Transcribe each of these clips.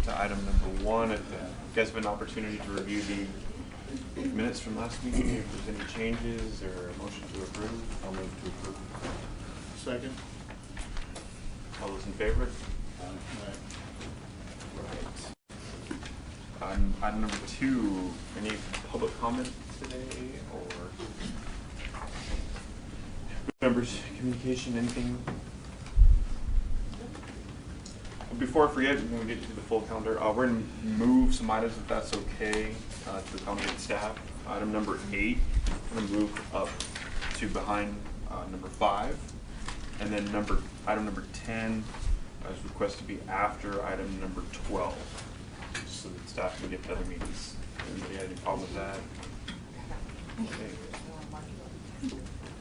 to item number 1. If you guys have an opportunity to review the minutes from last meeting, if there's any changes or a motion to approve, I'll move to approve. Second. All those in favor? Right. Item number 2, any public comment today or members communication, anything? Before I forget, when we get to the full calendar, we're going to move some items if that's okay to accommodate staff. Item number 8, I'm going to move up to behind number 5. And then item number 10 is requested to be after item number 12, so that staff can get to other meetings. Anybody have any problem with that? Okay.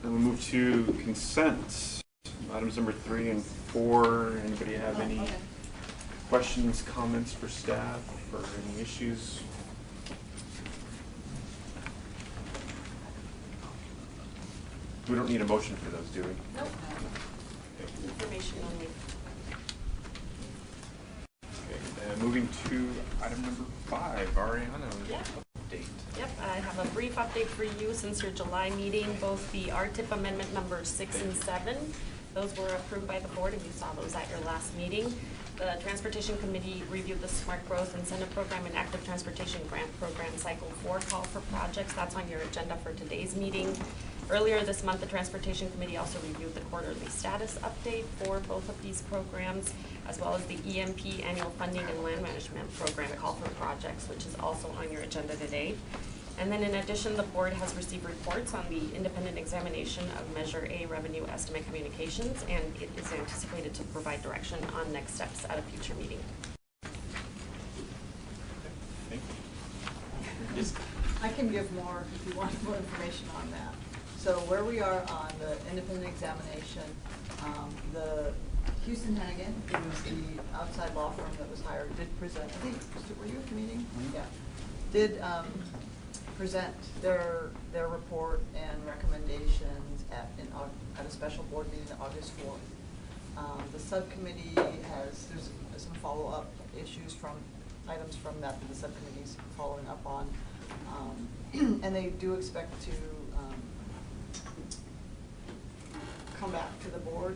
Then we'll move to consent. Items number 3 and 4. Anybody have any questions, comments for staff, or any issues? We don't need a motion for those, do we? Nope. Information only. Okay, moving to item number 5, Ariana, Yeah. update. Yep, I have a brief update for you since your July meeting. Both the RTIP amendment numbers 6 and 7, those were approved by the board, and you saw those at your last meeting. The Transportation Committee reviewed the Smart Growth Incentive Program and Active Transportation Grant Program Cycle 4 call for projects. That's on your agenda for today's meeting. Earlier this month, the Transportation Committee also reviewed the quarterly status update for both of these programs, as well as the EMP Annual Funding and Land Management Program call for projects, which is also on your agenda today. And then in addition, the board has received reports on the independent examination of Measure A revenue estimate communications, and it is anticipated to provide direction on next steps at a future meeting. Thank you. I can give more if you want more information on that. So where we are on the independent examination, the Houston Hennigan, who was the outside law firm that was hired, did present, I think, were you at the meeting? Mm-hmm. Yeah. Did present their report and recommendations at a special board meeting on August 4th. The subcommittee there's some follow-up issues items from that the subcommittee's following up on. And they do expect to come back to the board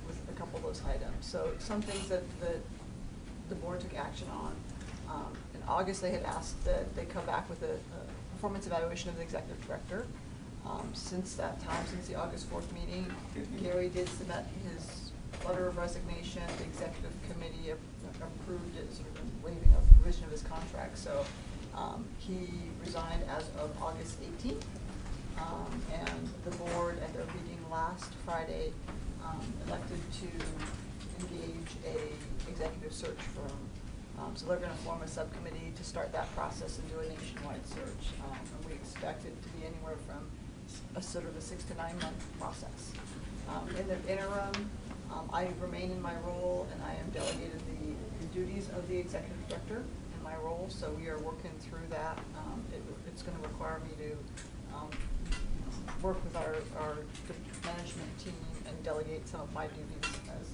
with a couple of those items. So some things that the board took action on. In August, they had asked that they come back with a performance evaluation of the executive director. Since that time, since the August 4th meeting, Gary did submit his letter of resignation. The executive committee approved it, sort of waiving a provision of his contract. So he resigned as of August 18th. And the board, at their meeting last Friday, elected to engage a executive search firm. So they're going to form a subcommittee to start that process and do a nationwide search. And we expect it to be anywhere from a sort of a 6 to 9 month process. In the interim, I remain in my role, and I am delegated the duties of the executive director in my role. So we are working through that. It's going to require me to work with our management team and delegate some of my duties as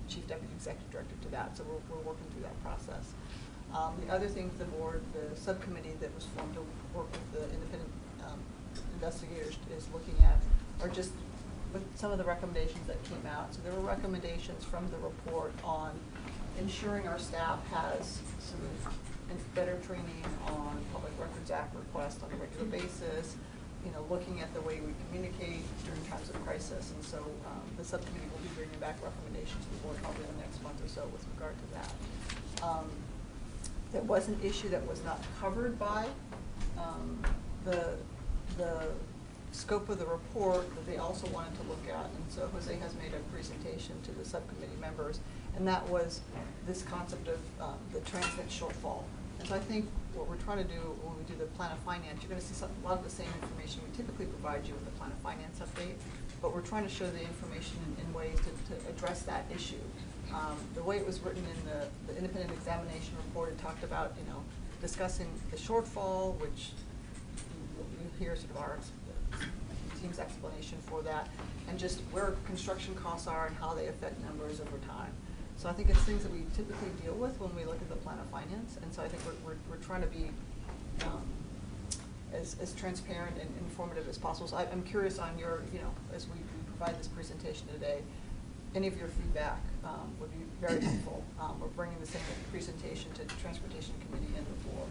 Chief Deputy Executive Director to that. So we're working through that process. The other things the subcommittee that was formed to work with the independent investigators is looking at are just with some of the recommendations that came out. So there were recommendations from the report on ensuring our staff has some better training on Public Records Act requests on a regular basis, looking at the way we communicate during times of crisis. And so the subcommittee will be bringing back recommendations to the board probably in the next month or so with regard to that. There was an issue that was not covered by the scope of the report that they also wanted to look at. And so Jose has made a presentation to the subcommittee members, and that was this concept of the Transit Shortfall. And so I think what we're trying to do when we do the plan of finance, you're going to see a lot of the same information we typically provide you with the plan of finance update, but we're trying to show the information in ways to address that issue. The way it was written in the independent examination report, it talked about discussing the shortfall, which you hear sort of our team's explanation for that, and just where construction costs are and how they affect numbers over time. So I think it's things that we typically deal with when we look at the plan of finance, and so I think we're trying to be as transparent and informative as possible. So I'm curious on your, as we provide this presentation today, any of your feedback would be very helpful. We're bringing the same presentation to the Transportation Committee and the board.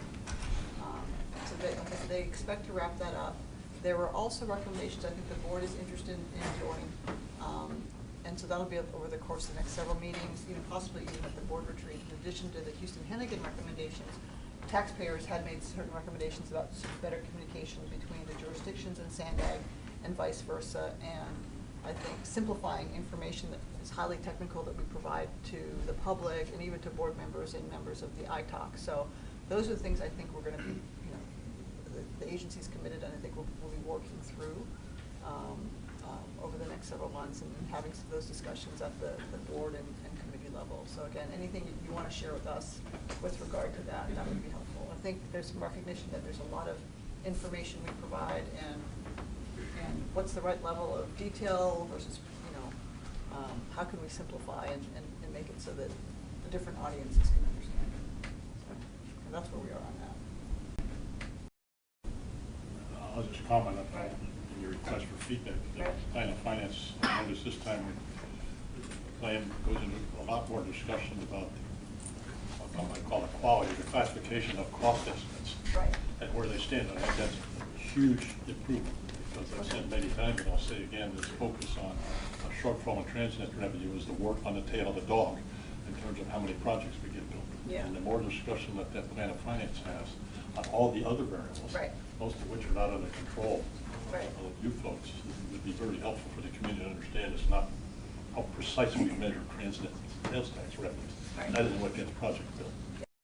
So they expect to wrap that up. There were also recommendations I think the board is interested in doing. And so that'll be over the course of the next several meetings, possibly even at the board retreat. In addition to the Houston-Hennigan recommendations, taxpayers had made certain recommendations about better communication between the jurisdictions and SANDAG and vice versa. And I think simplifying information that is highly technical that we provide to the public and even to board members and members of the ITOC. So those are the things I think we're going to be, the agency's committed, and I think we'll be working through over the next several months and having those discussions at the board and committee level. So again, anything you want to share with us with regard to that would be helpful. I think there's some recognition that there's a lot of information we provide, and what's the right level of detail versus, how can we simplify and make it so that the different audiences can understand it. So, and that's where we are on that. I'll just comment on your request for feedback. The plan of finance, I noticed this time the plan goes into a lot more discussion about what I call the quality, the classification of cost estimates, and where they stand. I think that's a huge improvement, because I've said many times, and I'll say again, this focus on a shortfall in Transnet revenue is the work on the tail of the dog in terms of how many projects we get built. Yeah. And the more discussion that plan of finance has on all the other variables, most of which are not under control of you folks, would be very helpful for the community to understand. It's not how precisely we measure Transnet sales tax revenues. That isn't what gets project built.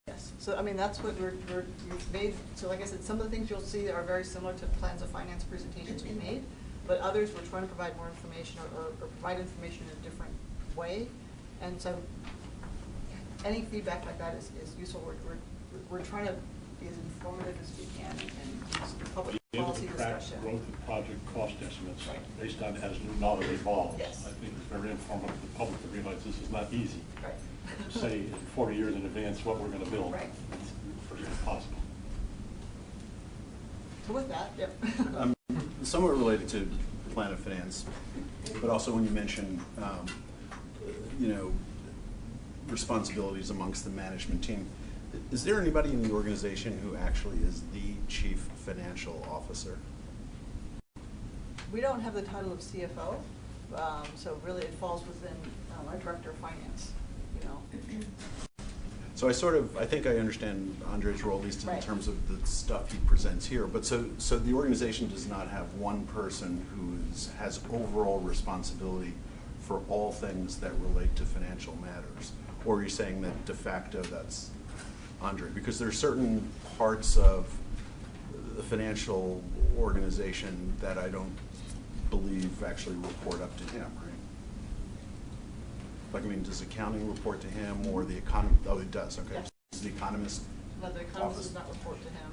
Yes. So I mean, that's what we've made. So like I said, some of the things you'll see are very similar to plans of finance presentations we made, but others we're trying to provide more information or provide information in a different way. And so any feedback like that is useful. We're trying to be as informative as we can and use the public policy discussion. Growth of project cost estimates based on as new knowledge evolves. Yes. I think it's very informative for the public to realize this is not easy. Right. To say 40 years in advance what we're going to build. Right. It's impossible. So with that, yep. Somewhat related to plan of finance, but also when you mention, responsibilities amongst the management team, is there anybody in the organization who actually is the chief financial officer? We don't have the title of CFO, so really it falls within our director of finance. So I think I understand Andre's role, at least in terms of the stuff he presents here. But so the organization does not have one person who has overall responsibility for all things that relate to financial matters, or are you saying that de facto that's Andre? Because there are certain parts of the financial organization that I don't believe actually report up to him, right? Like, I mean, does accounting report to him, or the economy? Oh, it does. Okay. Yes. Does the economist? No, the economist does not report to him.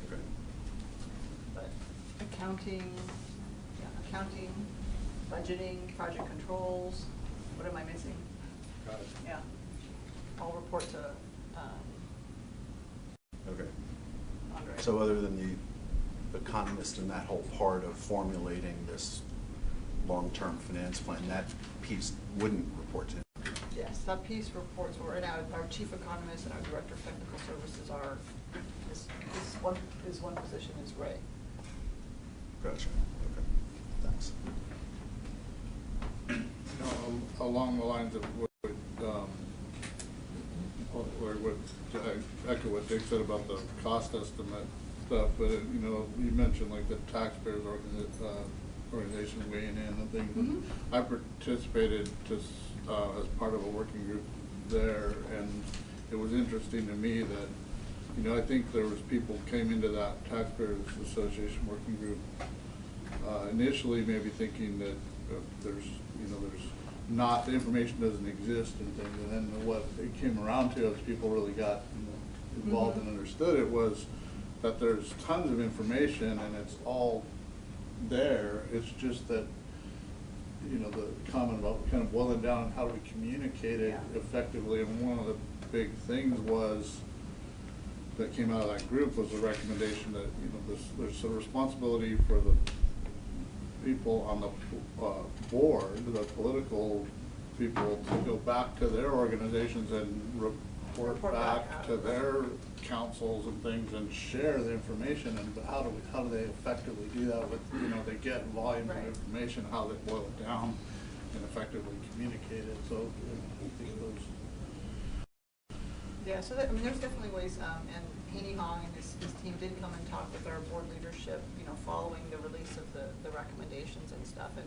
Okay. But accounting, budgeting, project controls. What am I missing? Got it. Yeah. I'll report to Okay. Andre. So other than the economist and that whole part of formulating this long-term finance plan, that piece wouldn't report to him? Yes, that piece reports, and our chief economist and our director of technical services are, his one position is Ray. Gotcha. Okay. Thanks. Along the lines of what echo what Dick said about the cost estimate stuff, but you mentioned like the taxpayers organization weighing in and things. Mm-hmm. I participated as part of a working group there, and it was interesting to me that I think there was people came into that Taxpayers Association working group initially maybe thinking that there's not, the information doesn't exist and things, and then what it came around to as people really got involved and understood it was that there's tons of information and it's all there. It's just that you know, the comment about kind of boiling down how do we communicate it effectively, and one of the big things was that came out of that group was the recommendation that, you know, there's a responsibility for the people on the board, the political people, to go back to their organizations and report back to their councils and things and share the information. And how do they effectively do that with, you know, they get volume of information, how they boil it down and effectively communicate it. So I think those. Yeah, so that, I mean, there's definitely ways, and Haney Hong and his team did come and talk with our board leadership, you know, following the release of the recommendations and stuff. And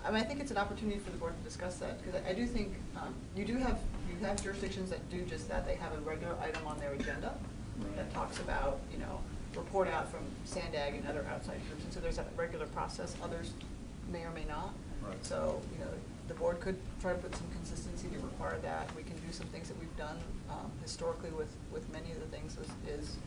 I mean, I think it's an opportunity for the board to discuss that, because I do think you have jurisdictions that do just that. They have a regular item on their agenda that talks about, you know, report out from SANDAG and other outside groups, and so there's a regular process. Others may or may not. Right. So, you know, the board could try to put some consistency to require that. We can do some things that we've done historically with many of the things is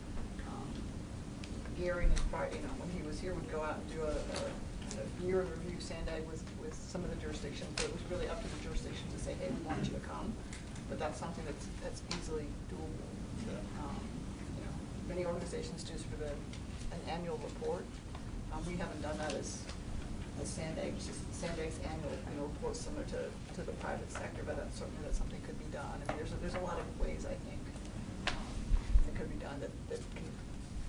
Gary, you know, when he was here, would go out and do a year in review SANDAG with some of the jurisdictions. But it was really up to the jurisdiction to say, hey, we want you to come. But that's something that's easily doable. Yeah. You know, many organizations do sort of an annual report. We haven't done that as SANDAG, SANDAG's annual report similar to the private sector, but that's certainly something could be done. I mean, there's a lot of ways I think that could be done that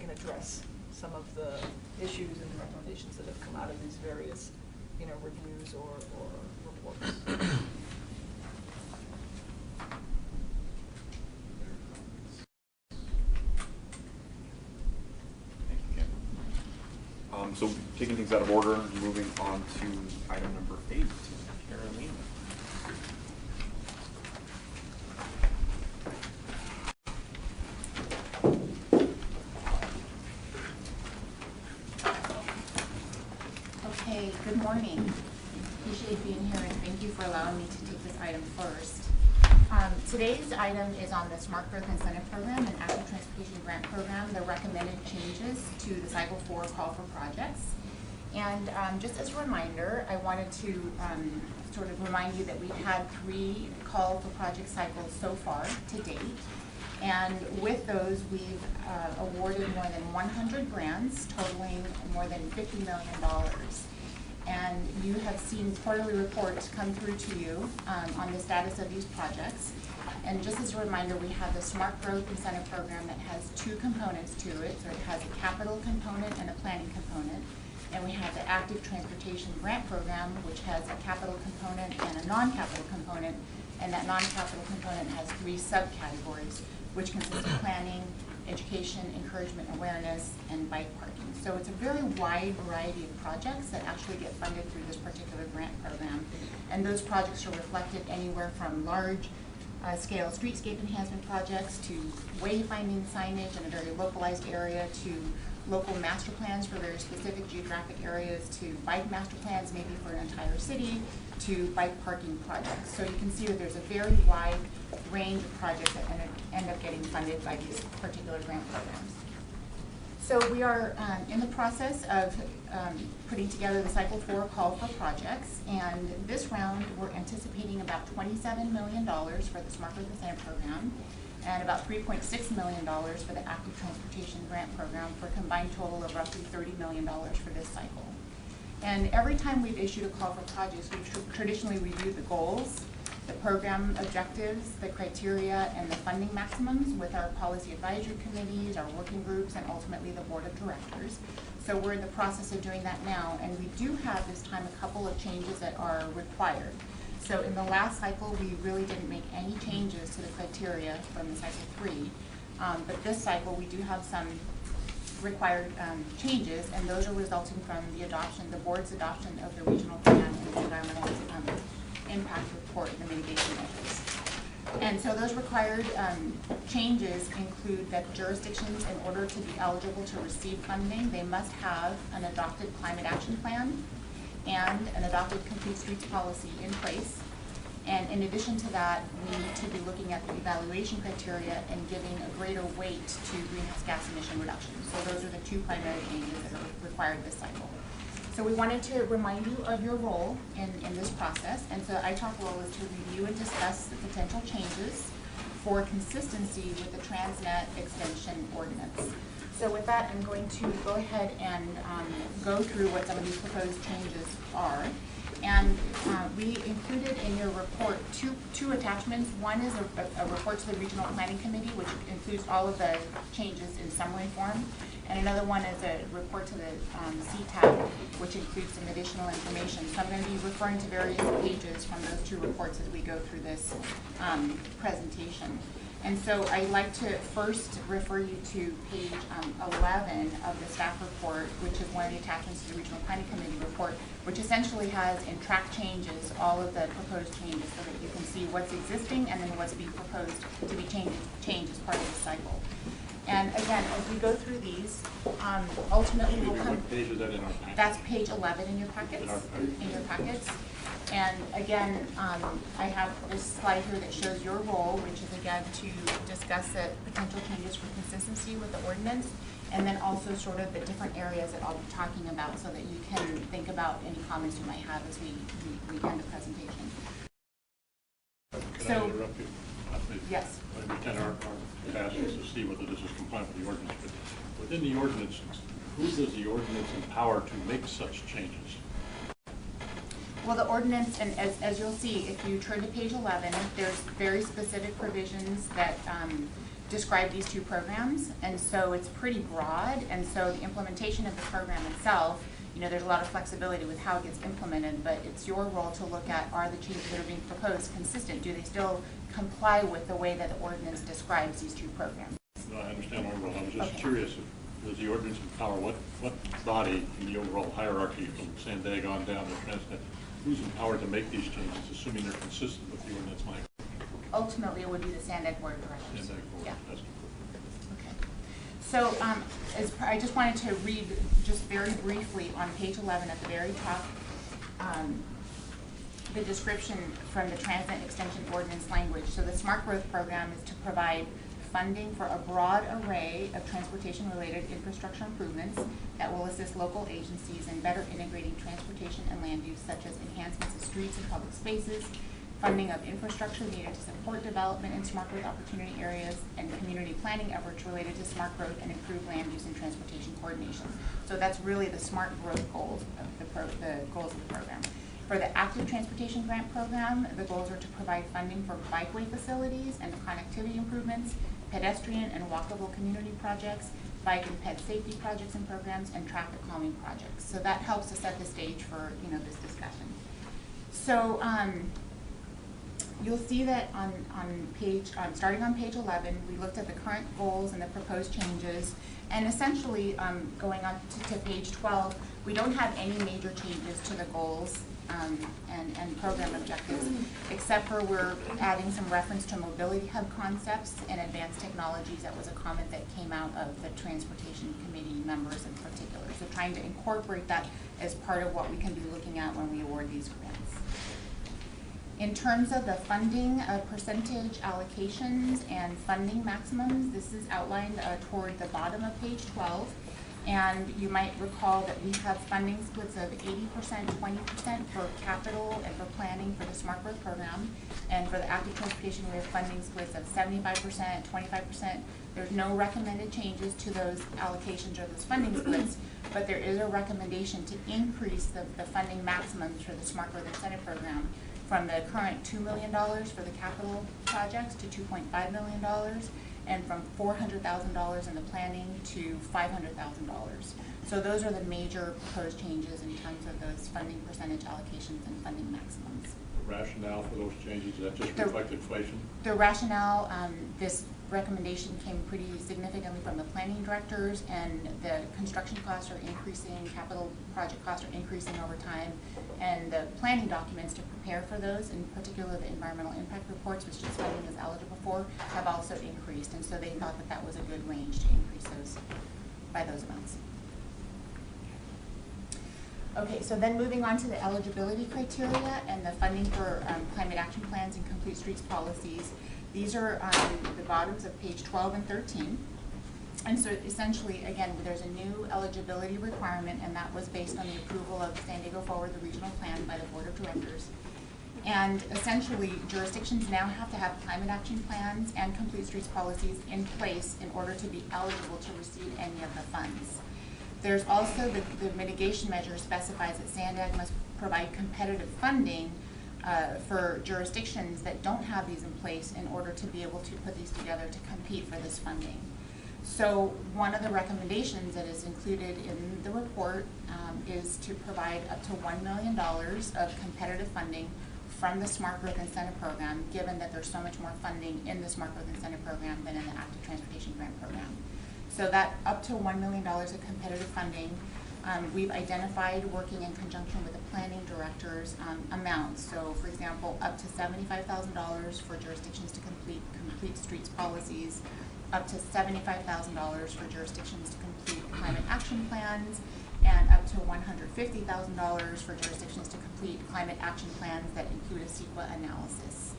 can address some of the issues and recommendations that have come out of these various, you know, reviews or reports. Thank you, Ken. So taking things out of order, moving on to item number 8, Caroline. Okay, good morning. Appreciate being here, and thank you for allowing me to take this item first. Today's item is on the Smart Growth Incentive Program and Active Transportation Grant Program, the recommended changes to the Cycle 4 call for projects. And just as a reminder, I wanted to sort of remind you that we've had 3 call for project cycles so far to date. And with those, we've awarded more than 100 grants totaling more than $50 million. And you have seen quarterly reports come through to you on the status of these projects. And just as a reminder, we have the Smart Growth Incentive Program that has 2 components to it. So it has a capital component and a planning component. And we have the Active Transportation Grant Program, which has a capital component and a non-capital component. And that non-capital component has 3 subcategories, which consist of planning, education, encouragement, awareness, and bike parking. So it's a very wide variety of projects that actually get funded through this particular grant program. And those projects are reflected anywhere from large scale streetscape enhancement projects to wayfinding signage in a very localized area to local master plans for very specific geographic areas to bike master plans maybe for an entire city to bike parking projects. So you can see that there's a very wide range of projects that end up getting funded by these particular grant programs. So we are in the process of putting together the Cycle 4 call for projects, and this round we're anticipating about $27 million for the Smart Growth Incentive Program and about $3.6 million for the Active Transportation Grant Program for a combined total of roughly $30 million for this cycle. And every time we've issued a call for projects, we've traditionally reviewed the goals, the program objectives, the criteria, and the funding maximums with our policy advisory committees, our working groups, and ultimately the board of directors. So we're in the process of doing that now, and we do have this time a couple of changes that are required. So in the last cycle, we really didn't make any changes to the criteria from the cycle 3, but this cycle we do have some required changes, and those are resulting from the board's adoption of the regional plan and the environmental impact report and the mitigation measures. And so those required changes include that jurisdictions, in order to be eligible to receive funding, they must have an adopted climate action plan and an adopted complete streets policy in place. And in addition to that, we need to be looking at the evaluation criteria and giving a greater weight to greenhouse gas emission reductions. So those are the 2 primary changes that are required this cycle. So we wanted to remind you of your role in this process. And so ITALC role is to review and discuss the potential changes for consistency with the Transnet extension ordinance. So with that, I'm going to go ahead and go through what some of these proposed changes are. And we included in your report two attachments. One is a report to the Regional Planning Committee, which includes all of the changes in summary form. And another one is a report to the CTAC, which includes some additional information. So I'm going to be referring to various pages from those two reports as we go through this presentation. And so I'd like to first refer you to page 11 of the staff report, which is one of the attachments to the Regional Planning Committee report, which essentially has in track changes all of the proposed changes so that you can see what's existing and then what's being proposed to be changed as part of the cycle. And again, as we go through these, ultimately we'll come. What page is that in our packet? That's page 11 in your packets. In your packets. And again, I have this slide here that shows your role, which is again to discuss the potential changes for consistency with the ordinance, and then also sort of the different areas that I'll be talking about so that you can think about any comments you might have as we end the presentation. Can I interrupt you? Yes. I understand our task is to see whether this is compliant with the ordinance, but within the ordinance, who does the ordinance empower to make such changes? Well, the ordinance, and as you'll see, if you turn to page 11, there's very specific provisions that describe these two programs, and so it's pretty broad, and so the implementation of the program itself, you know, there's a lot of flexibility with how it gets implemented, but it's your role to look at, are the changes that are being proposed consistent? Do they still comply with the way that the ordinance describes these two programs? No, I understand my role. I was just curious, if does the ordinance empower what body in the overall hierarchy from Sandag on down to Transnet, who's empowered to make these changes, assuming they're consistent with the ordinance language? Ultimately, it would be the Sandag Board of Directors. Sandag Board. Yeah. That's Okay. So I just wanted to read just very briefly on page 11 at the very top, the description from the Transnet Extension Ordinance language. So the Smart Growth Program is to provide funding for a broad array of transportation-related infrastructure improvements that will assist local agencies in better integrating transportation and land use, such as enhancements of streets and public spaces, funding of infrastructure needed to support development in smart growth opportunity areas, and community planning efforts related to smart growth and improved land use and transportation coordination. So that's really the smart growth goals of the goals of the program. For the Active Transportation Grant Program, the goals are to provide funding for bikeway facilities and connectivity improvements, pedestrian and walkable community projects, bike and ped safety projects and programs, and traffic calming projects. So that helps to set the stage for this discussion. So you'll see that on page, starting on page 11, we looked at the current goals and the proposed changes, and essentially going on to page 12, we don't have any major changes to the goals and program objectives, except for we're adding some reference to mobility hub concepts and advanced technologies. That was a comment that came out of the Transportation Committee members in particular. So trying to incorporate that as part of what we can be looking at when we award these grants. In terms of the funding percentage allocations and funding maximums, this is outlined toward the bottom of page 12. And you might recall that we have funding splits of 80%, 20% for capital and for planning for the Smart Growth Program. And for the Active Transportation, we have funding splits of 75%, 25%. There's no recommended changes to those allocations or those funding splits, but there is a recommendation to increase the funding maximums for the Smart Growth Incentive Program from the current $2 million for the capital projects to $2.5 million. And from $400,000 in the planning to $500,000. So those are the major proposed changes in terms of those funding percentage allocations and funding maximums. The rationale for those changes, does that just reflect inflation? The rationale, this recommendation came pretty significantly from the planning directors, and the construction costs are increasing, capital project costs are increasing over time, and the planning documents to prepare for those, in particular the environmental impact reports, which this funding is eligible for, have also increased, and so they thought that that was a good range to increase those by those amounts. Okay, so then moving on to the eligibility criteria and the funding for climate action plans and complete streets policies. These are on the bottoms of page 12 and 13. And so essentially, again, there's a new eligibility requirement, and that was based on the approval of San Diego Forward, the regional plan by the Board of Directors. And essentially, jurisdictions now have to have climate action plans and complete streets policies in place in order to be eligible to receive any of the funds. There's also the mitigation measure specifies that SANDAG must provide competitive funding for jurisdictions that don't have these in place in order to be able to put these together to compete for this funding. So one of the recommendations that is included in the report is to provide up to $1 million of competitive funding from the Smart Growth Incentive Program, given that there's so much more funding in the Smart Growth Incentive Program than in the Active Transportation Grant Program. So that up to $1 million of competitive funding, we've identified, working in conjunction with the planning directors, amounts. So for example, up to $75,000 for jurisdictions to complete streets policies, up to $75,000 for jurisdictions to complete climate action plans, and up to $150,000 for jurisdictions to complete climate action plans that include a CEQA analysis.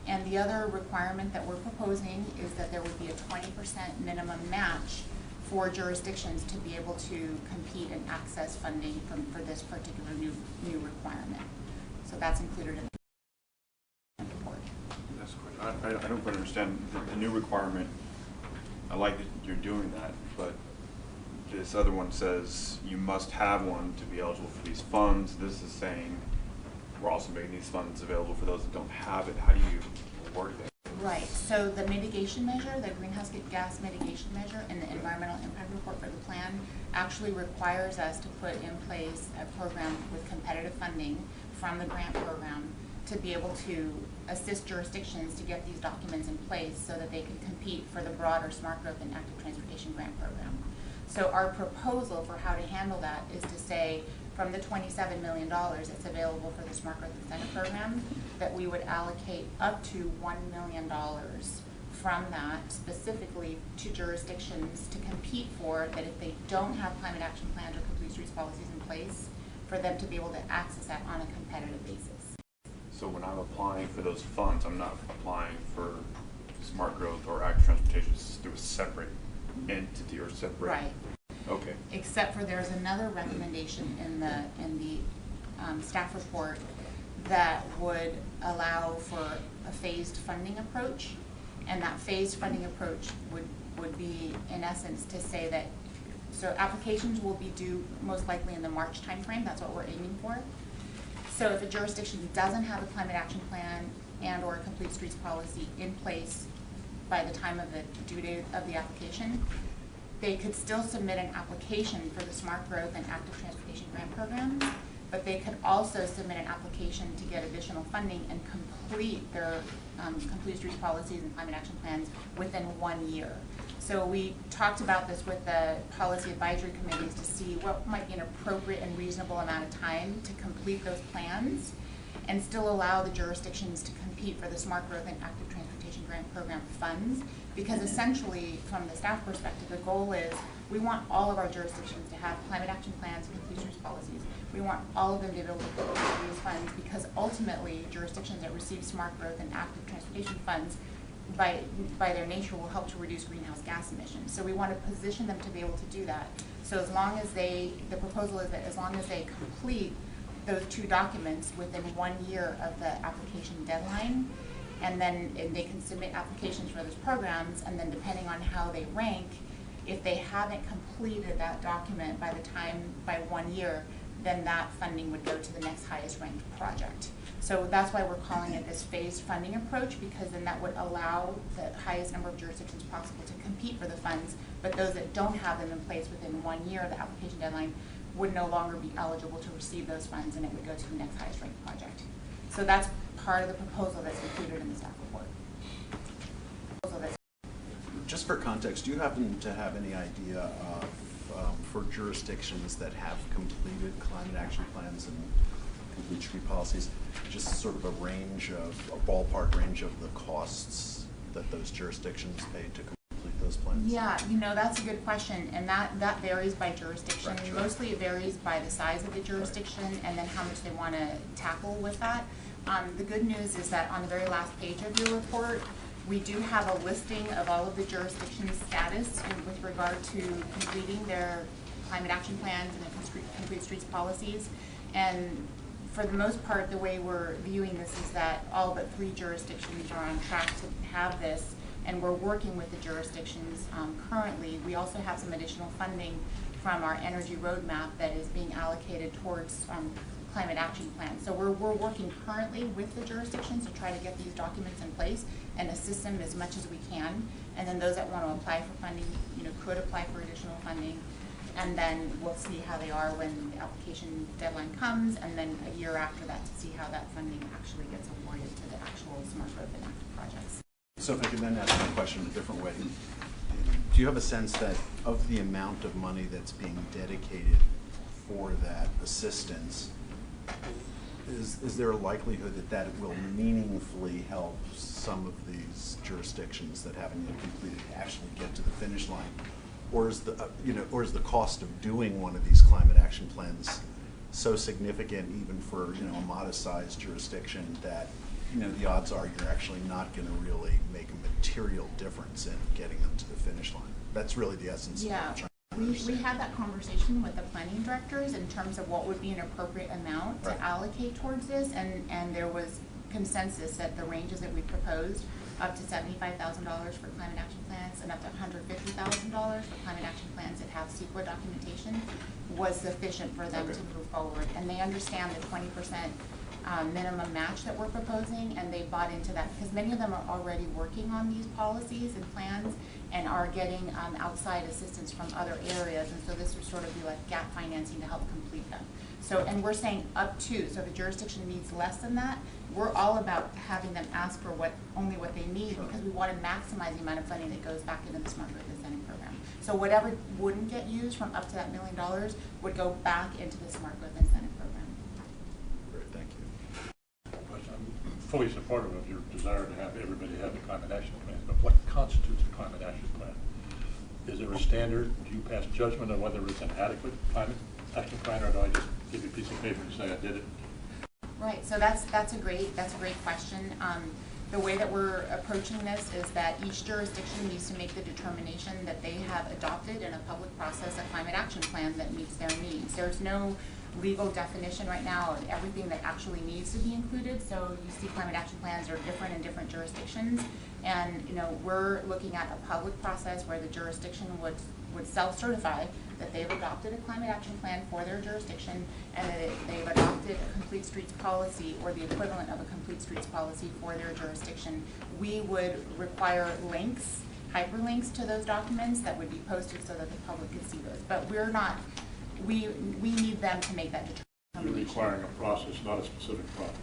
And the other requirement that we're proposing is that there would be a 20% minimum match for jurisdictions to be able to compete and access funding for this particular new requirement. So that's included in the report. That's great. I don't quite understand the new requirement. I like that you're doing that, but this other one says you must have one to be eligible for these funds. This is saying we're also making these funds available for those that don't have it. How do you word that? Right, so the mitigation measure, the greenhouse gas mitigation measure in the environmental impact report for the plan actually requires us to put in place a program with competitive funding from the grant program to be able to assist jurisdictions to get these documents in place so that they can compete for the broader Smart Growth and Active Transportation Grant Program. So our proposal for how to handle that is to say, from the $27 million that's available for the Smart Growth Incentive Program, that we would allocate up to $1 million from that specifically to jurisdictions to compete for, that if they don't have climate action plans or complete streets policies in place, for them to be able to access that on a competitive basis. So when I'm applying for those funds, I'm not applying for smart growth or active transportation through a separate entity or separate. Right. Okay. Except for there's another recommendation in the staff report that would allow for a phased funding approach, and that phased funding approach would be in essence to say that so applications will be due most likely in the March timeframe. That's what we're aiming for. So if a jurisdiction doesn't have a climate action plan and or a complete streets policy in place by the time of the due date of the application, they could still submit an application for the Smart Growth and Active Transportation Grant Programs, but they could also submit an application to get additional funding and complete their complete streets policies and climate action plans within 1 year. So we talked about this with the policy advisory committees to see what might be an appropriate and reasonable amount of time to complete those plans and still allow the jurisdictions to compete for the Smart Growth and Active Transportation Grant Program funds, because essentially from the staff perspective, the goal is we want all of our jurisdictions to have climate action plans and complete streets policies. We want all of them to be able to compete for these funds, because ultimately jurisdictions that receive Smart Growth and Active Transportation funds by their nature will help to reduce greenhouse gas emissions. So we want to position them to be able to do that. So as long as the proposal is that as long as they complete those two documents within 1 year of the application deadline, and then they can submit applications for those programs, and then depending on how they rank, if they haven't completed that document by 1 year, then that funding would go to the next highest ranked project. So that's why we're calling it this phased funding approach, because then that would allow the highest number of jurisdictions possible to compete for the funds, but those that don't have them in place within 1 year of the application deadline would no longer be eligible to receive those funds, and it would go to the next highest ranked project. So that's part of the proposal that's included in the staff report. Just for context, do you happen to have any idea of, for jurisdictions that have completed climate action plans and complete street policies, just sort of a ballpark range of the costs that those jurisdictions pay to complete those plans? Yeah, that's a good question, and that varies by jurisdiction. Right. Mostly it varies by the size of the jurisdiction and then how much they want to tackle with that. The good news is that on the very last page of your report, We do have a listing of all of the jurisdictions' status with regard to completing their climate action plans and the complete streets policies. And for the most part, the way we're viewing this is that all but 3 jurisdictions are on track to have this, and we're working with the jurisdictions currently. We also have some additional funding from our energy roadmap that is being allocated towards climate action plans. So we're working currently with the jurisdictions to try to get these documents in place and assist them as much as we can. And then those that want to apply for funding, could apply for additional funding. And then we'll see how they are when the application deadline comes, and then a year after that to see how that funding actually gets awarded to the actual smart growth and active projects. So if I could then ask my question a different way, do you have a sense that of the amount of money that's being dedicated for that assistance, is there a likelihood that that will meaningfully help some of these jurisdictions that haven't yet completed to actually get to the finish line? Or is the cost of doing one of these climate action plans so significant, even for a modest-sized jurisdiction, that the odds are you're actually not going to really make a material difference in getting them to the finish line? That's really the essence of what I'm trying to understand. We had that conversation with the planning directors in terms of what would be an appropriate amount to allocate towards this, and there was consensus that the ranges that we proposed, up to $75,000 for climate action plans and up to $150,000 for climate action plans that have CEQA documentation, was sufficient for them to move forward. And they understand the 20% minimum match that we're proposing, and they bought into that because many of them are already working on these policies and plans and are getting outside assistance from other areas, and so this would sort of be like gap financing to help complete them. So, and we're saying up to, so if a jurisdiction needs less than that, we're all about having them ask for only what they need, because we want to maximize the amount of funding that goes back into the Smart Growth Incentive Program. So whatever wouldn't get used from up to that $1 million would go back into the Smart Growth Incentive Program. Great, thank you. I'm fully supportive of your desire to have everybody have the climate action plan, but what constitutes a climate action plan? Is there a standard? Do you pass judgment on whether it's an adequate climate action plan, or do I just give you a piece of paper and say I did it? Right, so that's a great question. The way that we're approaching this is that each jurisdiction needs to make the determination that they have adopted in a public process a climate action plan that meets their needs. There's no legal definition right now of everything that actually needs to be included. So you see climate action plans are different in different jurisdictions, and we're looking at a public process where the jurisdiction would self-certify that they've adopted a climate action plan for their jurisdiction, and that they've adopted a complete streets policy or the equivalent of a complete streets policy for their jurisdiction. We would require links, hyperlinks to those documents that would be posted so that the public could see those. But we're not, we need them to make that determination. You're requiring a process, not a specific product.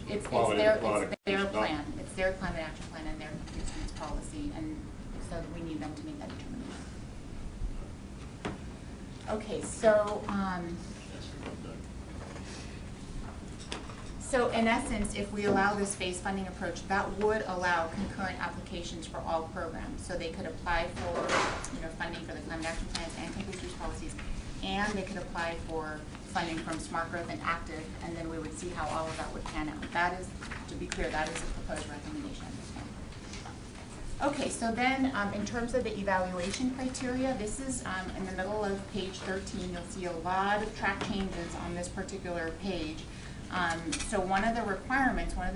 It's their plan. It's their climate action plan and their complete streets policy, and so we need them to make that determination. Okay, so in essence, if we allow this phased funding approach, that would allow concurrent applications for all programs. So they could apply for funding for the climate action plans and complete streets policies, and they could apply for funding from Smart Growth and Active, and then we would see how all of that would pan out. That is, to be clear, that is a proposed recommendation at this point. Okay, so then in terms of the evaluation criteria, this is in the middle of page 13. You'll see a lot of track changes on this particular page. So one of the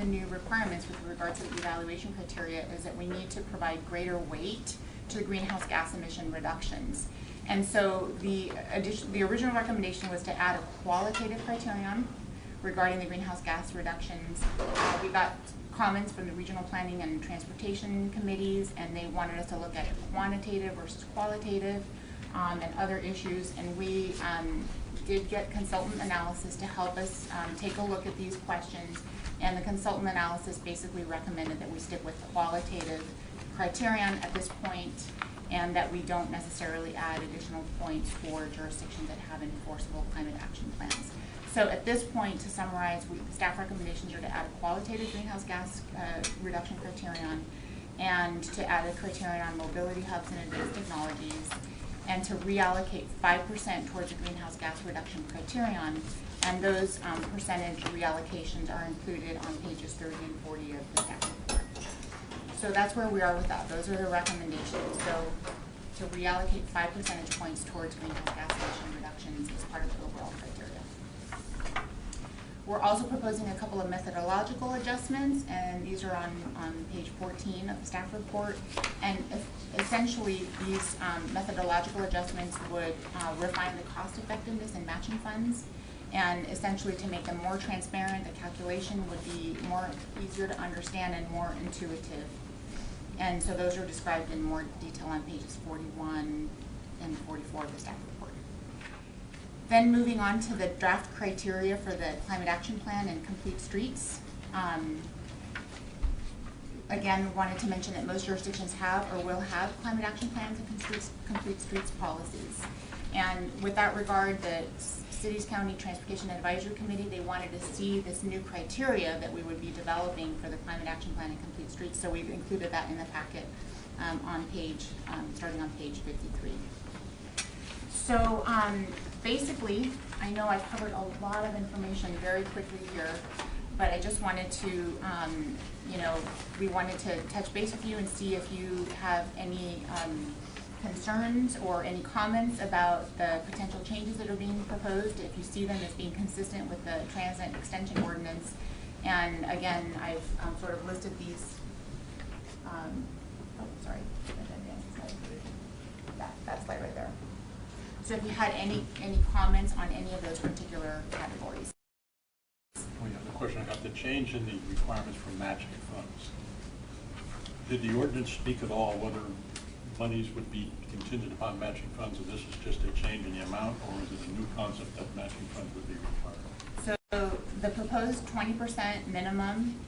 new requirements with regard to the evaluation criteria is that we need to provide greater weight to the greenhouse gas emission reductions. And so the original recommendation was to add a qualitative criterion regarding the greenhouse gas reductions. We got comments from the regional planning and transportation committees, and they wanted us to look at quantitative versus qualitative and other issues. And we did get consultant analysis to help us take a look at these questions. And the consultant analysis basically recommended that we stick with qualitative criterion at this point, and that we don't necessarily add additional points for jurisdictions that have enforceable climate action plans. So at this point, to summarize, staff recommendations are to add a qualitative greenhouse gas reduction criterion, and to add a criterion on mobility hubs and advanced technologies, and to reallocate 5% towards the greenhouse gas reduction criterion. And those percentage reallocations are included on pages 30 and 40 of the staff report. So that's where we are with that. Those are the recommendations. So to reallocate 5 percentage points towards greenhouse gas emission reductions is part of the overall criteria. We're also proposing a couple of methodological adjustments, and these are on page 14 of the staff report. And essentially, these methodological adjustments would refine the cost effectiveness in matching funds, and essentially to make them more transparent. The calculation would be easier to understand and more intuitive. And so those are described in more detail on pages 41 and 44 of the staff report. Then moving on to the draft criteria for the climate action plan and complete streets. Again, wanted to mention that most jurisdictions have or will have climate action plans and complete streets policies. And with that regard, the Cities County Transportation Advisory Committee, they wanted to see this new criteria that we would be developing for the climate action plan and complete streets. So we've included that in the packet starting on page 53. So basically, I know I've covered a lot of information very quickly here, but I just wanted to, we wanted to touch base with you and see if you have any concerns or any comments about the potential changes that are being proposed, if you see them as being consistent with the Transit Extension Ordinance. And again, I've sort of listed these, that slide right there. So if you had any comments on any of those particular categories. Oh yeah, the question I got, the change in the requirements for matching funds. Did the ordinance speak at all whether monies would be contingent upon matching funds, or this is just a change in the amount, or is it a new concept that matching funds would be required? So the proposed 20% minimum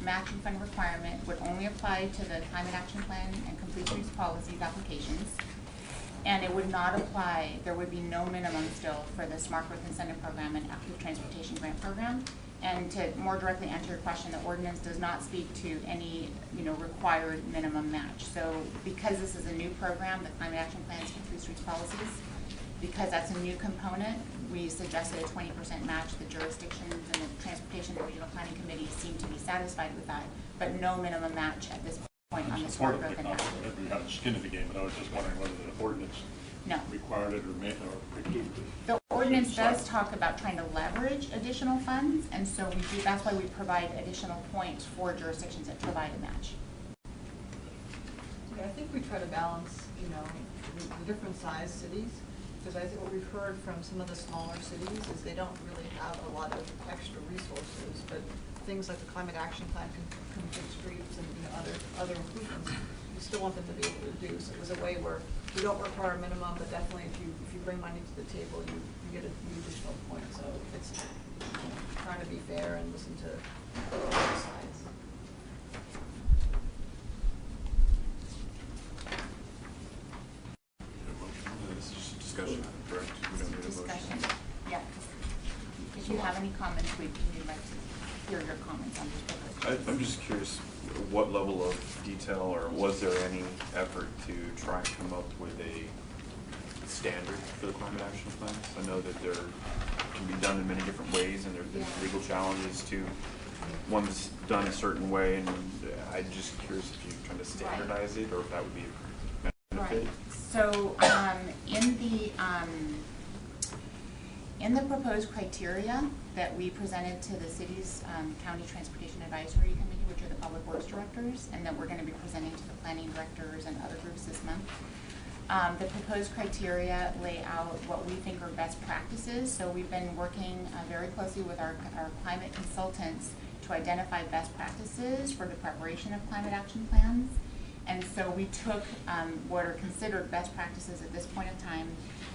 matching fund requirement would only apply to the climate action plan and complete streets policies applications. And it would not apply, there would be no minimum still for the Smart Growth Incentive Program and Active Transportation Grant Program. And to more directly answer your question, the ordinance does not speak to any required minimum match. So because this is a new program, the Climate Action Plan and Complete Streets policies, because that's a new component, we suggested a 20% match. The jurisdictions and the Transportation and Regional Planning Committee seem to be satisfied with that, but no minimum match at this point on the Smart Growth Initiative. We have skin in the game, but I was just wondering whether the ordinance required it or made or precluded it. The ordinance does talk about trying to leverage additional funds, and so we do. That's why we provide additional points for jurisdictions that provide a match. Yeah, I think we try to balance, the different size cities, because I think what we've heard from some of the smaller cities is they don't really have a lot of extra resources, but things like the climate action plan, complete streets, and other improvements, we still want them to be able to do. So it was a way where we don't require a minimum, but definitely if you bring money to the table, you get a additional point. So it's trying to be fair and listen to both sides. This is just a discussion, correct? We don't need a Discussion. motion. Yeah. If you have any comments, we'd like to hear your comments on this proposal. I'm just curious what level of detail, or was there any effort to try and come up with a standard for the climate action plans? I know that there can be done in many different ways, and there have been legal challenges to one's done a certain way, and I'm just curious if you're trying to standardize it, or if that would be a benefit. Right. So in the proposed criteria that we presented to the city's county transportation advisory committee, which are the public works directors, and that we're going to be presenting to the planning directors and other groups this month, the proposed criteria lay out what we think are best practices. So we've been working very closely with our climate consultants to identify best practices for the preparation of climate action plans. And so we took what are considered best practices at this point in time,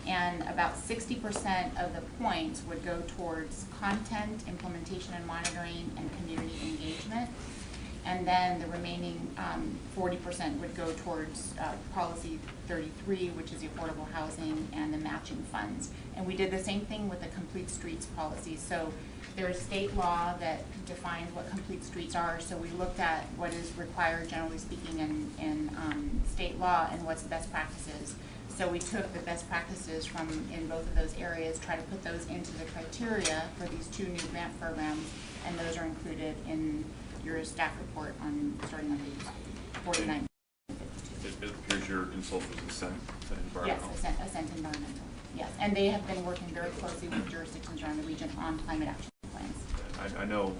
and about 60% of the points would go towards content, implementation and monitoring, and community engagement. And then the remaining 40% would go towards policy 33, which is the affordable housing and the matching funds. And we did the same thing with the complete streets policy. So there's state law that defines what complete streets are. So we looked at what is required, generally speaking, in state law and what's best practices. So we took the best practices from in both of those areas, try to put those into the criteria for these two new grant programs, and those are included in your staff report starting on page 49. It appears your insult was Ascent Yes, Environmental. Ascent Environmental. Yes, and they have been working very closely with jurisdictions around the region on climate action plans. I know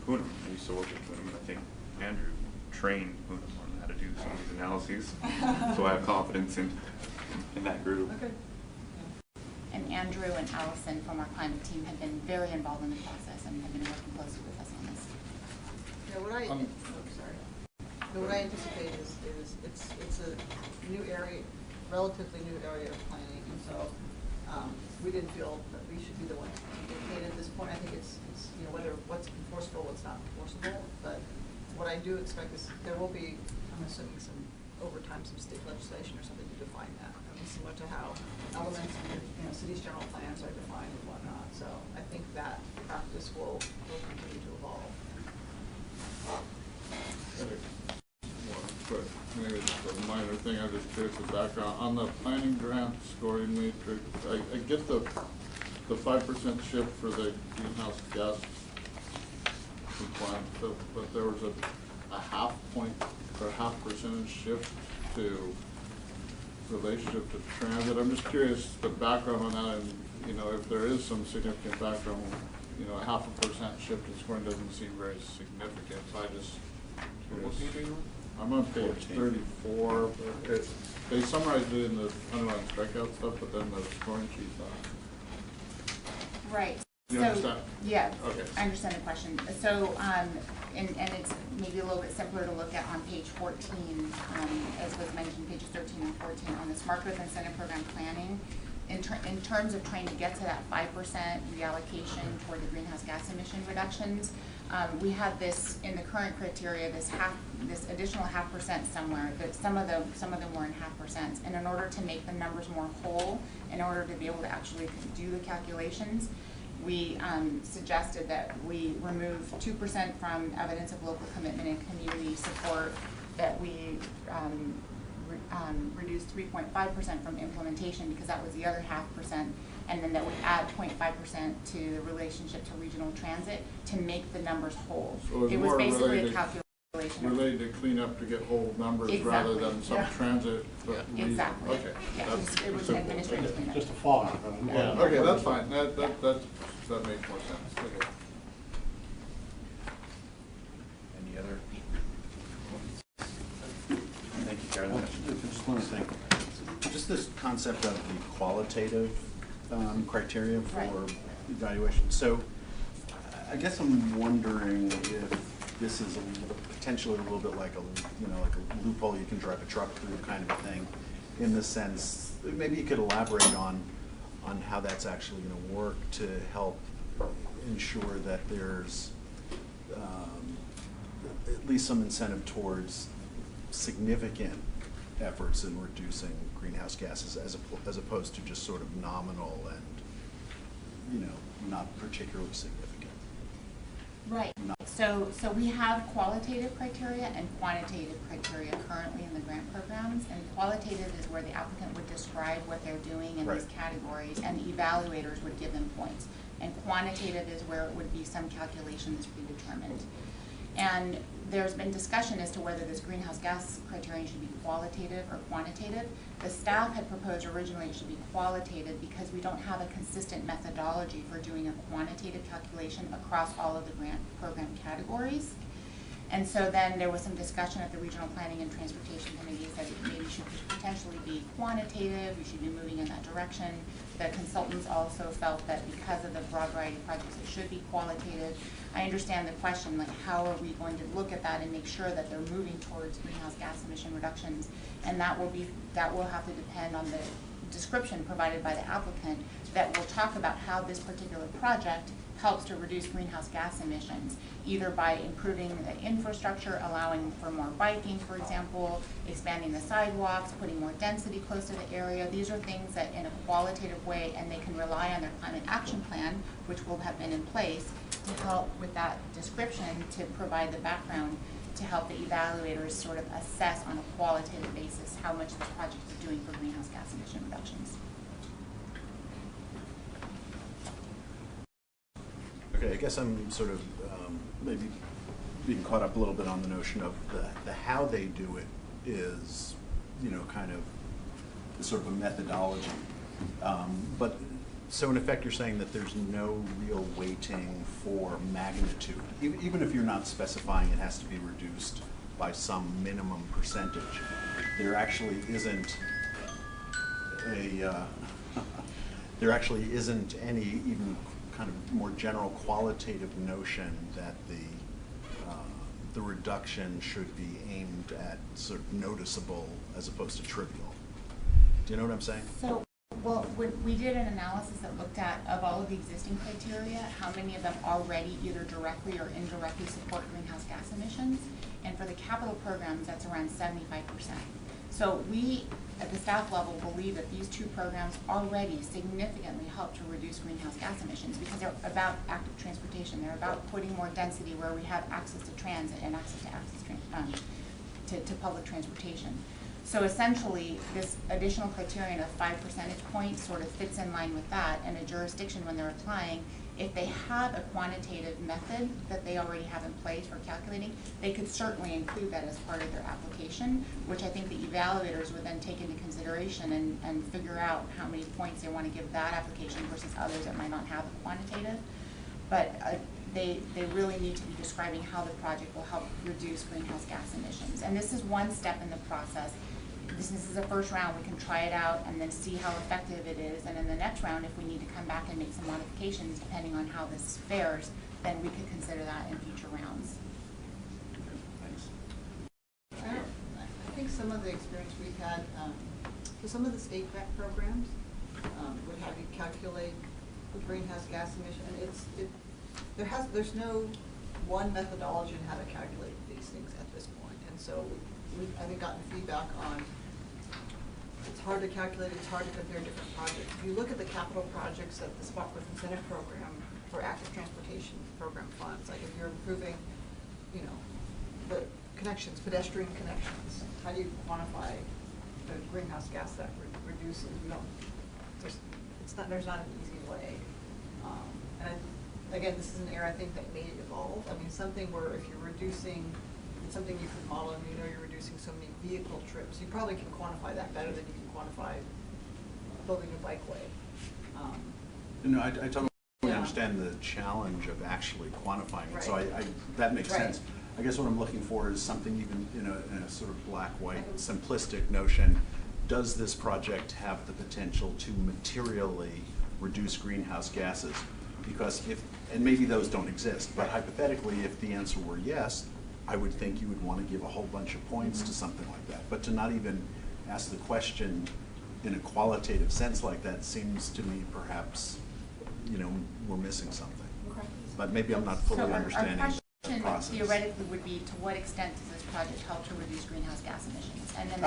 Poonam, I used to work with Poonam, and I think Andrew trained Poonam on how to do some of these analyses. So I have confidence in that group. Okay. And Andrew and Allison from our climate team have been very involved in the process and have been working closely with us on this. Yeah, what I, sorry. No, what I anticipate is it's a new area, relatively new area of planning, and so we didn't feel that we should be the ones to dictate at this point. I think it's you know, whether what's enforceable, what's not enforceable, but what I do expect is there will be, I'm assuming, some over time, some state legislation or something to define that. I mean, similar to how elements in cities' general plans are defined and whatnot. So I think that practice will continue to evolve. Quick, maybe just a minor thing, I'm just curious the background. On the planning grant scoring matrix, I get the 5% shift for the greenhouse gas compliance, but there was a half point or half percentage shift to relationship to transit. I'm just curious the background on that, and you know, if there is some significant background, you know, a 0.5% shift in scoring doesn't seem very significant. So I just curious. I'm on page 34. But they summarized it in the underlying strikeout stuff, but then the scoring sheet's on. Right. You So, understand? yeah, Okay. I understand the question. So, and it's maybe a little bit simpler to look at on page 14, as was mentioned, pages 13 and 14, on the Smart Growth Incentive Program planning. In terms of trying to get to that 5% reallocation toward the greenhouse gas emission reductions, we have this in the current criteria, this additional 0.5% somewhere. But some of them were in 0.5%, and in order to make the numbers more whole, in order to be able to actually do the calculations, we suggested that we remove 2% from evidence of local commitment and community support, that we reduced 3.5% from implementation, because that was the other 0.5%, and then that we add 0.5% to the relationship to regional transit to make the numbers whole. So it was basically a calculation. Related to clean up to get whole numbers rather than some transit. Yeah. Exactly. Okay. Yeah, it was an administrative cleanup. Just a fog. Yeah. Okay, that's fine. That makes more sense. Okay. Any other? Thank you, Carolyn. I just want to think, just this concept of the qualitative criteria for Right. evaluation. So I guess I'm wondering if this is potentially a little bit like a loophole you can drive a truck through kind of a thing, in the sense, maybe you could elaborate on how that's actually going to work to help ensure that there's at least some incentive towards significant efforts in reducing greenhouse gases as opposed to just sort of nominal and, not particularly significant. Right. So we have qualitative criteria and quantitative criteria currently in the grant programs, and qualitative is where the applicant would describe what they're doing in these categories, and the evaluators would give them points. And quantitative is where it would be some calculation that's predetermined. And there's been discussion as to whether this greenhouse gas criterion should be qualitative or quantitative. The staff had proposed originally it should be qualitative because we don't have a consistent methodology for doing a quantitative calculation across all of the grant program categories. And so then there was some discussion at the Regional Planning and Transportation Committee that it maybe should potentially be quantitative, we should be moving in that direction. The consultants also felt that because of the broad variety of projects, it should be qualitative. I understand the question, like how are we going to look at that and make sure that they're moving towards greenhouse gas emission reductions? And that will have to depend on the description provided by the applicant that will talk about how this particular project helps to reduce greenhouse gas emissions, either by improving the infrastructure, allowing for more biking, for example, expanding the sidewalks, putting more density close to the area. These are things that in a qualitative way, and they can rely on their climate action plan, which will have been in place, to help with that description, to provide the background to help the evaluators sort of assess on a qualitative basis how much this project is doing for greenhouse gas emission reductions. Okay, I guess I'm sort of maybe being caught up a little bit on the notion of the how they do it is, kind of sort of a methodology. But so in effect, you're saying that there's no real weighting for magnitude, even if you're not specifying it has to be reduced by some minimum percentage. There actually isn't any even kind of more general qualitative notion that the reduction should be aimed at sort of noticeable as opposed to trivial. Do you know what I'm saying? So, well, we did an analysis that looked at, of all of the existing criteria, how many of them already either directly or indirectly support greenhouse gas emissions. And for the capital programs, that's around 75%. So we, at the staff level, believe that these two programs already significantly help to reduce greenhouse gas emissions because they're about active transportation. They're about putting more density where we have access to transit and access to public transportation. So essentially, this additional criterion of 5 percentage points sort of fits in line with that, and a jurisdiction, when they're applying, if they have a quantitative method that they already have in place for calculating, they could certainly include that as part of their application, which I think the evaluators would then take into consideration and figure out how many points they want to give that application versus others that might not have a quantitative. But they really need to be describing how the project will help reduce greenhouse gas emissions. And this is one step in the process. This is the first round. We can try it out and then see how effective it is. And in the next round, if we need to come back and make some modifications depending on how this fares, then we could consider that in future rounds. Thanks. I think some of the experience we've had, for some of the state grant programs, would have you calculate the greenhouse gas emission. And there's no one methodology on how to calculate these things at this point. And so we've, I think, gotten feedback on it's hard to calculate, it's hard to compare different projects. If you look at the capital projects at the Spot Growth Incentive Program for active transportation program funds, like if you're improving, the connections, pedestrian connections, how do you quantify the greenhouse gas that reduces? There's not an easy way. Again, this is an area I think that may evolve. I mean, something where if you're reducing, it's something you can model and you're reducing so many vehicle trips, you probably can quantify that better than you can quantify building a bikeway. I totally understand the challenge of actually quantifying it, so that makes sense. I guess what I'm looking for is something even in a sort of black-white, simplistic notion. Does this project have the potential to materially reduce greenhouse gases? Because and maybe those don't exist, but hypothetically, if the answer were yes, I would think you would want to give a whole bunch of points to something like that. But to not even ask the question in a qualitative sense like that seems to me perhaps, we're missing something. Okay. But maybe I'm not fully understanding Our the question process. theoretically would be, to what extent does this project help to reduce greenhouse gas emissions? And then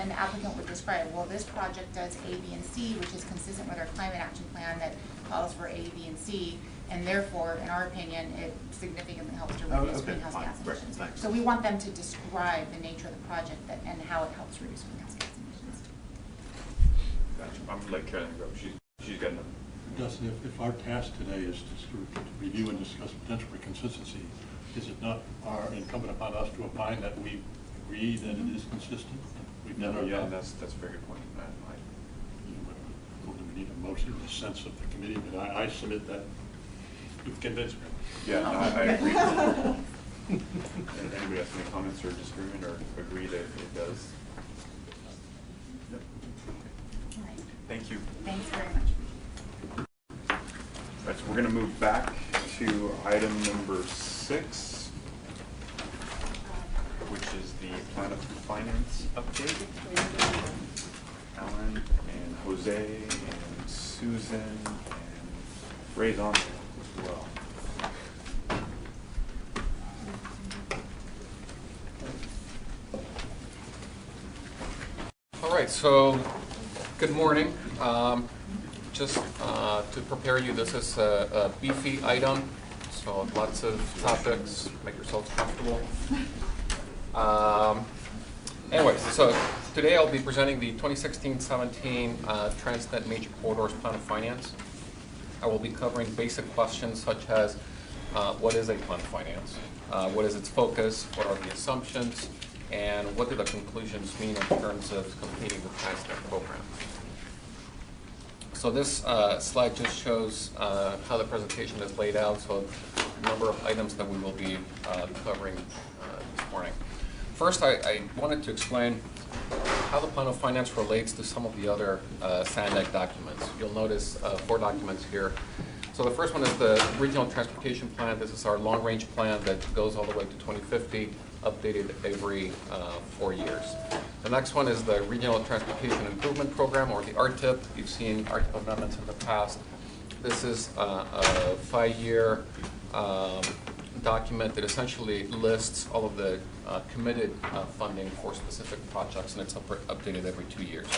the applicant would describe, well, this project does A, B, and C, which is consistent with our climate action plan that calls for A, B, and C. And therefore, in our opinion, it significantly helps to reduce greenhouse gas emissions. Thanks. So we want them to describe the nature of the project and how it helps reduce greenhouse gas emissions. Gotcha. I'm gonna let Carolyn go. She's got enough. Dustin, if our task today is to review and discuss potential for consistency, is it not incumbent upon us to opine that we agree that it is consistent? We've done our job. That's a very good point. We need a motion in the sense of the committee, but I submit that you've convinced me. Yeah, no, I agree. Anybody has any comments or disagreement or agree that it does? Yep. All right. Thank you. Thanks very much. All right, so we're going to move back to item number 6, which is the plan of finance update. Alan and Jose and Susan and Ray's on there as well. All right, so good morning. Just to prepare you, this is a beefy item, so lots of topics. Make yourselves comfortable. Anyway, so today I'll be presenting the 2016-17 Transnet Major Corridors Plan of Finance. I will be covering basic questions such as what is a plan of finance? What is its focus? What are the assumptions? And what do the conclusions mean in terms of completing the Transnet program? So this slide just shows how the presentation is laid out, so a number of items that we will be covering this morning. First, I wanted to explain how the plan of finance relates to some of the other SANDAG documents. You'll notice 4 documents here. So the first one is the Regional Transportation Plan. This is our long-range plan that goes all the way to 2050, updated every 4 years. The next one is the Regional Transportation Improvement Program, or the RTIP. You've seen RTIP amendments in the past. This is a 5-year document that essentially lists all of the committed funding for specific projects, and it's updated every 2 years.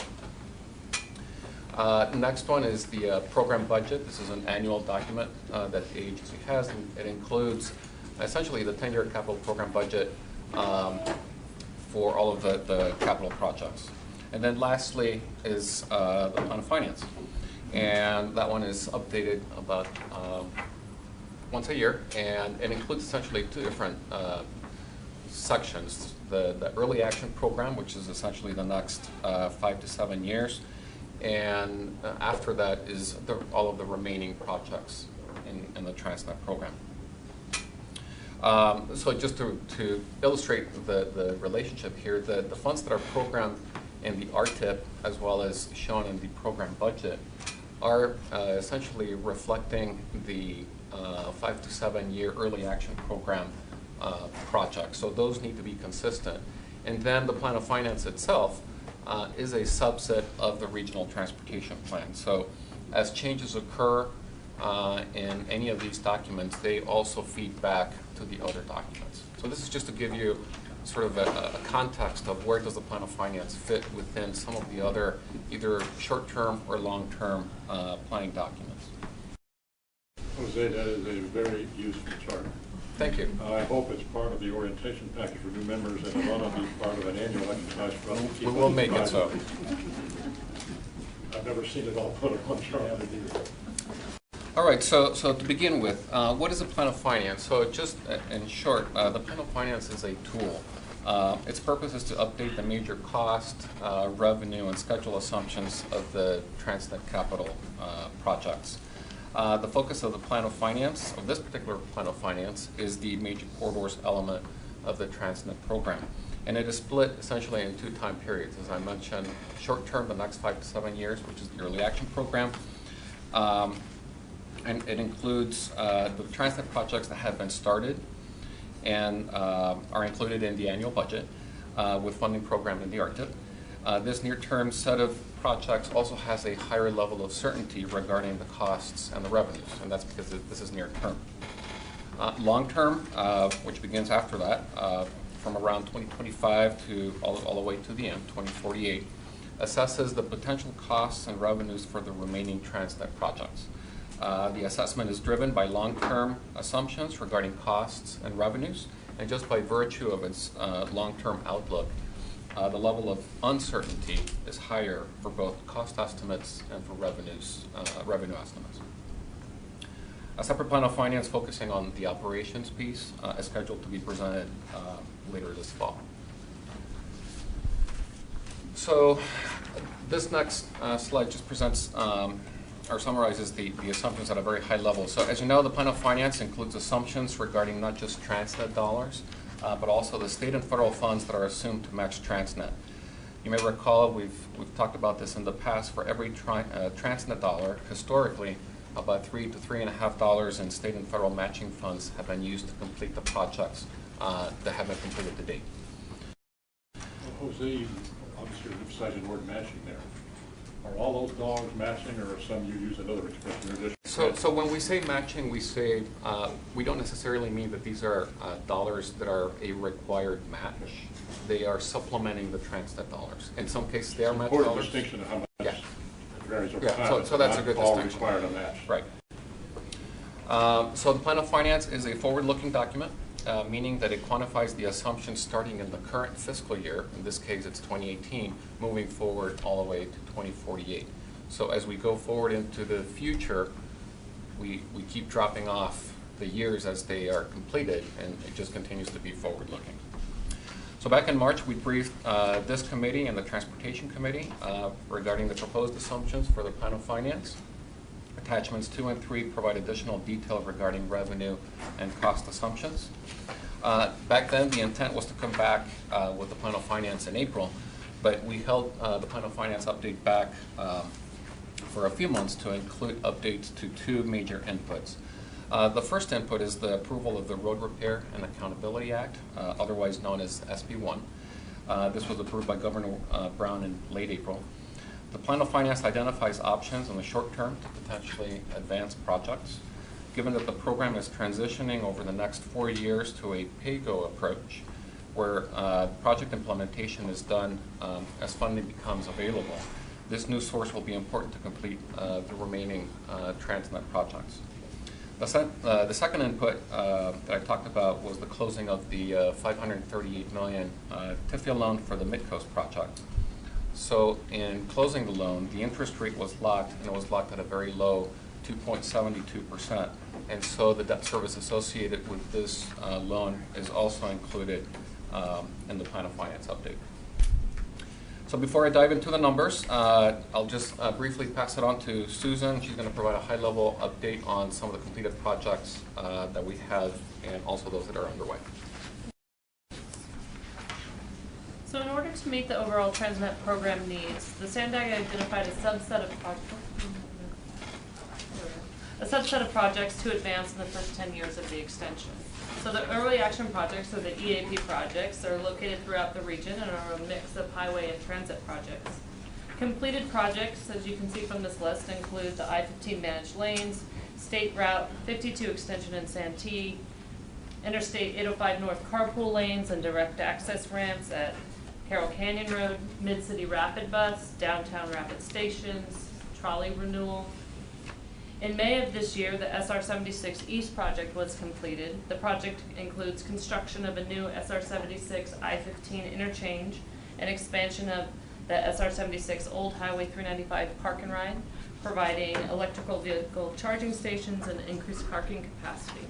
Next one is the program budget. This is an annual document that the agency has, and it includes essentially the 10-year capital program budget for all of the capital projects. And then lastly is the plan of finance. And that one is updated about once a year, and it includes essentially 2 different sections. The early action program, which is essentially the next 5 to 7 years, and after that is all of the remaining projects in the Transnet program. So just to illustrate the relationship here, the funds that are programmed in the RTIP as well as shown in the program budget are essentially reflecting the 5 to 7 year early action program projects. So those need to be consistent. And then the plan of finance itself is a subset of the regional transportation plan. So as changes occur in any of these documents, they also feed back to the other documents. So this is just to give you sort of a context of where does the plan of finance fit within some of the other either short-term or long-term planning documents. Jose, that is a very useful chart. Thank you. I hope it's part of the orientation package for new members, and it ought to be part of an annual exercise for us to keep. We will make it so. I've never seen it all put on one chart. All right, so to begin with, what is a plan of finance? So just in short, the plan of finance is a tool. Its purpose is to update the major cost, revenue, and schedule assumptions of the Transnet capital projects. The focus of the plan of finance, of this particular plan of finance, is the major corridors element of the Transnet program. And it is split essentially in 2 time periods. As I mentioned, short term, the next 5 to 7 years, which is the early action program. And it includes the Transnet projects that have been started and are included in the annual budget with funding programmed in the RTIP. This near-term set of projects also has a higher level of certainty regarding the costs and the revenues, and that's because this is near-term. Long-term, which begins after that, from around 2025 to all the way to the end, 2048, assesses the potential costs and revenues for the remaining Transnet projects. The assessment is driven by long-term assumptions regarding costs and revenues, and just by virtue of its long-term outlook, the level of uncertainty is higher for both cost estimates and for revenue estimates. A separate plan of finance focusing on the operations piece is scheduled to be presented later this fall. So this next slide just presents or summarizes the assumptions at a very high level. So as you know, the plan of finance includes assumptions regarding not just Transnet dollars, but also the state and federal funds that are assumed to match Transnet. You may recall we've talked about this in the past. For every Transnet dollar, historically, about $3 to $3.50 in state and federal matching funds have been used to complete the projects that have been completed to date. Well, Jose, obviously you're emphasizing the word matching there. Are all those dollars matching, or are some you use another expression? So when we say matching, we say we don't necessarily mean that these are dollars that are a required match. They are supplementing the Transnet dollars. In some cases, they are match dollars. Important distinction of how much it varies over time. So that's a good distinction. All required a match. Right. So the plan of finance is a forward-looking document, meaning that it quantifies the assumptions starting in the current fiscal year. In this case, it's 2018, moving forward all the way to 2048. So as we go forward into the future, we keep dropping off the years as they are completed, and it just continues to be forward-looking. So back in March, we briefed this committee and the Transportation Committee regarding the proposed assumptions for the Plan of Finance. Attachments 2 and 3 provide additional detail regarding revenue and cost assumptions. Back then, the intent was to come back with the Plan of Finance in April, but we held the Plan of Finance update back for a few months to include updates to 2 major inputs. The first input is the approval of the Road Repair and Accountability Act, otherwise known as SB1. This was approved by Governor Brown in late April. The Plan of Finance identifies options in the short term to potentially advance projects. Given that the program is transitioning over the next 4 years to a pay-go approach, where project implementation is done as funding becomes available, this new source will be important to complete the remaining Transnet projects. The second input that I talked about was the closing of the $538 million TIFIA loan for the Midcoast project. So in closing the loan, the interest rate was locked, and it was locked at a very low 2.72%. And so the debt service associated with this loan is also included in the Plan of Finance update. So before I dive into the numbers, I'll just briefly pass it on to Susan. She's going to provide a high-level update on some of the completed projects that we have and also those that are underway. So in order to meet the overall Transnet program needs, the SANDAG identified a subset of projects to advance in the first 10 years of the extension. So the early action projects, or the EAP projects, are located throughout the region and are a mix of highway and transit projects. Completed projects, as you can see from this list, include the I-15 managed lanes, State Route 52 extension in Santee, Interstate 805 North carpool lanes and direct access ramps at Carroll Canyon Road, Mid-City Rapid Bus, Downtown Rapid Stations, trolley renewal. In May of this year, the SR 76 East project was completed. The project includes construction of a new SR 76 I-15 interchange and expansion of the SR 76 Old Highway 395 Park and Ride, providing electrical vehicle charging stations and increased parking capacity.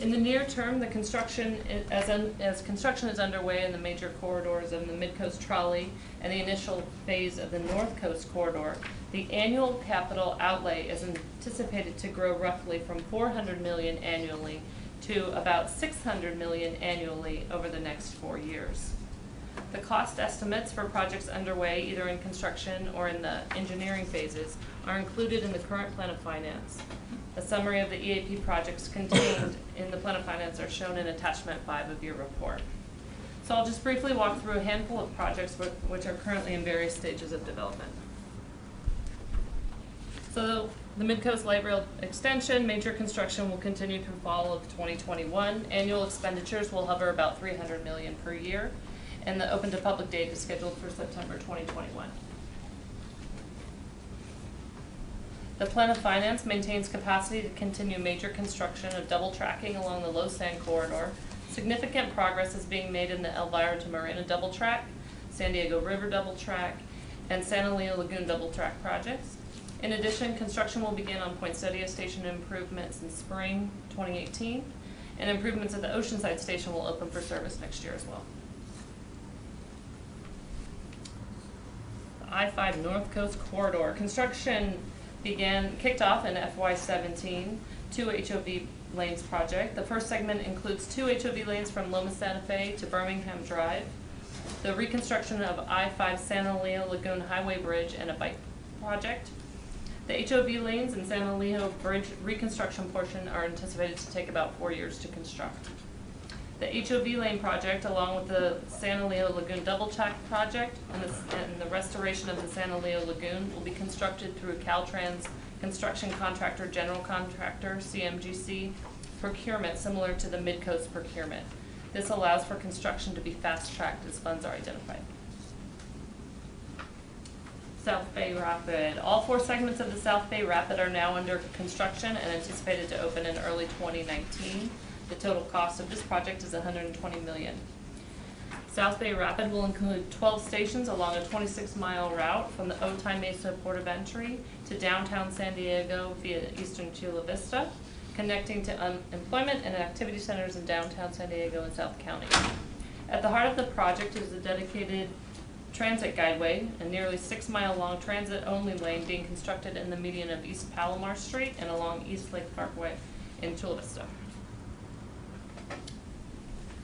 In the near term, the construction, as construction is underway in the major corridors of the Midcoast trolley and the initial phase of the North Coast corridor, the annual capital outlay is anticipated to grow roughly from $400 million annually to about $600 million annually over the next 4 years. The cost estimates for projects underway, either in construction or in the engineering phases, are included in the current Plan of Finance. A summary of the EAP projects contained in the Plan of Finance are shown in Attachment 5 of your report. So I'll just briefly walk through a handful of projects which are currently in various stages of development. So the Midcoast Light Rail Extension, major construction will continue through fall of 2021. Annual expenditures will hover about $300 million per year, and the open to public date is scheduled for September 2021. The Plan of Finance maintains capacity to continue major construction of double tracking along the Low Sand Corridor. Significant progress is being made in the Elvira to Marina double track, San Diego River double track, and Santa Leo Lagoon double track projects. In addition, construction will begin on Poinsettia Station improvements in spring 2018, and improvements at the Oceanside Station will open for service next year as well. The I-5 North Coast Corridor. Construction kicked off in FY17, 2 HOV lanes project. The first segment includes 2 HOV lanes from Loma Santa Fe to Birmingham Drive, the reconstruction of I-5 Santa Leo Lagoon Highway Bridge and a bike project. The HOV lanes and Santa Leo Bridge reconstruction portion are anticipated to take about 4 years to construct. The HOV lane project, along with the Santa Leo Lagoon double track project and the restoration of the Santa Leo Lagoon, will be constructed through Caltrans Construction Contractor General Contractor, CMGC, procurement similar to the Midcoast procurement. This allows for construction to be fast-tracked as funds are identified. South Bay Rapid. All 4 segments of the South Bay Rapid are now under construction and anticipated to open in early 2019. The total cost of this project is $120 million. South Bay Rapid will include 12 stations along a 26-mile route from the Otay Mesa Port of Entry to downtown San Diego via eastern Chula Vista, connecting to employment and activity centers in downtown San Diego and South County. At the heart of the project is a dedicated transit guideway, a nearly 6-mile-long transit-only lane being constructed in the median of East Palomar Street and along East Lake Parkway in Chula Vista.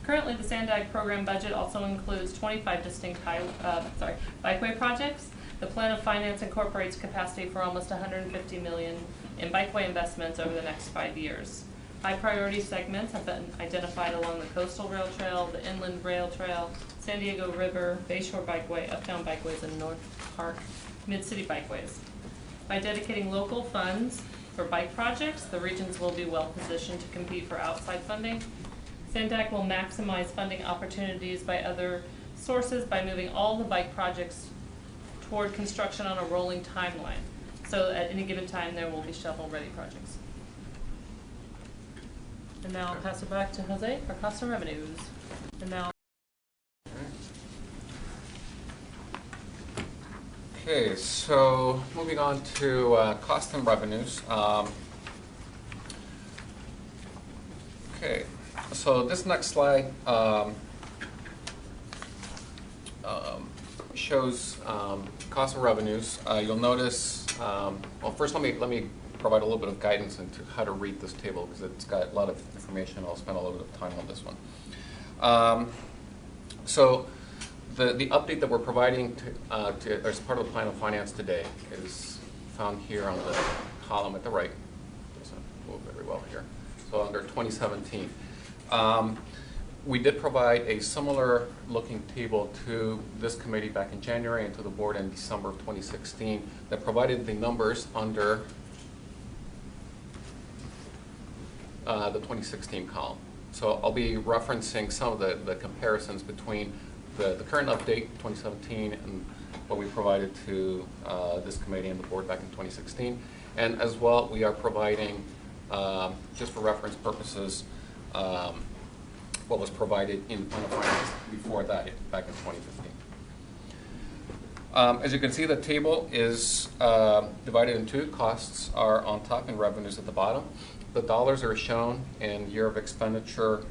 Currently, the SANDAG program budget also includes 25 distinct bikeway projects. The plan of finance incorporates capacity for almost $150 million in bikeway investments over the next 5 years. High priority segments have been identified along the Coastal Rail Trail, the Inland Rail Trail, San Diego River, Bayshore Bikeway, Uptown Bikeways, and North Park Mid-City Bikeways. By dedicating local funds for bike projects, the regions will be well positioned to compete for outside funding. SANDAG will maximize funding opportunities by other sources by moving all the bike projects toward construction on a rolling timeline. So at any given time, there will be shovel-ready projects. And now I'll pass it back to Jose for cost and revenues. And now. Okay, so moving on to cost and revenues. Okay, so this next slide shows cost and revenues. You'll notice, well, first let me provide a little bit of guidance into how to read this table because it's got a lot of information. I'll spend a little bit of time on this one. So the update that we're providing to as part of the plan of finance today is found here on the column at the right. Doesn't move very well here. So under 2017. We did provide a similar looking table to this committee back in January and to the board in December of 2016 that provided the numbers under the 2016 column. So I'll be referencing some of the comparisons between the current update, 2017, and what we provided to this committee and the board back in 2016. And as well, we are providing, just for reference purposes, what was provided in the plan of finance before that, back in 2015. As you can see, the table is divided in two. Costs are on top and revenues at the bottom. The dollars are shown in year of expenditure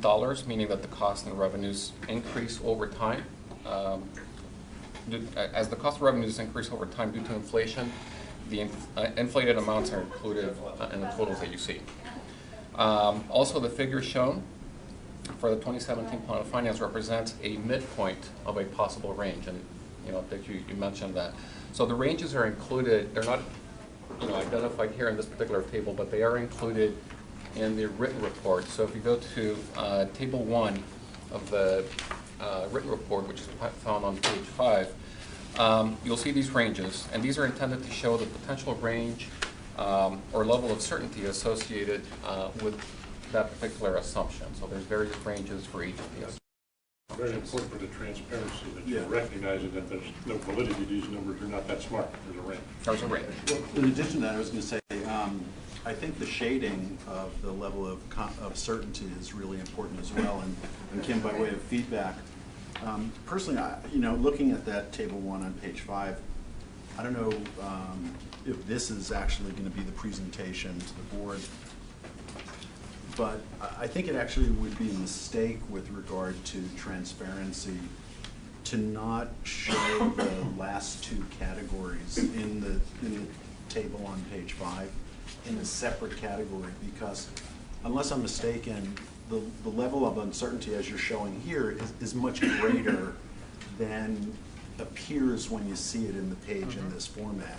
dollars, meaning that the costs and revenues increase over time. As the cost of revenues increase over time due to inflation, the inflated amounts are included in the totals that you see. Also, the figure shown for the 2017 plan of finance represents a midpoint of a possible range, and that you mentioned that. So the ranges are included. They're not identified here in this particular table, but they are included in the written report. So if you go to table 1 of the written report, which is found on page 5, you'll see these ranges, and these are intended to show the potential range or level of certainty associated with that particular assumption. So there's various ranges for each of these. Very important for the transparency that you recognize that there's no validity to these numbers. They're not that smart. There's a range. There's a range. Well, in addition to that, I was going to say, I think the shading of the level of certainty is really important as well. And Kim, by way of feedback, personally, looking at that table 1 on page 5, I don't know if this is actually going to be the presentation to the board, but I think it actually would be a mistake with regard to transparency to not show the last two categories in the table on page 5 in a separate category, because unless I'm mistaken, the level of uncertainty as you're showing here is much greater than appears when you see it in the page in this format.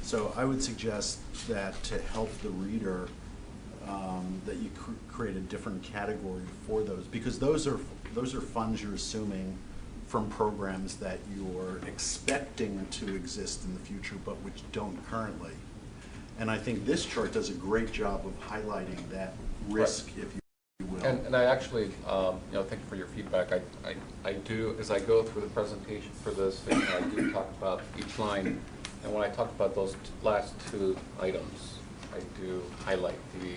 So I would suggest that to help the reader, that you create a different category for those, because those are funds you're assuming from programs that you're expecting to exist in the future, but which don't currently. And I think this chart does a great job of highlighting that risk, if you will. And I actually, thank you for your feedback. I do, as I go through the presentation for this, I do talk about each line. And when I talk about those last two items, I do highlight the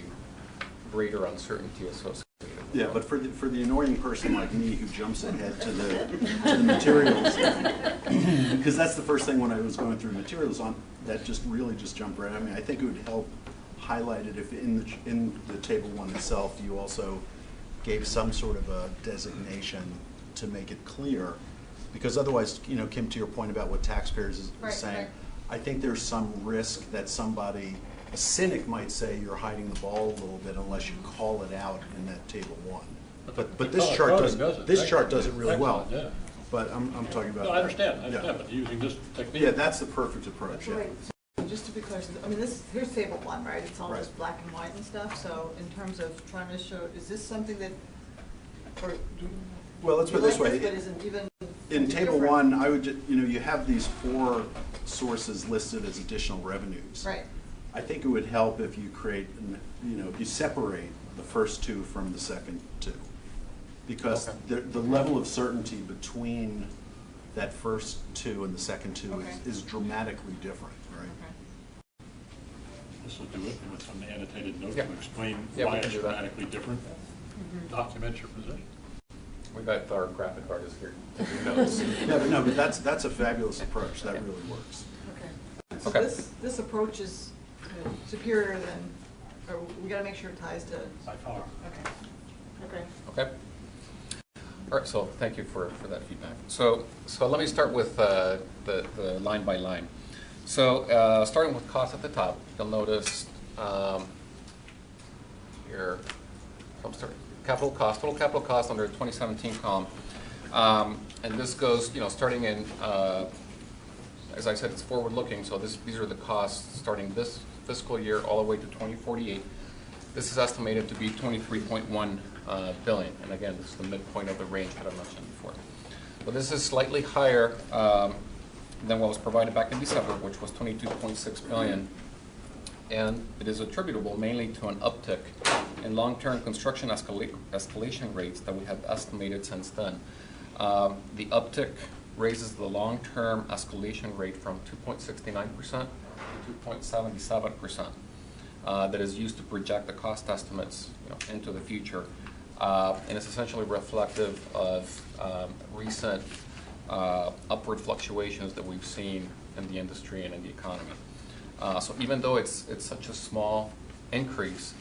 greater uncertainty associated with Yeah, but for the annoying person like me who jumps ahead to the materials, because that's the first thing when I was going through materials on that just really jumped right. I mean, I think it would help highlighted if in the table 1 itself, you also gave some sort of a designation to make it clear, because otherwise, you know, Kim, to your point about what taxpayers is saying, right. I think there's some risk that somebody, a cynic might say you're hiding the ball a little bit unless you call it out in that table 1. But this chart doesn't. This chart does it really well. Yeah. But I'm talking about. No, I understand. Yeah. But using this technique. Yeah, that's the perfect approach. So Yeah. wait, so just to be clear, so, I mean, here's table 1, right? It's all Right. just black and white and stuff, so in terms of trying to show, is this something that, or? Well, let's put it you this like way. But isn't even. In table different? 1, I would, you know, you have these 4 sources listed as additional revenues. Right. I think it would help if you create, you know, if you separate the first 2 from the second 2. Because Okay. the level of certainty between that first 2 and the second 2 Okay. is dramatically different, right? Okay. This will do it with some annotated note Yeah. to explain Yeah, we why can it's do that. dramatically different. Document your position. We got our graphic artist here taking notes. Yeah, but no, but that's a fabulous approach. That really works. Okay. So Okay. this approach is superior than, or we gotta make sure it ties to, By far. okay. Okay. Okay. All right, so thank you for that feedback. So let me start with the line by line. So starting with cost at the top, you'll notice here, I'm sorry, capital cost, total capital cost under 2017 column. And this goes, you know, starting in, as I said, it's forward looking, so these are the costs starting this fiscal year all the way to 2048. This is estimated to be 23.1 billion, and again, this is the midpoint of the range that I mentioned before. But this is slightly higher than what was provided back in December, which was 22.6 billion, and it is attributable mainly to an uptick in long-term construction escalation rates that we have estimated since then. The uptick raises the long-term escalation rate from 2.69% to 2.77%. That is used to project the cost estimates, you know, into the future, and it's essentially reflective of recent upward fluctuations that we've seen in the industry and in the economy. So even though it's such a small increase,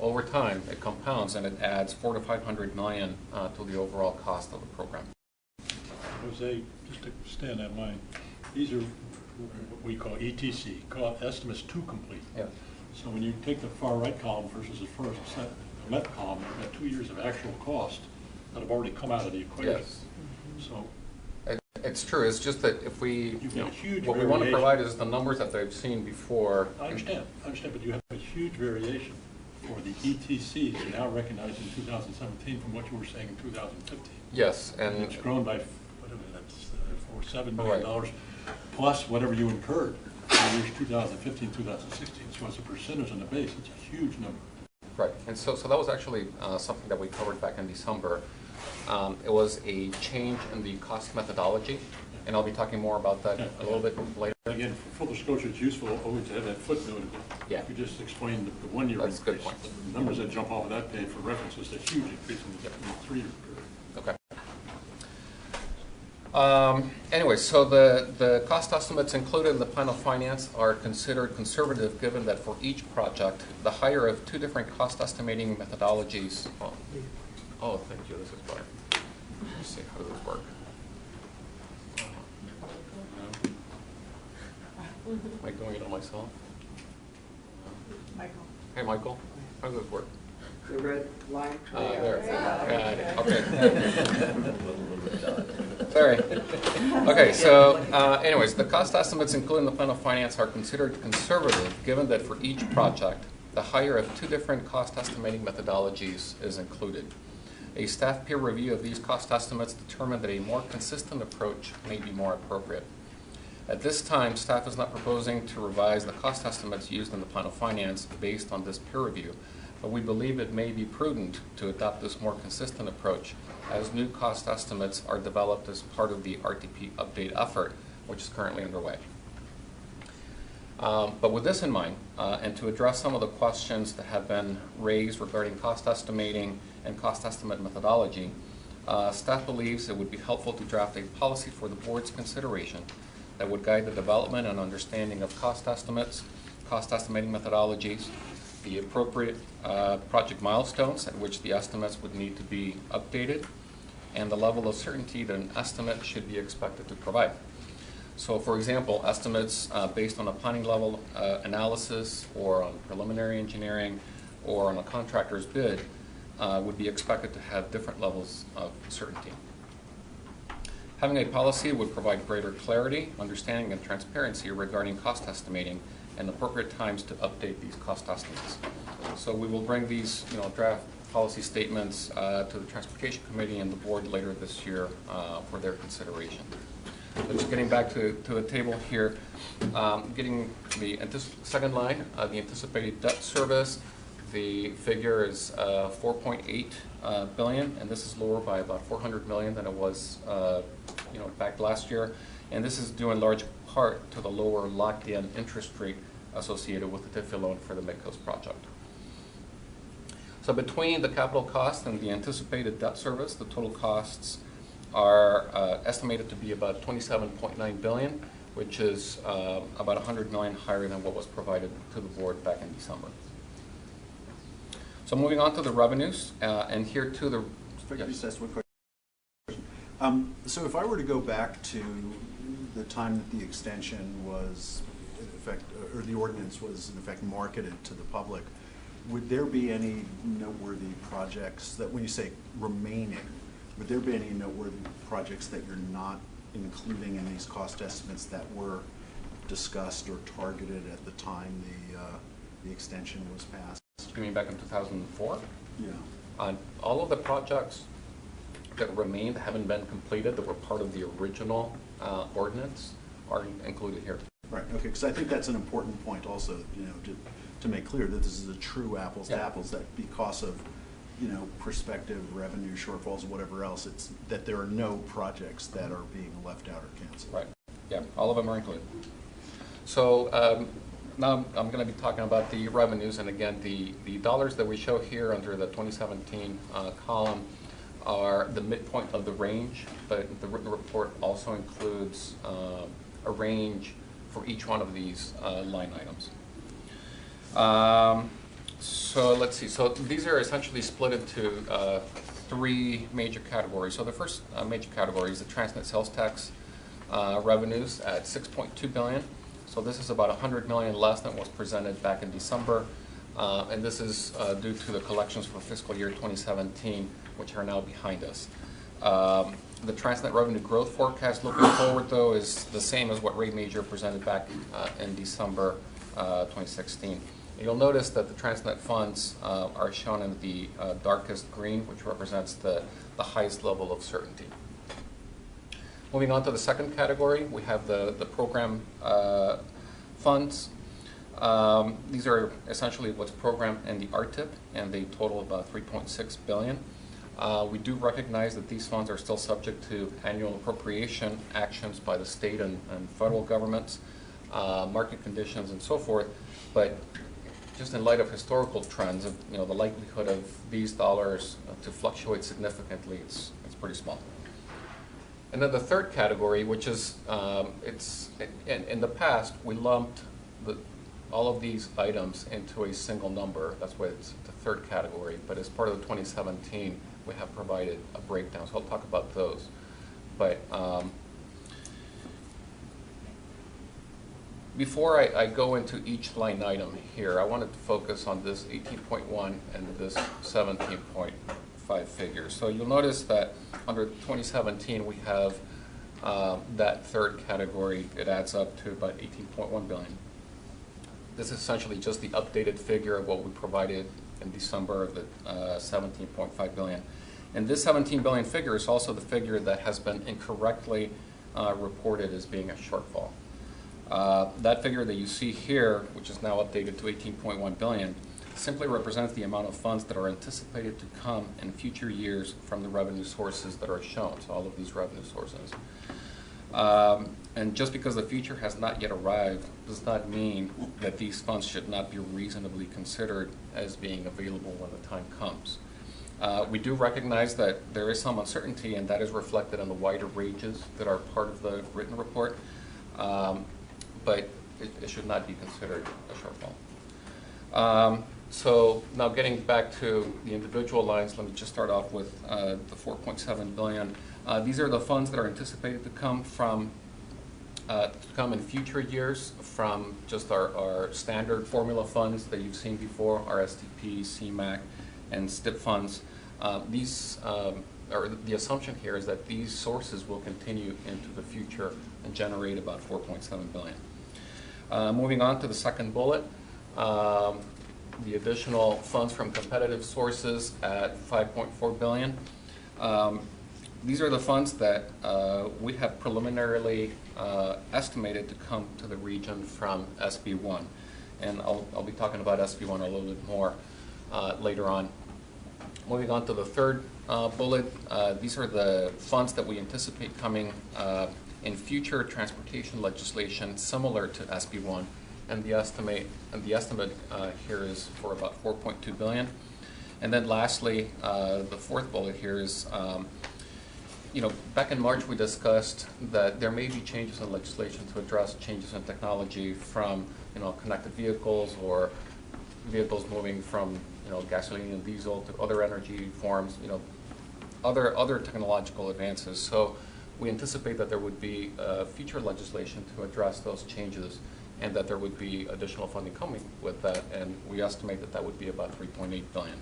over time it compounds and it adds $400 to $500 million to the overall cost of the program. Jose, just to stay on that line, these are what we call ETC, estimates to complete. Yeah. So when you take the far right column versus the first set, the left column, you've got 2 years of actual cost that have already come out of the equation. Yes. So It's true. It's just that if we, You've got a huge what we want to variation. provide is the numbers that they've seen before. I understand, but you have a huge variation for the ETCs now recognized in 2017 from what you were saying in 2015. Yes, And and it's grown by, whatever that's, $7 million plus whatever you incurred in years 2015, 2016. So as a percentage on the base, it's a huge number. right. And so that was actually something that we covered back in December. It was a change in the cost methodology, and I'll be talking more about that a little bit later. Again, for full disclosure, it's useful always to have that footnote. Yeah. You just explained the 1 year That's a good increase. point. The numbers that jump off of that page for reference is a huge increase in the 3 year period. Okay. Anyway, so the cost estimates included in the plan of finance are considered conservative, given that for each project, the higher of 2 different cost estimating methodologies. Oh, thank you. This is better. Let's see, how does this work? Am I doing it on myself? Michael. Hey, Michael, how does this work? The red line. There. Okay. Sorry. Okay, so anyways, the cost estimates included in the plan of finance are considered conservative, given that for each project, the higher of 2 different cost estimating methodologies is included. A staff peer review of these cost estimates determined that a more consistent approach may be more appropriate. At this time, staff is not proposing to revise the cost estimates used in the plan of finance based on this peer review, but we believe it may be prudent to adopt this more consistent approach as new cost estimates are developed as part of the RTP update effort, which is currently underway. But with this in mind, and to address some of the questions that have been raised regarding cost estimating and cost estimate methodology, staff believes it would be helpful to draft a policy for the board's consideration that would guide the development and understanding of cost estimates, cost estimating methodologies, the appropriate project milestones at which the estimates would need to be updated, and the level of certainty that an estimate should be expected to provide. So for example, estimates based on a planning level analysis or on preliminary engineering or on a contractor's bid would be expected to have different levels of certainty. Having a policy would provide greater clarity, understanding, and transparency regarding cost estimating and appropriate times to update these cost estimates. So we will bring these draft policy statements to the Transportation Committee and the Board later this year for their consideration. So just getting back to the table here, getting the second line, the anticipated debt service, the figure is 4.8 billion, and this is lower by about 400 million than it was back last year. And this is due in large part to the lower locked-in interest rate associated with the TIFIA loan for the Midcoast project. So between the capital cost and the anticipated debt service, the total costs are estimated to be about 27.9 billion, which is about 100 million higher than what was provided to the board back in December. So moving on to the revenues, and here too the... If I could just ask one question. So if I were to go back to the time that the extension was in effect, or the ordinance was in effect marketed to the public, would there be any noteworthy projects that, when you say remaining, would there be any noteworthy projects that you're not including in these cost estimates that were discussed or targeted at the time the extension was passed? You mean back in 2004? Yeah. All of the projects that remain that haven't been completed that were part of the original ordinance are included here. Right. Okay. Because I think that's an important point also, to make clear that this is a true apples to apples. That because of prospective revenue shortfalls or whatever else, it's that there are no projects that are being left out or canceled. Right. Yeah. All of them are included. So now I'm going to be talking about the revenues, and again, the dollars that we show here under the 2017 column are the midpoint of the range, but the written report also includes a range for each one of these line items. So let's see. So these are essentially split into three major categories. So the first major category is the Transnet sales tax revenues at 6.2 billion. So this is about 100 million less than was presented back in December. And this is due to the collections for fiscal year 2017, which are now behind us. The Transnet revenue growth forecast looking forward, though, is the same as what Ray Major presented back in December 2016. You'll notice that the Transnet funds are shown in the darkest green, which represents the highest level of certainty. Moving on to the second category, we have the program funds. These are essentially what's programmed in the RTIP, and they total about 3.6 billion. We do recognize that these funds are still subject to annual appropriation actions by the state and federal governments, market conditions, and so forth. But just in light of historical trends, the likelihood of these dollars to fluctuate significantly, it's pretty small. And then the third category, which is in the past we lumped all of these items into a single number. That's why it's the third category. But as part of the 2017, we have provided a breakdown. So I'll talk about those. But before I go into each line item here, I wanted to focus on this 18.1 and this 17.5 figures. So you'll notice that under 2017, we have that third category. It adds up to about 18.1 billion. This is essentially just the updated figure of what we provided in December of the 17.5 billion. And this 17 billion figure is also the figure that has been incorrectly reported as being a shortfall. That figure that you see here, which is now updated to 18.1 billion, simply represents the amount of funds that are anticipated to come in future years from the revenue sources that are shown, so all of these revenue sources. And just because the future has not yet arrived does not mean that these funds should not be reasonably considered as being available when the time comes. We do recognize that there is some uncertainty, and that is reflected in the wider ranges that are part of the written report, but it should not be considered a shortfall. So now getting back to the individual lines, let me just start off with the 4.7 billion. These are the funds that are anticipated to come in future years from just our standard formula funds that you've seen before, our STP, CMAQ, and STIP funds. Or the assumption here is that these sources will continue into the future and generate about 4.7 billion. Moving on to the second bullet, the additional funds from competitive sources at 5.4 billion. These are the funds that we have preliminarily estimated to come to the region from SB1. And I'll be talking about SB1 a little bit more later on. Moving on to the third bullet, these are the funds that we anticipate coming in future transportation legislation similar to SB1, and the estimate here is for about 4.2 billion. And then lastly, the fourth bullet here is, back in March we discussed that there may be changes in legislation to address changes in technology from connected vehicles or vehicles moving from gasoline and diesel to other energy forms, other technological advances. So we anticipate that there would be future legislation to address those changes, and that there would be additional funding coming with that, and we estimate that that would be about 3.8 billion.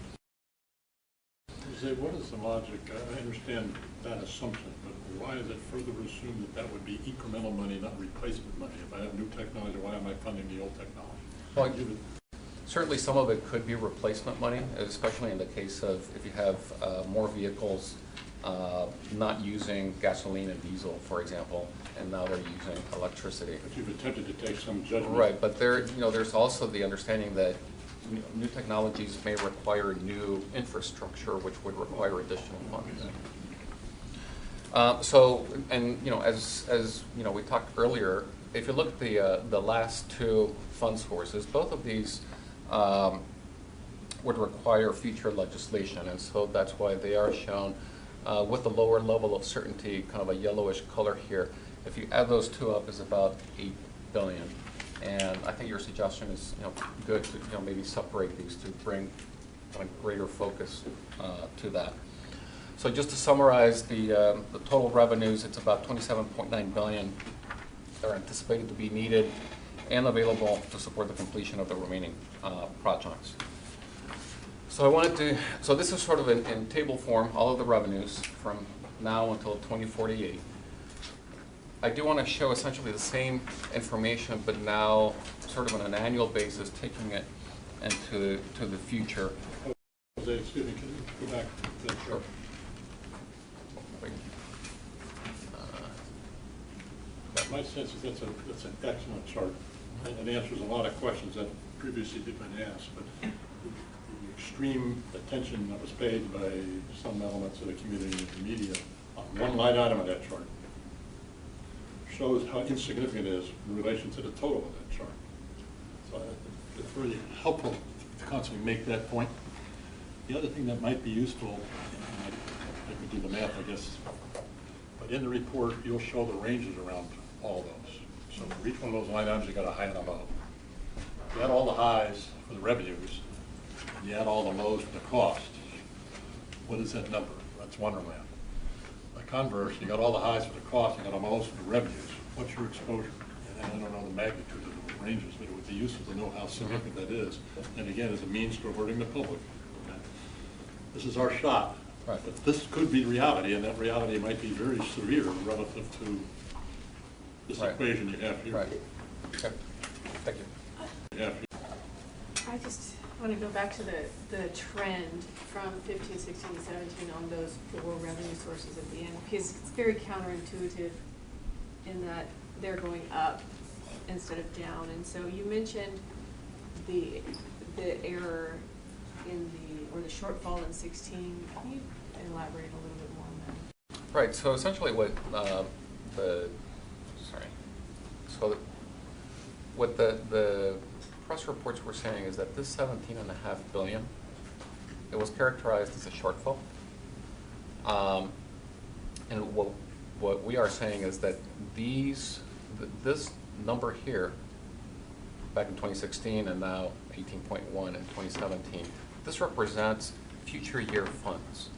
Jose, what is the logic? I understand that assumption, but why is it further assumed that that would be incremental money, not replacement money? If I have new technology, why am I funding the old technology? Well, certainly some of it could be replacement money, especially in the case of if you have more vehicles not using gasoline and diesel, for example, and now they're using electricity. But you've attempted to take some judgment. Right, but there's also the understanding that new technologies may require new infrastructure, which would require additional funds. As we talked earlier, if you look at the last two fund sources, both of these would require future legislation, and so that's why they are shown with a lower level of certainty, kind of a yellowish color here. If you add those two up, it's about 8 billion. And I think your suggestion is good to maybe separate these to bring kind of greater focus to that. So just to summarize the total revenues, it's about 27.9 billion that are anticipated to be needed and available to support the completion of the remaining projects. So this is sort of in table form, all of the revenues from now until 2048. I do want to show essentially the same information, but now sort of on an annual basis, taking it into the future. Jose, excuse me, can you go back to that chart? My sense is that's an excellent chart, and it answers a lot of questions that previously had been asked, but the extreme attention that was paid by some elements of the community and the media on one line item of that chart shows how insignificant it is in relation to the total of that chart. So it's really helpful to constantly make that point. The other thing that might be useful, and I could do the math, I guess, but in the report, you'll show the ranges around all those. So for each one of those line items, you got a high and a low. You add all the highs for the revenues, and you add all the lows for the cost. What is that number? That's Wonderland. By converse, you got all the highs for the cost, you got all the lows for the revenues. What's your exposure? And I don't know the magnitude of the ranges, but it would be useful to know how significant that is. And again, as a means to alerting the public. Okay. This is our shot. Right. But this could be reality, and that reality might be very severe relative to this equation you have here. Right. Okay. Thank you. I just want to go back to the trend from 15, 16, and 17 on those 4 revenue sources at the end, because it's very counterintuitive in that they're going up instead of down. And so you mentioned the error in or the shortfall in 16. Can you elaborate a little bit more on that? Right. So essentially, what the press reports were saying is that this 17.5 billion, it was characterized as a shortfall. And what we are saying is that this number here, back in 2016 and now 18.1 in 2017, this represents future year funds.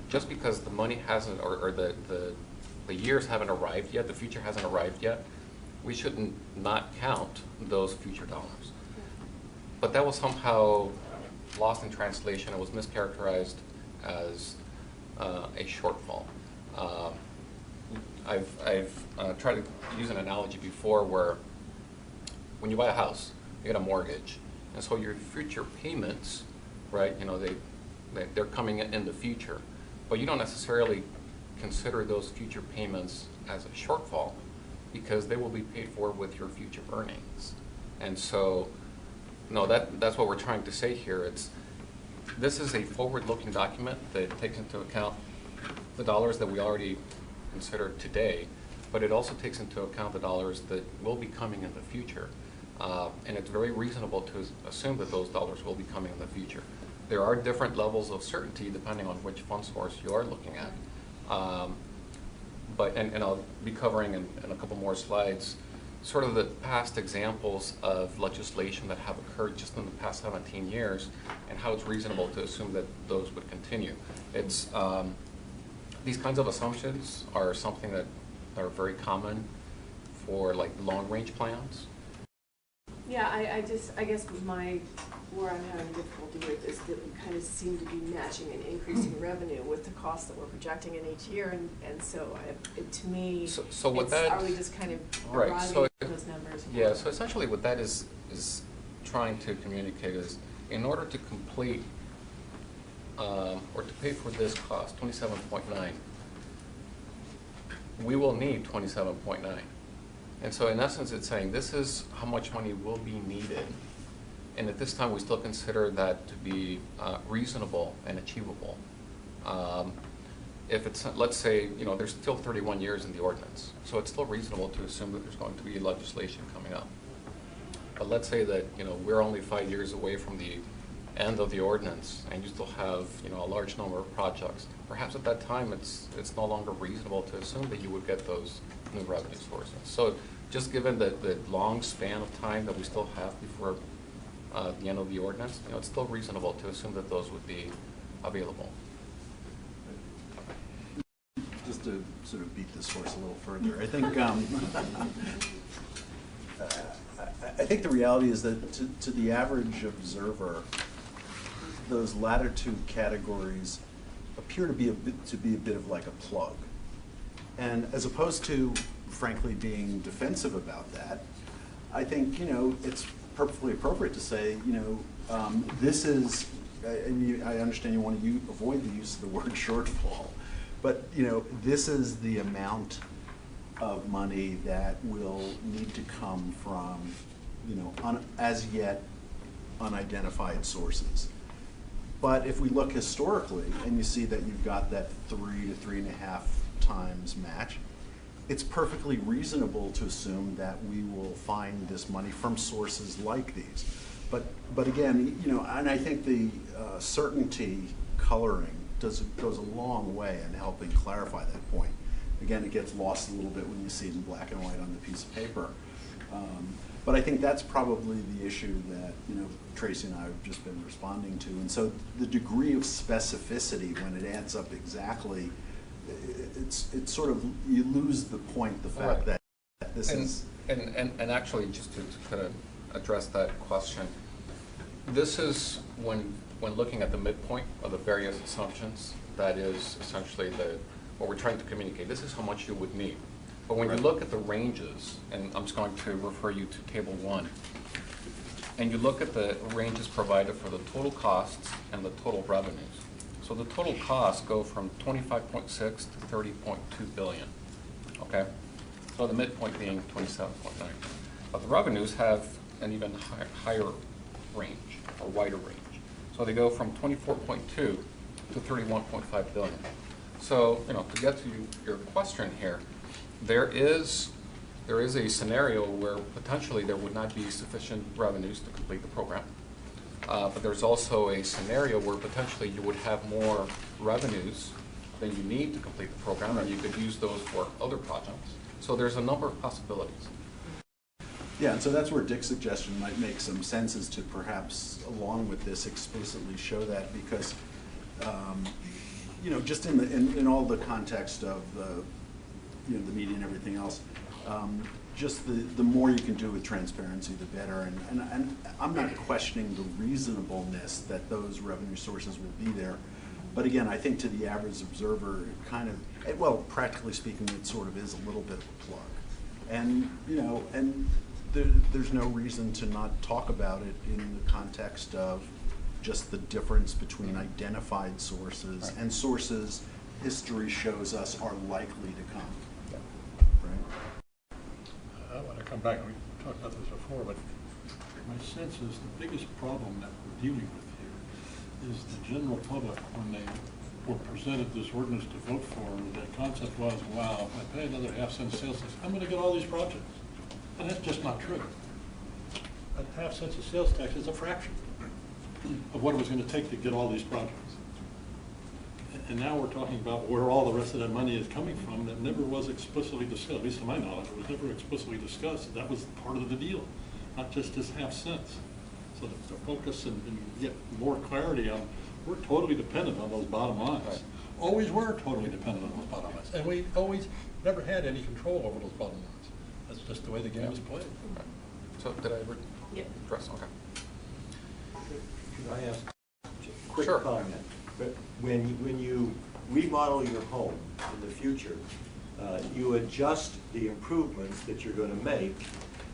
Just because the money hasn't, or the years haven't arrived yet, the future hasn't arrived yet, we shouldn't not count those future dollars. But that was somehow lost in translation. It was mischaracterized as a shortfall. I've tried to use an analogy before where when you buy a house, you get a mortgage, and so your future payments, right? You know, they're coming in the future, but you don't necessarily consider those future payments as a shortfall because they will be paid for with your future earnings. And so, no, that's what we're trying to say here. This is a forward-looking document that takes into account the dollars that we already consider today, but it also takes into account the dollars that will be coming in the future. And it's very reasonable to assume that those dollars will be coming in the future. There are different levels of certainty depending on which fund source you are looking at. And I'll be covering in a couple more slides sort of the past examples of legislation that have occurred just in the past 17 years and how it's reasonable to assume that those would continue. It's these kinds of assumptions are something that are very common for like long-range plans. Yeah, I guess where I'm having difficulty with is that we kind of seem to be matching an increasing revenue with the costs that we're projecting in each year, and so to me, so what that, are we just kind of right, arriving so at those numbers? Yeah, so essentially what that is trying to communicate is in order to complete or to pay for this cost, 27.9, we will need 27.9. And so in essence, it's saying this is how much money will be needed. And at this time, we still consider that to be reasonable and achievable. If it's, let's say, you know, there's still 31 years in the ordinance. So it's still reasonable to assume that there's going to be legislation coming up. But let's say that, you know, we're only 5 years away from the end of the ordinance and you still have, you know, a large number of projects. Perhaps at that time, it's no longer reasonable to assume that you would get those new revenue sources. So just given the long span of time that we still have before the end of the ordinance, you know, it's still reasonable to assume that those would be available. Just to sort of beat this horse a little further, I think I think the reality is that to the average observer, those latter two categories appear to be a bit of like a plug. And as opposed to, frankly, being defensive about that, I think, you know, it's perfectly appropriate to say, you know, this is, and I understand you want to avoid the use of the word shortfall, but, you know, this is the amount of money that will need to come from, you know, as yet unidentified sources. But if we look historically, and you see that you've got that 3 to 3.5 times match, it's perfectly reasonable to assume that we will find this money from sources like these. But again, you know, and I think the certainty coloring goes a long way in helping clarify that point. Again, it gets lost a little bit when you see it in black and white on the piece of paper. But I think that's probably the issue that, you know, Tracy and I have just been responding to. And so the degree of specificity when it adds up exactly, it's sort of, you lose the point, the fact that this is... And actually, just to kind of address that question, this is when looking at the midpoint of the various assumptions, that is essentially what we're trying to communicate. This is how much you would need. But when you look at the ranges, and I'm just going to refer you to Table 1, and you look at the ranges provided for the total costs and the total revenues. So the total costs go from 25.6 to 30.2 billion, okay? So the midpoint being 27.9. But the revenues have an even higher range, or wider range. So they go from 24.2 to 31.5 billion. So, you know, to get to your question here, there is a scenario where potentially there would not be sufficient revenues to complete the program. But there's also a scenario where potentially you would have more revenues than you need to complete the program, and you could use those for other projects. So there's a number of possibilities. Yeah, and so that's where Dick's suggestion might make some sense, is to perhaps, along with this, explicitly show that, because, you know, just in all the context of the, you know, the media and everything else, just the more you can do with transparency, the better. And I'm not questioning the reasonableness that those revenue sources will be there. But again, I think to the average observer, it kind of, well, practically speaking, it sort of is a little bit of a plug. And, you know, and there's no reason to not talk about it in the context of just the difference between identified sources and sources history shows us are likely to come. Right? I want to come back, we talked about this before, but my sense is the biggest problem that we're dealing with here is the general public, when they were presented this ordinance to vote for, the concept was, wow, if I pay another half-cent sales tax, I'm going to get all these projects. And that's just not true. A half-cent of sales tax is a fraction of what it was going to take to get all these projects. And now we're talking about where all the rest of that money is coming from that never was explicitly discussed, at least to my knowledge. It was never explicitly discussed. That was part of the deal, not just this half cents. So to focus and get more clarity on, we're totally dependent on those bottom lines. Right. Always were totally dependent on those bottom lines. And we always never had any control over those bottom lines. That's just the way the game is played. Okay. So did I address? Okay. Could I ask a quick Sure. comment? But when you remodel your home in the future, you adjust the improvements that you're going to make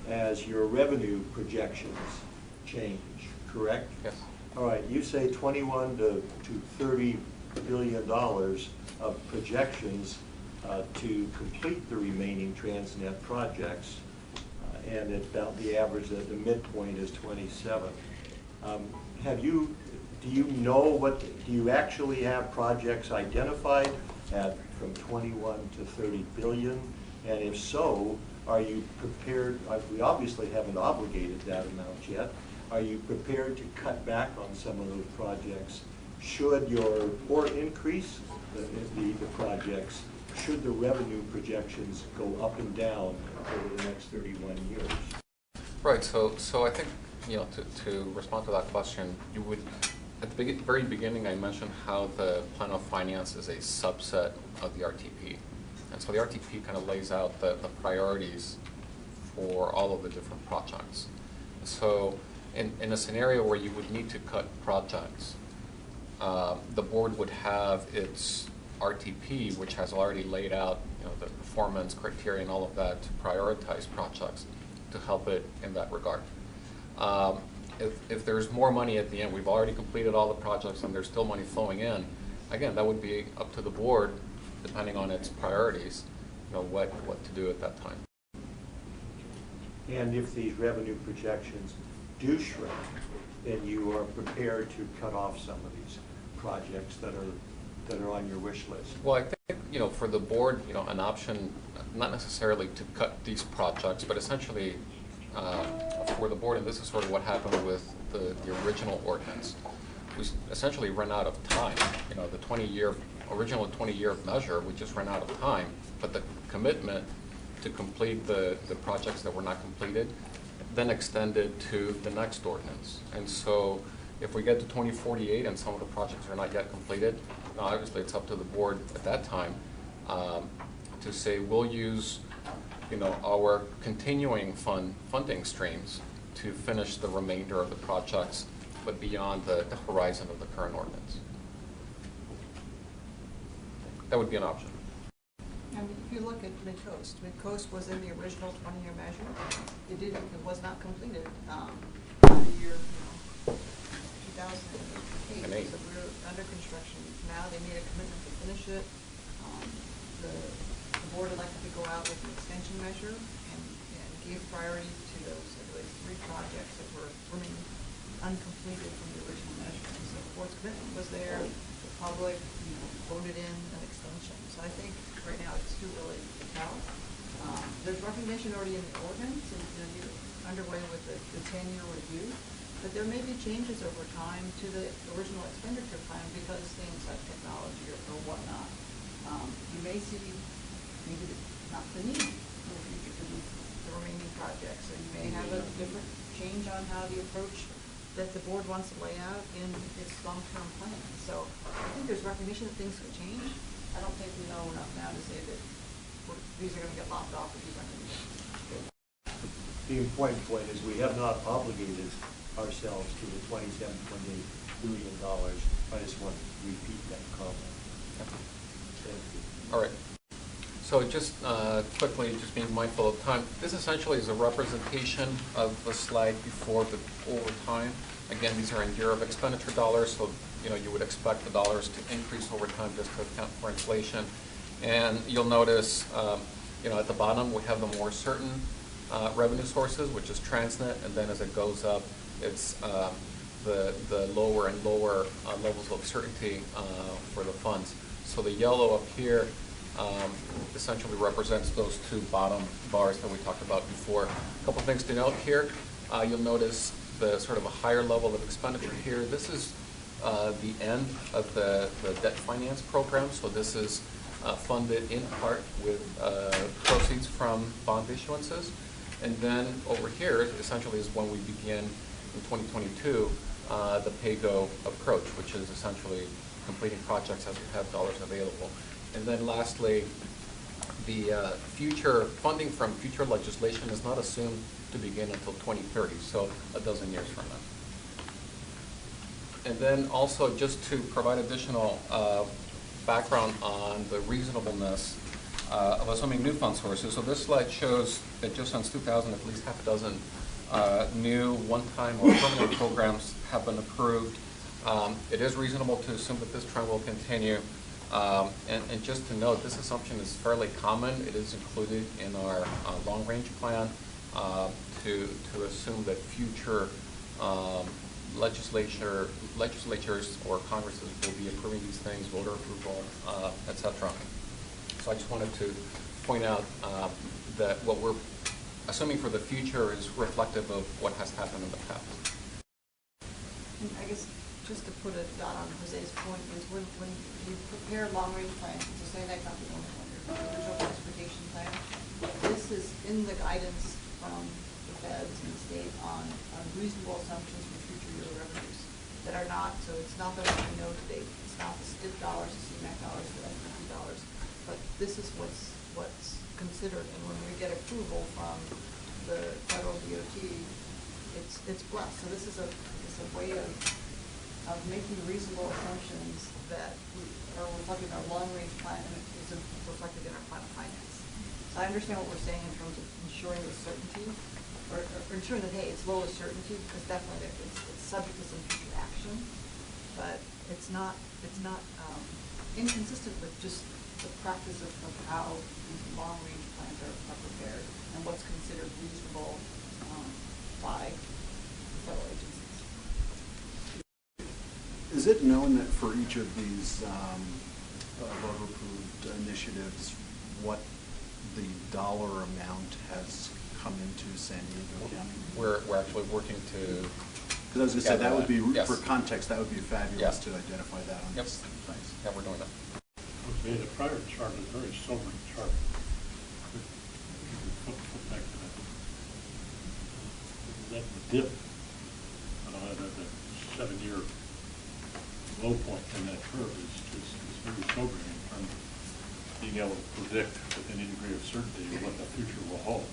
as your revenue projections change, correct? Yes. All right, you say 21 to $30 billion of projections to complete the remaining Transnet projects, and about the average at the midpoint is 27. Do you know do you actually have projects identified at from 21 to 30 billion? And if so, are you prepared, we obviously haven't obligated that amount yet, are you prepared to cut back on some of those projects or increase the projects should the revenue projections go up and down over the next 31 years? Right. So I think, you know, to respond to that question, you would, at the very beginning, I mentioned how the plan of finance is a subset of the RTP. And so the RTP kind of lays out the priorities for all of the different projects. So in a scenario where you would need to cut projects, the board would have its RTP, which has already laid out, you know, the performance criteria and all of that to prioritize projects to help it in that regard. If there's more money at the end, we've already completed all the projects and there's still money flowing in, again, that would be up to the board, depending on its priorities, you know, what to do at that time. And if these revenue projections do shrink, then you are prepared to cut off some of these projects that are on your wish list. Well, I think, you know, for the board, you know, an option, not necessarily to cut these projects, but essentially for the board, and this is sort of what happened with the original ordinance, we essentially ran out of time. You know, the original 20-year measure, we just ran out of time, but the commitment to complete the projects that were not completed then extended to the next ordinance. And so if we get to 2048 and some of the projects are not yet completed, obviously it's up to the board at that time to say we'll use, you know, our continuing funding streams to finish the remainder of the projects, but beyond the horizon of the current ordinance. That would be an option. And if you look at Midcoast was in the original 20-year measure. It was not completed the year 2008. So we're under construction now. They made a commitment to finish it. The board elected to go out with an extension measure and gave priority to those, I believe, 3 projects that were remaining uncompleted from the original measure. And so the board's commitment was there. The public, voted in an extension. So I think right now it's too early to tell. There's recognition already in the ordinance, and you're underway with the 10-year review. But there may be changes over time to the original expenditure plan because things like technology or whatnot. You may see maybe not the need for the remaining projects. projects, so you may have a different change on how the approach that the board wants to lay out in its long-term plan. So I think there's recognition that things could change. I don't think we know enough now to say that these are gonna get lopped off with these recommendations. The important point is we have not obligated ourselves to the $27.8 billion. I just want to repeat that comment. Thank you. All right. So just quickly, just being mindful of time, this essentially is a representation of the slide before, but over time. Again, these are in year of expenditure dollars, so you would expect the dollars to increase over time just to account for inflation. And you'll notice, at the bottom we have the more certain revenue sources, which is Transnet, and then as it goes up, it's the lower and lower levels of certainty for the funds. So the yellow up here essentially represents those two bottom bars that we talked about before. A couple things to note here. You'll notice the sort of a higher level of expenditure here. This is the end of the debt finance program, so this is funded in part with proceeds from bond issuances. And then over here essentially is when we begin in 2022 the pay-go approach, which is essentially completing projects as we have dollars available. And then lastly, the future funding from future legislation is not assumed to begin until 2030, so a dozen years from now. And then also just to provide additional background on the reasonableness of assuming new fund sources. So this slide shows that just since 2000, at least half a dozen new one-time or permanent programs have been approved. It is reasonable to assume that this trend will continue. And just to note, this assumption is fairly common. It is included in our long-range plan to assume that future legislatures or Congresses will be approving these things, voter approval, etc. So I just wanted to point out that what we're assuming for the future is reflective of what has happened in the past. And I guess just to put a dot on Jose's point is when you prepare long-range plans, to say that not the only one, your original transportation plan, this is in the guidance from the feds and the state on reasonable assumptions for future year revenues that are not, so it's not the one we know today, it's not the STIP dollars, the CMAQ dollars, the FDP dollars, but this is what's considered, and when we get approval from the federal DOT, it's blessed. So this is a way of making reasonable assumptions that are reflected in our long-range plan and is reflected in our plan of finance. So I understand what we're saying in terms of ensuring the certainty, or ensuring that, hey, it's lower certainty, because definitely it's subject to some future action, but it's not inconsistent with just the practice of how these long-range plans are prepared and what's considered reasonable by federal agencies. Is it known that for each of these voter-approved initiatives, what the dollar amount has come into San Diego County? We're actually working to. Because I was going to say that would be yes. For context. That would be fabulous yes. to identify that on yep. this. Thanks. Yeah, we're doing that. Okay, the prior chart was a very sobering chart. Flip back to that dip. The 7-year low point in that curve is very sobering in terms of being able to predict with any degree of certainty what the future will hold.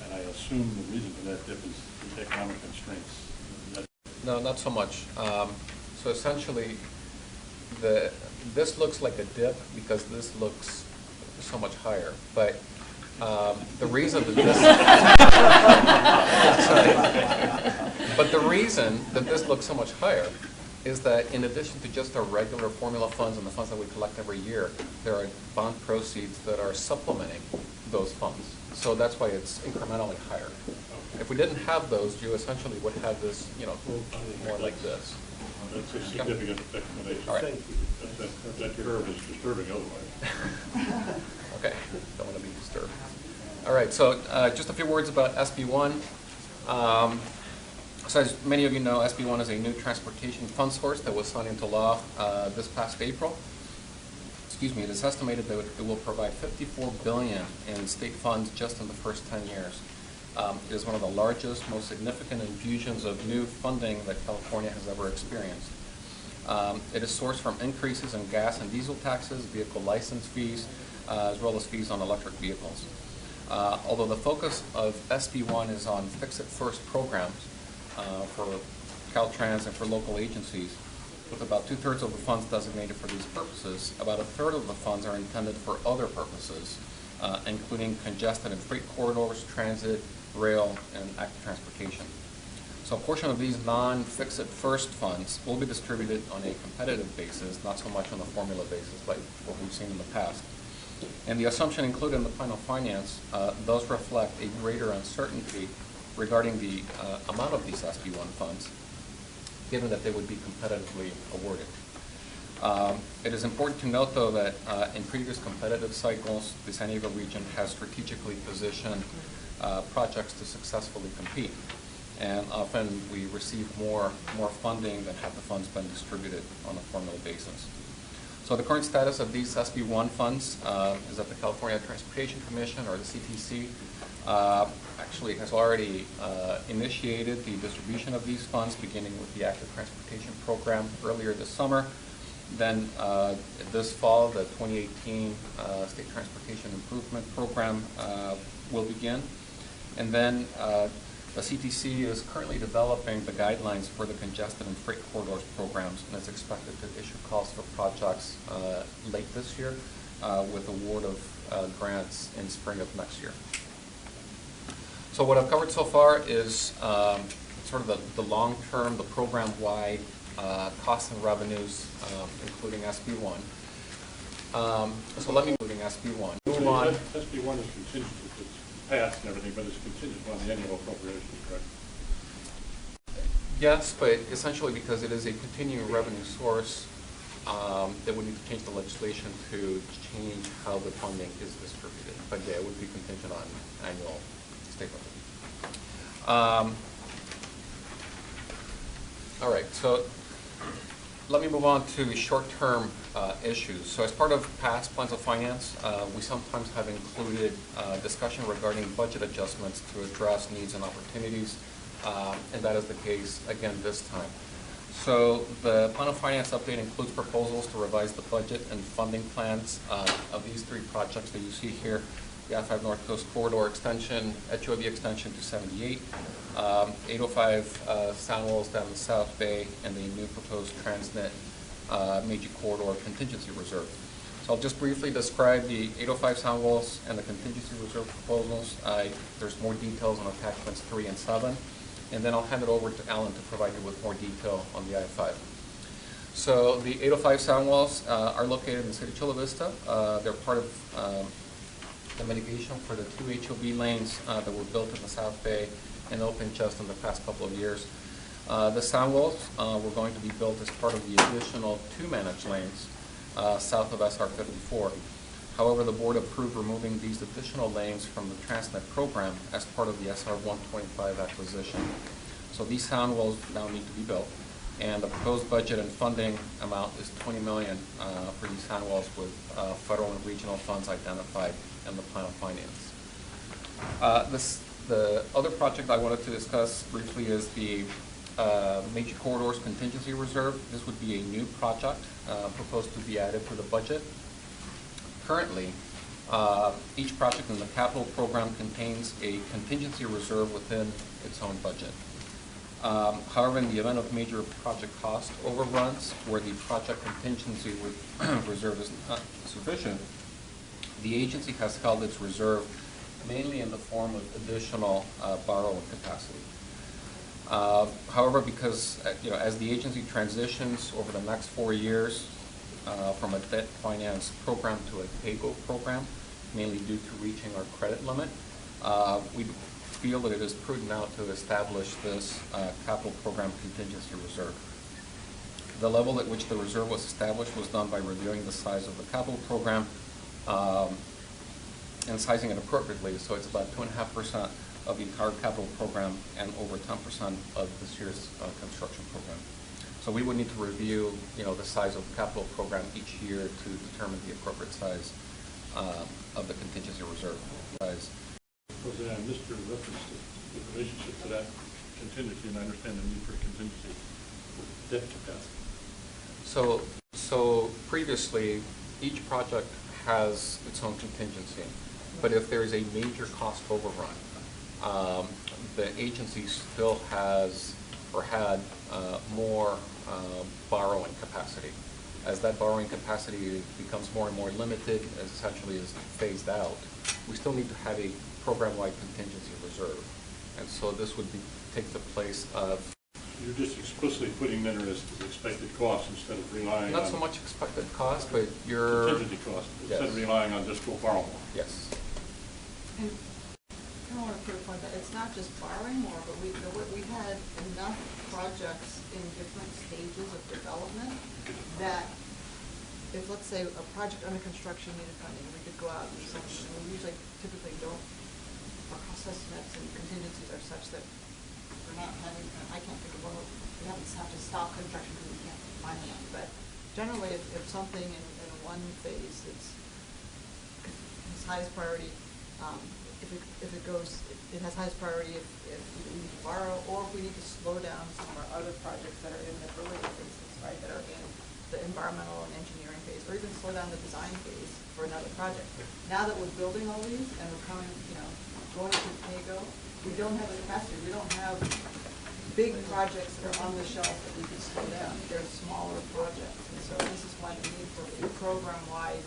And I assume the reason for that dip is economic constraints. No, not so much. So essentially, this looks like a dip because this looks so much higher. But the reason that this looks so much higher is that in addition to just our regular formula funds and the funds that we collect every year, there are bond proceeds that are supplementing those funds. So that's why it's incrementally higher. If we didn't have those, you essentially would have this, more like this. That's a significant explanation. All right. That curve is disturbing otherwise. Okay, don't want to be disturbed. All right, so just a few words about SB1. So as many of you know, SB1 is a new transportation fund source that was signed into law this past April. Excuse me, it is estimated that it will provide $54 billion in state funds just in the first 10 years. It is one of the largest, most significant infusions of new funding that California has ever experienced. It is sourced from increases in gas and diesel taxes, vehicle license fees, as well as fees on electric vehicles. Although the focus of SB1 is on fix-it-first programs for Caltrans and for local agencies, with about 2/3 of the funds designated for these purposes, about 1/3 of the funds are intended for other purposes, including congested and freight corridors, transit, rail, and active transportation. So a portion of these non-fix-it-first funds will be distributed on a competitive basis, not so much on a formula basis like what we've seen in the past. And the assumption included in the plan of finance does reflect a greater uncertainty regarding the amount of these SB1 funds, given that they would be competitively awarded. It is important to note, though, that in previous competitive cycles, the San Diego region has strategically positioned projects to successfully compete. And often we receive more funding than have the funds been distributed on a formula basis. So the current status of these SB1 funds is that the California Transportation Commission, or the CTC, actually has already initiated the distribution of these funds, beginning with the active transportation program earlier this summer. Then this fall, the 2018 State Transportation Improvement Program will begin. And then the CTC is currently developing the guidelines for the congested and freight corridors programs, and is expected to issue calls for projects late this year, with award of grants in spring of next year. So what I've covered so far is sort of the long-term, the program-wide costs and revenues, including SB1. So let me moving SB1. Move on. SB1 is contingent, it's passed and everything, but it's contingent on the annual appropriations, correct? Yes, but essentially because it is a continuing revenue source, that would need to change the legislation to change how the funding is distributed. But yeah, it would be contingent on annual state revenue. All right, so let me move on to short-term issues. So as part of past plans of finance, we sometimes have included discussion regarding budget adjustments to address needs and opportunities, and that is the case again this time. So the plan of finance update includes proposals to revise the budget and funding plans of these three projects that you see here: the I-5 North Coast Corridor Extension, HOV Extension to 78, 805 Sound Walls down the South Bay, and the new proposed Transnet Meiji Corridor Contingency Reserve. So I'll just briefly describe the 805 Sound Walls and the Contingency Reserve proposals. There's more details on attachments 3 and 7, and then I'll hand it over to Alan to provide you with more detail on the I-5. So the 805 Sound Walls are located in the city of Chula Vista. They're part of the mitigation for the 2 HOV lanes that were built in the South Bay and opened just in the past couple of years. The sound walls were going to be built as part of the additional 2 managed lanes south of SR 54. However, the board approved removing these additional lanes from the Transnet program as part of the SR 125 acquisition. So these sound walls now need to be built, and the proposed budget and funding amount is $20 million for these sound walls, with federal and regional funds identified in the plan of finance. The other project I wanted to discuss briefly is the Meiji Corridors Contingency Reserve. This would be a new project proposed to be added to the budget. Currently, each project in the capital program contains a contingency reserve within its own budget. However, in the event of major project cost overruns, where the project contingency reserve is not sufficient, the agency has held its reserve mainly in the form of additional borrowing capacity. However, because as the agency transitions over the next 4 years from a debt finance program to a pay-go program, mainly due to reaching our credit limit, we feel that it is prudent now to establish this capital program contingency reserve. The level at which the reserve was established was done by reviewing the size of the capital program and sizing it appropriately. So it's about 2.5% of the entire capital program and over 10% of this year's construction program. So we would need to review, the size of the capital program each year to determine the appropriate size of the contingency reserve. Jose, I missed your reference to the relationship to that contingency, and I understand the need for contingency for debt capacity. So previously, each project has its own contingency, but if there is a major cost overrun, the agency still has or had more borrowing capacity. As that borrowing capacity becomes more and more limited, as essentially is phased out, we still need to have a program-wide contingency reserve. And so this would take the place of... You're just explicitly putting them as expected costs instead of relying on... Not so much expected cost, but your... Contingency costs, yes. Instead of relying on just go borrow more. Yes. And I want to put a point that it's not just borrowing more, but we had enough projects in different stages of development that if, let's say, a project under construction needed funding, we could go out and do something, and we usually typically don't, our cost estimates and contingencies are such that we're not having, I can't think of one, we haven't have to stop construction because we can't find enough, but generally if something in one phase is highest priority, if it goes, it has highest priority if we need to borrow, or if we need to slow down some of our other projects that are in the earlier phases, right, that are in the environmental and engineering phase, or even slow down the design phase for another project. Now that we're building all these and we're coming, going to pay-go, we don't have the capacity. We don't have big projects that are on the shelf that we can slow down. They're smaller projects, and so this is why the need for a program-wide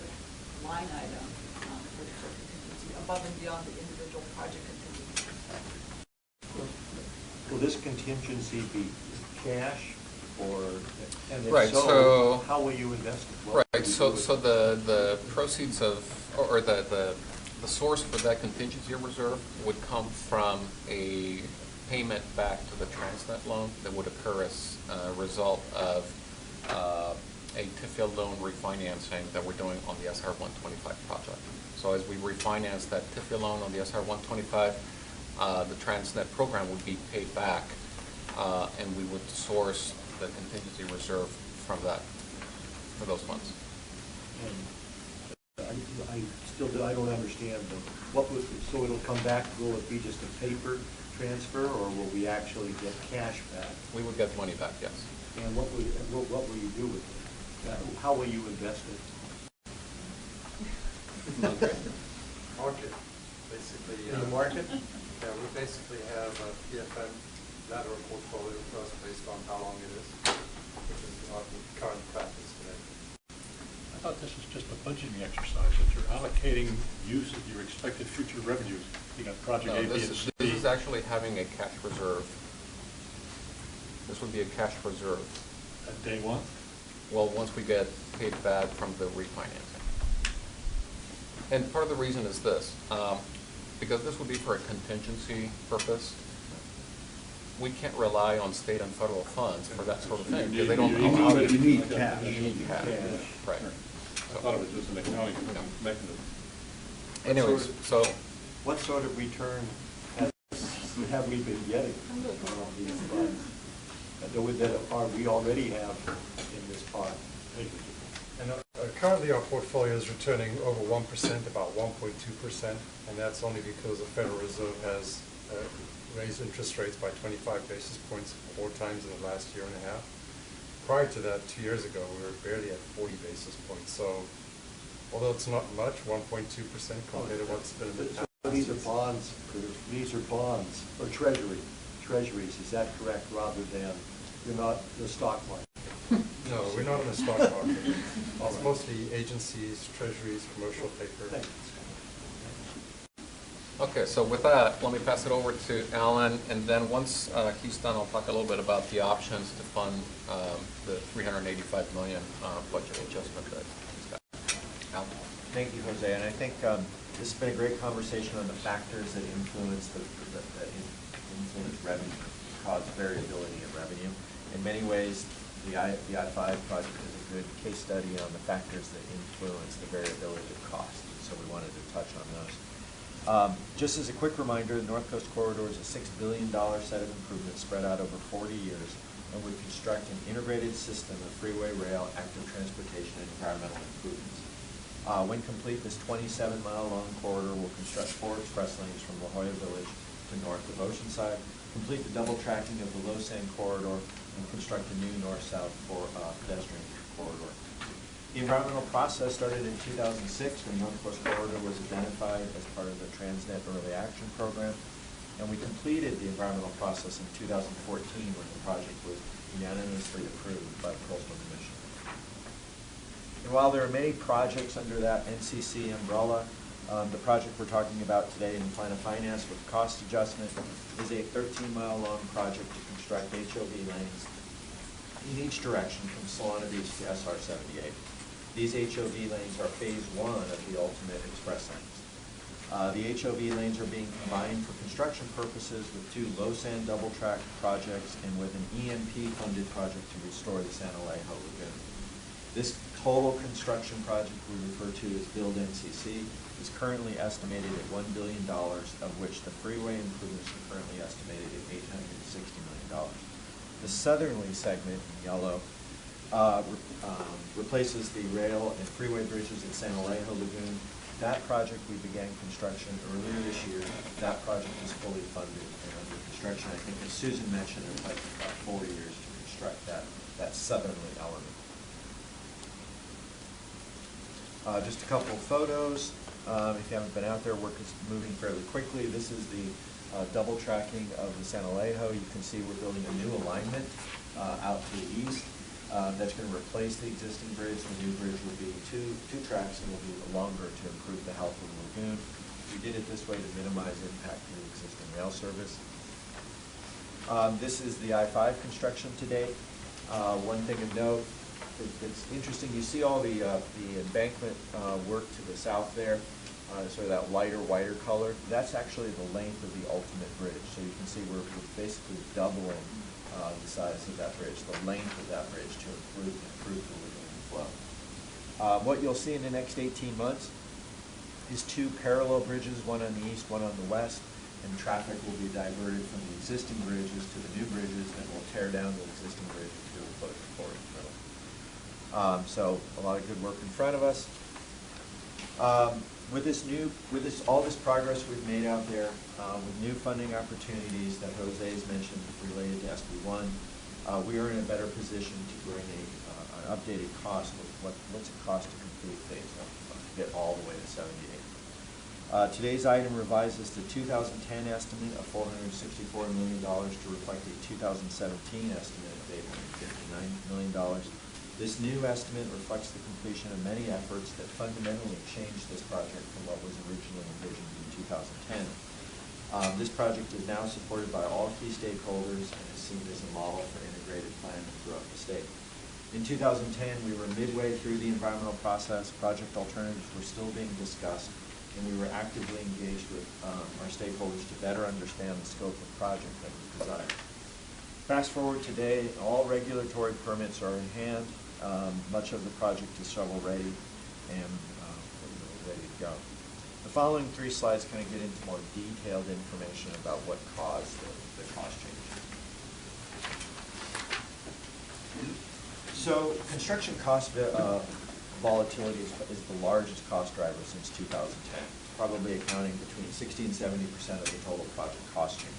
line item for contingency above and beyond the individual project contingency. Will this contingency be cash, or, and if Right, so how will you invest it? What right, so the proceeds of, or the source for that contingency reserve would come from a payment back to the Transnet loan that would occur as a result of a TIFIA loan refinancing that we're doing on the SR 125 project. So as we refinance that TIFIA loan on the SR 125, the Transnet program would be paid back, and we would source the contingency reserve from that, for those funds. And I don't understand so it'll come back, will it be just a paper transfer, or will we actually get cash back? We would get money back, yes. And what will you do with it? How will you invest it? Market, basically. In the market? Yeah, we basically have a PFM lateral portfolio for us based on how long it is, which is our current practice today. I thought this was just a budgeting exercise, that you're allocating use of your expected future revenues. You got project A, B, and C. This is actually having a cash reserve. This would be a cash reserve. At day one? Well, once we get paid back from the refinancing. And part of the reason is this, because this would be for a contingency purpose, we can't rely on state and federal funds for that sort of thing, because they don't allow it. You need cash. You need cash, right. I thought it was just an accounting mechanism. Anyways, so. What sort of return have we been getting from these funds? That we already have in this pot? And currently our portfolio is returning over 1%, about 1.2%, and that's only because the Federal Reserve has raised interest rates by 25 basis points 4 times in the last year and a half. Prior to that, 2 years ago, we were barely at 40 basis points. So, although it's not much, 1.2% compared to what's been in the past. These are bonds. These are bonds or treasuries. Is that correct? Rather than you're not the stock market. No, we're not in the stock market. It's mostly agencies, treasuries, commercial paper. Okay, so with that, let me pass it over to Alan, and then once he's done, I'll talk a little bit about the options to fund the $385 million budget adjustment that he's got. Alan? Thank you, Jose. And I think this has been a great conversation on the factors that influence influence revenue, cause variability in revenue. In many ways, the I-5 project is a good case study on the factors that influence the variability of cost. So we wanted to touch on those. Just as a quick reminder, the North Coast Corridor is a $6 billion set of improvements spread out over 40 years and would construct an integrated system of freeway, rail, active transportation, and environmental improvements. When complete, this 27-mile-long corridor will construct 4 express lanes from La Jolla Village to north of Oceanside, complete the double tracking of the low sand corridor, and construct a new north-south pedestrian corridor. The environmental process started in 2006 when Northwest Corridor was identified as part of the Transnet Early Action Program, and we completed the environmental process in 2014 when the project was unanimously approved by the Coastal Commission. And while there are many projects under that NCC umbrella, the project we're talking about today in the Plan of Finance with cost adjustment is a 13-mile-long project to construct HOV lanes in each direction from Solana Beach to SR 78. These HOV lanes are phase 1 of the ultimate express lanes. The HOV lanes are being combined for construction purposes with 2 low sand double track projects and with an EMP funded project to restore the San Alejo Lagoon. This total construction project we refer to as Build NCC is currently estimated at $1 billion, of which the freeway improvements are currently estimated at $860 million. The southerly segment in yellow replaces the rail and freeway bridges at San Alejo Lagoon. That project we began construction earlier this year. That project is fully funded and under construction. I think as Susan mentioned, it might take about 4 years to construct that southerly element. Just a couple of photos. If you haven't been out there, work is moving fairly quickly. This is the double tracking of the San Alejo. You can see we're building a new alignment out to the east. That's going to replace the existing bridge. The new bridge will be two tracks and will be longer to improve the health of the lagoon. We did it this way to minimize impact to the existing rail service. This is the I-5 construction to date. One thing to note, it's interesting, you see all the embankment work to the south there, sort of that lighter, whiter color. That's actually the length of the ultimate bridge. So you can see we're basically doubling the size of that bridge, the length of that bridge to improve the lagoon flow. What you'll see in the next 18 months is 2 parallel bridges, one on the east, one on the west, and traffic will be diverted from the existing bridges to the new bridges, and we'll tear down the existing bridge and do a closure for it. So a lot of good work in front of us. All this progress we've made out there, with new funding opportunities that Jose has mentioned related to SB1, we are in a better position to bring an updated cost of what's it cost to complete phase 1, to get all the way to 78. Today's item revises the 2010 estimate of $464 million to reflect a 2017 estimate of $859 million. This new estimate reflects the completion of many efforts that fundamentally changed this project from what was originally envisioned in 2010. This project is now supported by all key stakeholders and is seen as a model for integrated planning throughout the state. In 2010, we were midway through the environmental process. Project alternatives were still being discussed, and we were actively engaged with our stakeholders to better understand the scope of the project that was desired. Fast forward today, all regulatory permits are in hand. Much of the project is shovel ready and ready to go. The following 3 slides kind of get into more detailed information about what caused the cost change. So construction cost volatility is the largest cost driver since 2010, probably accounting between 60 and 70% of the total project cost change.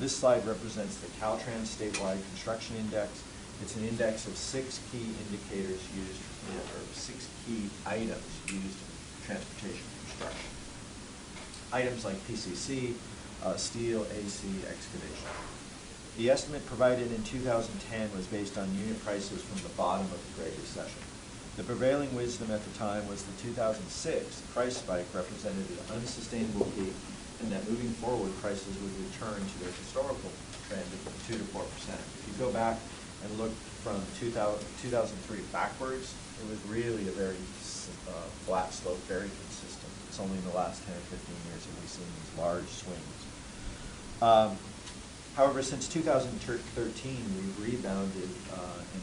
This slide represents the Caltrans statewide construction index. It's an index of 6 key indicators used, or 6 key items used in transportation construction. Items like PCC, steel, AC, excavation. The estimate provided in 2010 was based on unit prices from the bottom of the Great Recession. The prevailing wisdom at the time was the 2006 price spike represented an unsustainable peak, and that moving forward prices would return to their historical trend of 2 to 4%. If you go back and look from 2003 backwards, it was really a very flat slope, very consistent. It's only in the last 10 or 15 years that we've seen these large swings. However, since 2013, we've rebounded, and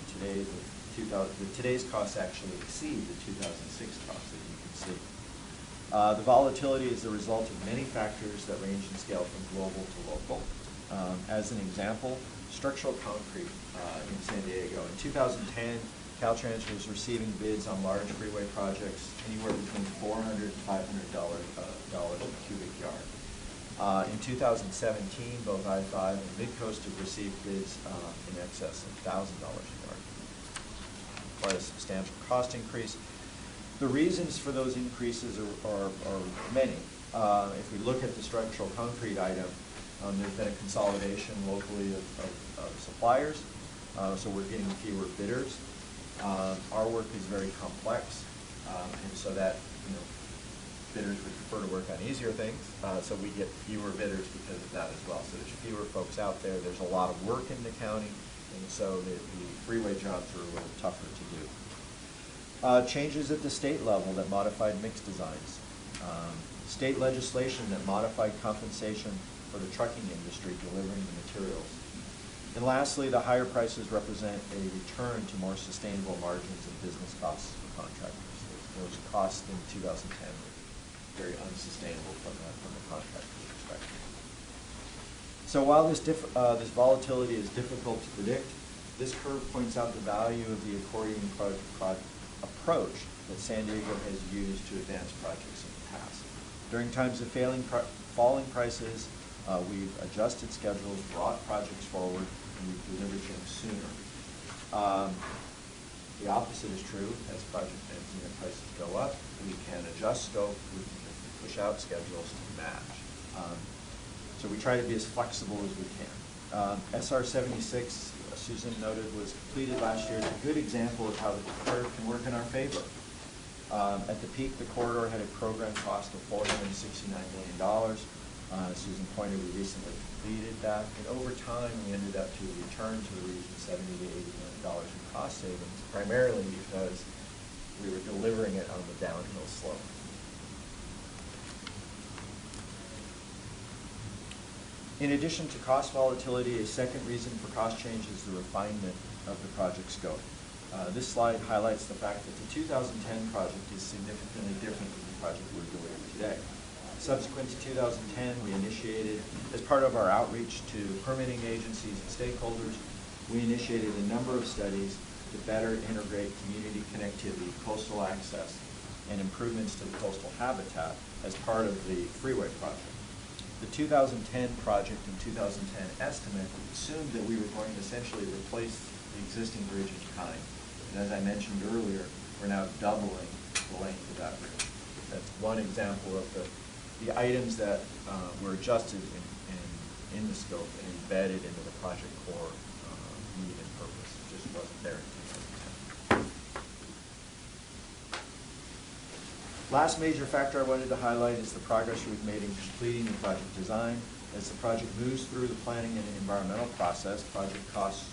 today's costs actually exceed the 2006 costs, as you can see. The volatility is the result of many factors that range in scale from global to local. As an example, structural concrete in San Diego. In 2010, Caltrans was receiving bids on large freeway projects anywhere between $400 and $500 a cubic yard. In 2017, both I-5 and Midcoast have received bids in excess of $1,000 a yard. Quite a substantial cost increase. The reasons for those increases are many. If we look at the structural concrete item, there's been a consolidation locally of suppliers, so we're getting fewer bidders. Our work is very complex, and so that, bidders would prefer to work on easier things, so we get fewer bidders because of that as well. So there's fewer folks out there. There's a lot of work in the county, and so the freeway jobs are a little tougher to do. Changes at the state level that modified mix designs. State legislation that modified compensation for the trucking industry delivering the materials. And lastly, the higher prices represent a return to more sustainable margins and business costs for contractors. Those costs in 2010 were very unsustainable from the contractor's perspective. So while this volatility is difficult to predict, this curve points out the value of the accordion approach that San Diego has used to advance projects in the past. During times of falling prices, we've adjusted schedules, brought projects forward, and we've delivered them sooner. The opposite is true. As prices go up, we can adjust scope, we can push out schedules to match. So we try to be as flexible as we can. SR 76, Susan noted, was completed last year. It's a good example of how the curve can work in our favor. At the peak, the corridor had a program cost of $469 million. Susan pointed, we recently completed that, and over time we ended up to return to the region $70 to $80 million in cost savings, primarily because we were delivering it on the downhill slope. In addition to cost volatility, a second reason for cost change is the refinement of the project scope. This slide highlights the fact that the 2010 project is significantly different than the project we're delivering today. Subsequent to 2010, we initiated, as part of our outreach to permitting agencies and stakeholders, we initiated a number of studies to better integrate community connectivity, coastal access, and improvements to the coastal habitat as part of the freeway project. The 2010 project and 2010 estimate assumed that we were going to essentially replace the existing bridge in kind. And as I mentioned earlier, we're now doubling the length of that bridge. That's one example of the items that were adjusted in the scope and embedded into the project core need and purpose. It just wasn't there in 2010. Last major factor I wanted to highlight is the progress we've made in completing the project design. As the project moves through the planning and environmental process, project costs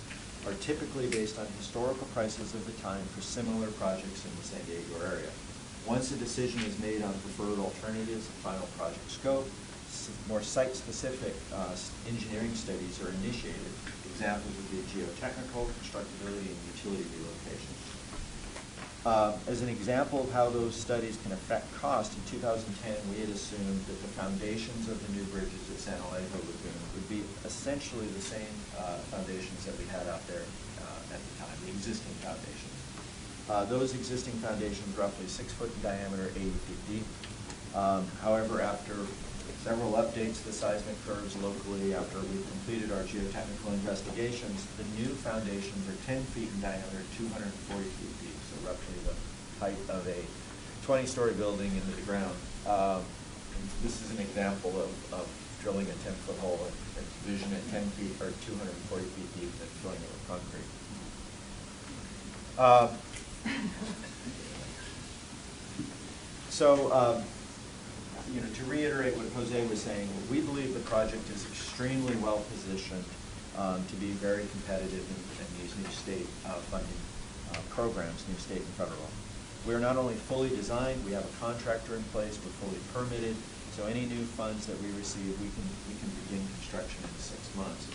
are typically based on historical prices of the time for similar projects in the San Diego area. Once a decision is made on preferred alternatives and final project scope, more site-specific engineering studies are initiated. Examples would be geotechnical, constructability, and utility relocation. As an example of how those studies can affect cost, in 2010 we had assumed that the foundations of the new bridges at San Alejo Lagoon would be essentially the same foundations that we had out there at the time, the existing foundations. Those existing foundations, roughly 6 foot in diameter, 80 feet deep. However, after several updates to the seismic curves locally, after we've completed our geotechnical investigations, the new foundations are 10 feet in diameter, 240 feet deep, so roughly the height of a 20-story building into the ground. This is an example of drilling a 10-foot hole and division at 10 feet or 240 feet deep and filling it with concrete. To reiterate what Jose was saying, we believe the project is extremely well positioned to be very competitive in these new state funding programs, new state and federal. We are not only fully designed, we have a contractor in place, we're fully permitted, so any new funds that we receive, we can begin construction in 6 months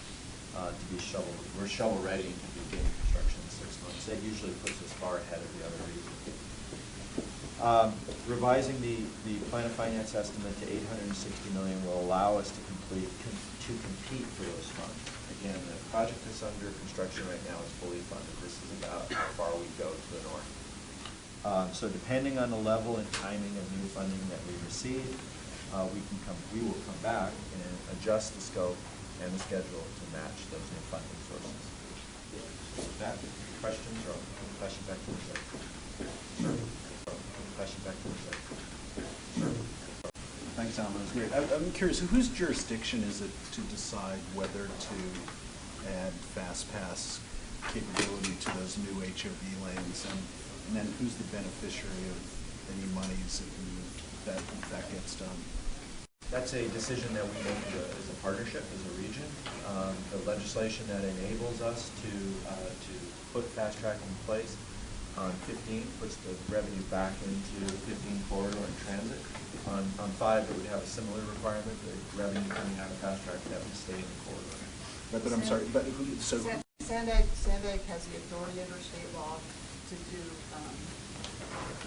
to be shovel. We're shovel ready and can begin construction in 6 months. That usually puts us far ahead of the other regions. Revising the plan of finance estimate to $860 million will allow us to compete for those funds. Again, the project that's under construction right now is fully funded. This is about how far we go to the north. So depending on the level and timing of new funding that we receive, we will come back and adjust the scope and the schedule to match those new funding sources. That, questions or questions back to the Question back to the Thanks, Alan. That was great. I'm curious, whose jurisdiction is it to decide whether to add FastPass capability to those new HOV lanes, and then who's the beneficiary of any monies if that gets done? That's a decision that we make as a partnership, as a region. The legislation that enables us to put fast track in place on 15 puts the revenue back into 15 corridor and transit. On 5, it would have a similar requirement. The revenue coming out of fast track that would stay in the corridor. But I'm sorry, but so Sandag has the authority under state law to do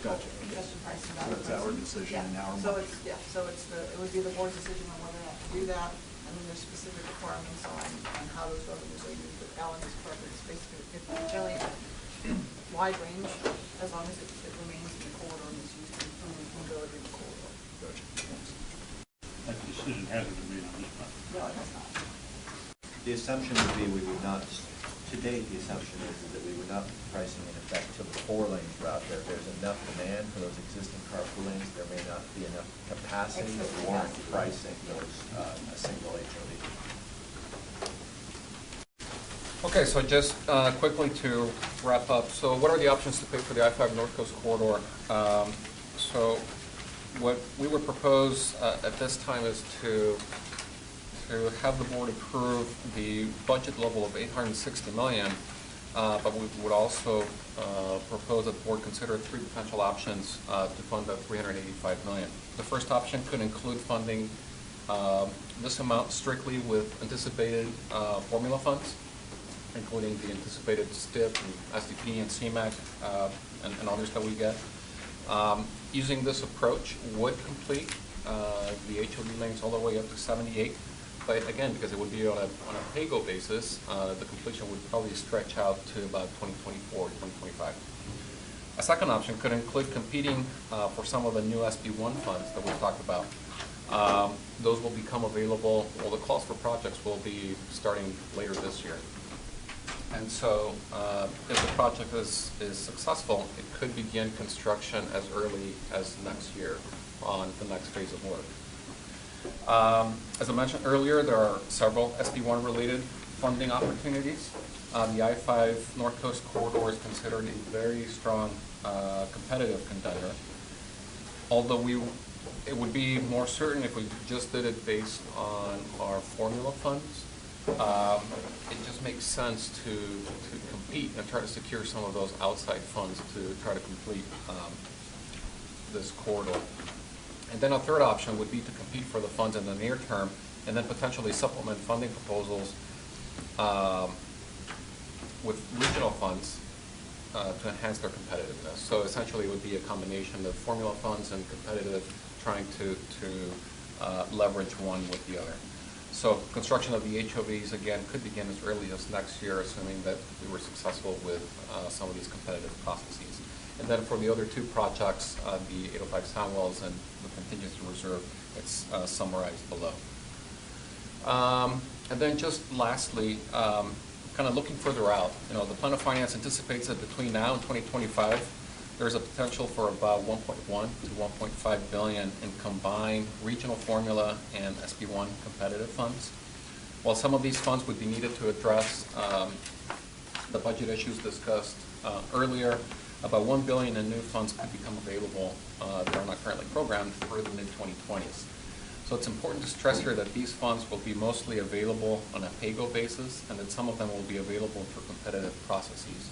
gotcha. congestion pricing. So it's our decision and our So money. it would be the board's decision on whether or not to do that, and then there's specific requirements on how those revenues are used. But Alan is correct. It's basically generally wide range as long as it remains in the corridor and is used to improve mobility in the corridor. Gotcha. Thanks. That decision hasn't been made on this one. No, it has not. The assumption would be we would not, to date, the assumption is that we would not be pricing in effect till the 4-lane route there. If there's enough demand for those existing carpool lanes, there may not be enough capacity to warrant pricing those a single HOV. Okay, so just quickly to wrap up. So what are the options to pay for the I-5 North Coast Corridor? So what we would propose at this time is to have the board approve the budget level of $860 million, but we would also propose that the board consider 3 potential options to fund the $385 million. The first option could include funding this amount strictly with anticipated formula funds, including the anticipated STIP and SDP and CMAQ and others that we get. Using this approach would complete the HOV lanes all the way up to 78. But again, because it would be on a pay-go basis, the completion would probably stretch out to about 2024, 2025. A second option could include competing for some of the new SB1 funds that we've talked about. Those will become available, well, the calls for projects will be starting later this year. And so if the project is successful, it could begin construction as early as next year on the next phase of work. As I mentioned earlier, there are several SB1 related funding opportunities. The I-5 North Coast Corridor is considered a very strong competitive contender, although it would be more certain if we just did it based on our formula funds. It just makes sense to compete and try to secure some of those outside funds to try to complete this corridor. And then a third option would be to compete for the funds in the near term and then potentially supplement funding proposals with regional funds to enhance their competitiveness. So essentially it would be a combination of formula funds and competitive, trying to leverage one with the other. So construction of the HOVs, again, could begin as early as next year, assuming that we were successful with some of these competitive processes. And then for the other 2 projects, the 805 Soundwells and the Contingency Reserve, it's summarized below. And then just lastly, kind of looking further out, the plan of finance anticipates that between now and 2025, there's a potential for about $1.1 to $1.5 billion in combined regional formula and SB1 competitive funds. While some of these funds would be needed to address the budget issues discussed earlier, about $1 billion in new funds could become available that are not currently programmed for the mid-2020s. So it's important to stress here that these funds will be mostly available on a pay-go basis, and that some of them will be available for competitive processes.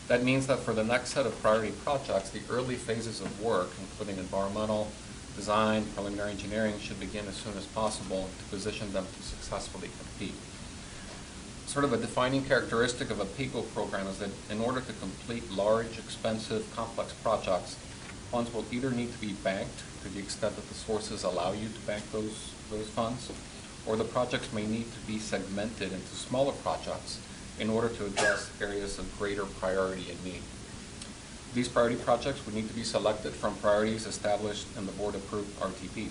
That means that for the next set of priority projects, the early phases of work, including environmental, design, preliminary engineering, should begin as soon as possible to position them to successfully compete. Sort of a defining characteristic of a pay-go program is that in order to complete large, expensive, complex projects, funds will either need to be banked to the extent that the sources allow you to bank those funds, or the projects may need to be segmented into smaller projects in order to address areas of greater priority and need. These priority projects would need to be selected from priorities established in the board-approved RTP.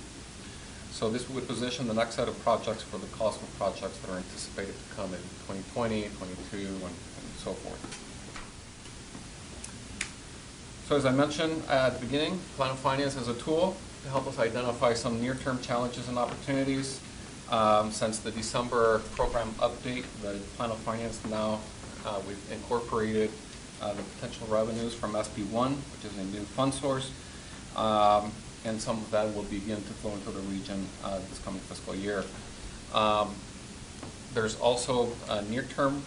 So this would position the next set of projects for the cost of projects that are anticipated to come in 2020, 22, and so forth. So as I mentioned at the beginning, Plan of Finance is a tool to help us identify some near-term challenges and opportunities. Since the December program update, the Plan of Finance now, we've incorporated the potential revenues from SB1, which is a new fund source, and some of that will begin to flow into the region this coming fiscal year. There's also near-term